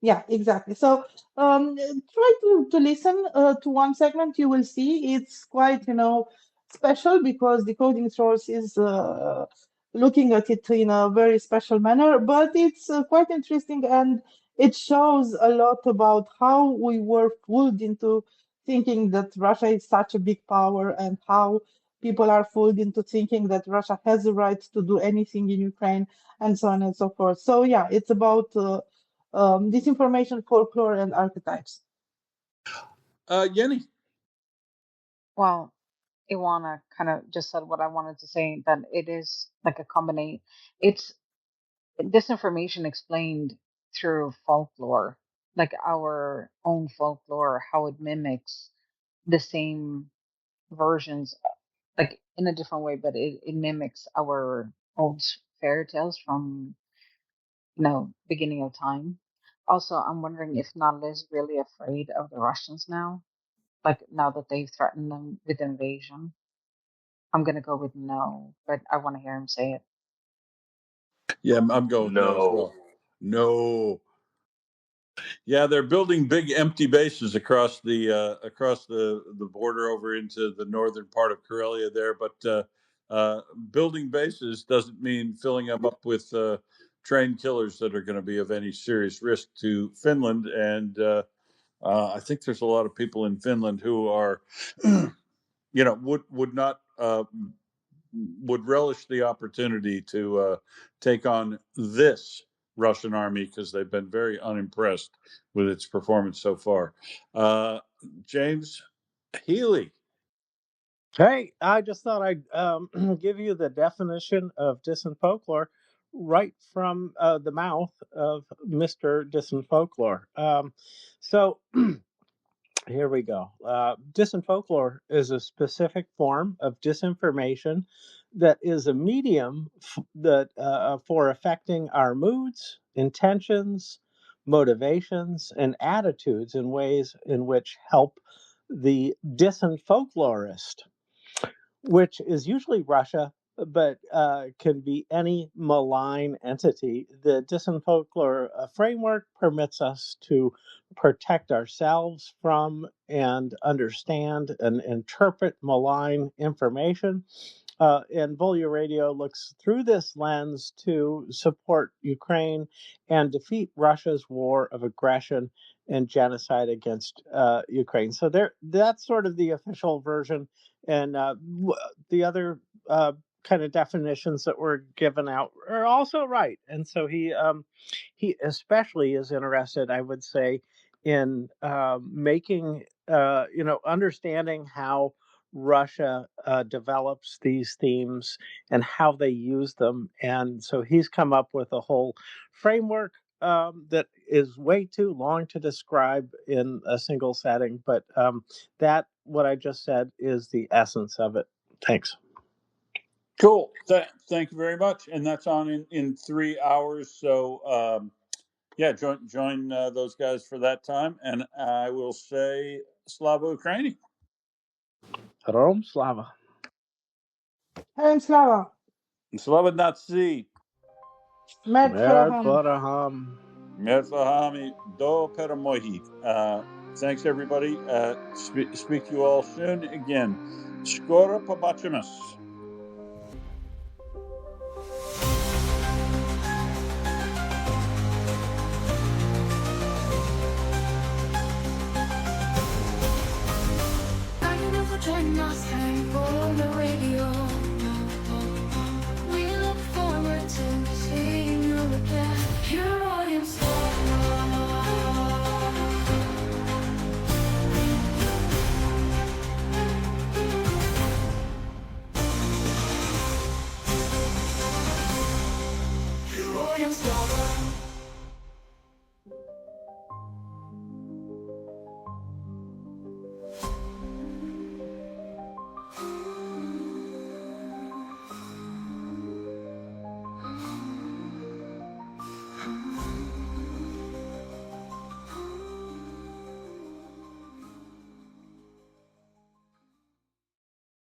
Yeah, exactly. So try to listen to one segment. You will see it's quite, special because decoding trolls is looking at it in a very special manner, but it's quite interesting, and it shows a lot about how we were fooled into thinking that Russia is such a big power, and how people are fooled into thinking that Russia has the right to do anything in Ukraine, and so on and so forth. So yeah, it's about disinformation, folklore, and archetypes. Yenny. Well, Ioana kind of just said what I wanted to say, that it is like a combination. It's disinformation explained through folklore, like our own folklore, how it mimics the same versions, like in a different way, but it mimics our old fairy tales from, beginning of time. Also, I'm wondering if Nala is really afraid of the Russians now, like now that they've threatened them with invasion. I'm gonna go with no, but I want to hear him say it. Yeah, I'm going with no as No. well. No. Yeah, they're building big empty bases across the border over into the northern part of Karelia there. But building bases doesn't mean filling them up with trained killers that are going to be of any serious risk to Finland. And I think there's a lot of people in Finland who are, would not. Would relish the opportunity to take on this Russian army because they've been very unimpressed with its performance so far. James Healy. Hey, I just thought I'd give you the definition of distant folklore right from the mouth of Mr. Distant Folklore. So here we go. Distant folklore is a specific form of disinformation that is a medium for affecting our moods, intentions, motivations, and attitudes in ways in which help the distant folklorist, which is usually Russia, but can be any malign entity. The distant folklore framework permits us to protect ourselves from and understand and interpret malign information. And Volya Radio looks through this lens to support Ukraine and defeat Russia's war of aggression and genocide against Ukraine. So that's sort of the official version. And the other kind of definitions that were given out are also right. And so he especially is interested, I would say, in making understanding how Russia develops these themes and how they use them. And so he's come up with a whole framework that is way too long to describe in a single setting, but that what I just said is the essence of it. Thanks. Cool. Thank you very much. And that's on in 3 hours. So yeah, join those guys for that time. And I will say Slava Ukraini. Rom Slava. Herem Slava. Slava Nazi. Mert Faraham. Faraham. Merfahami do Peramohi. Thanks, everybody. Speak to you all soon. Again, Skora Pabachimus. Join us for the radio. We look forward to seeing you again. Your audience. Your audience.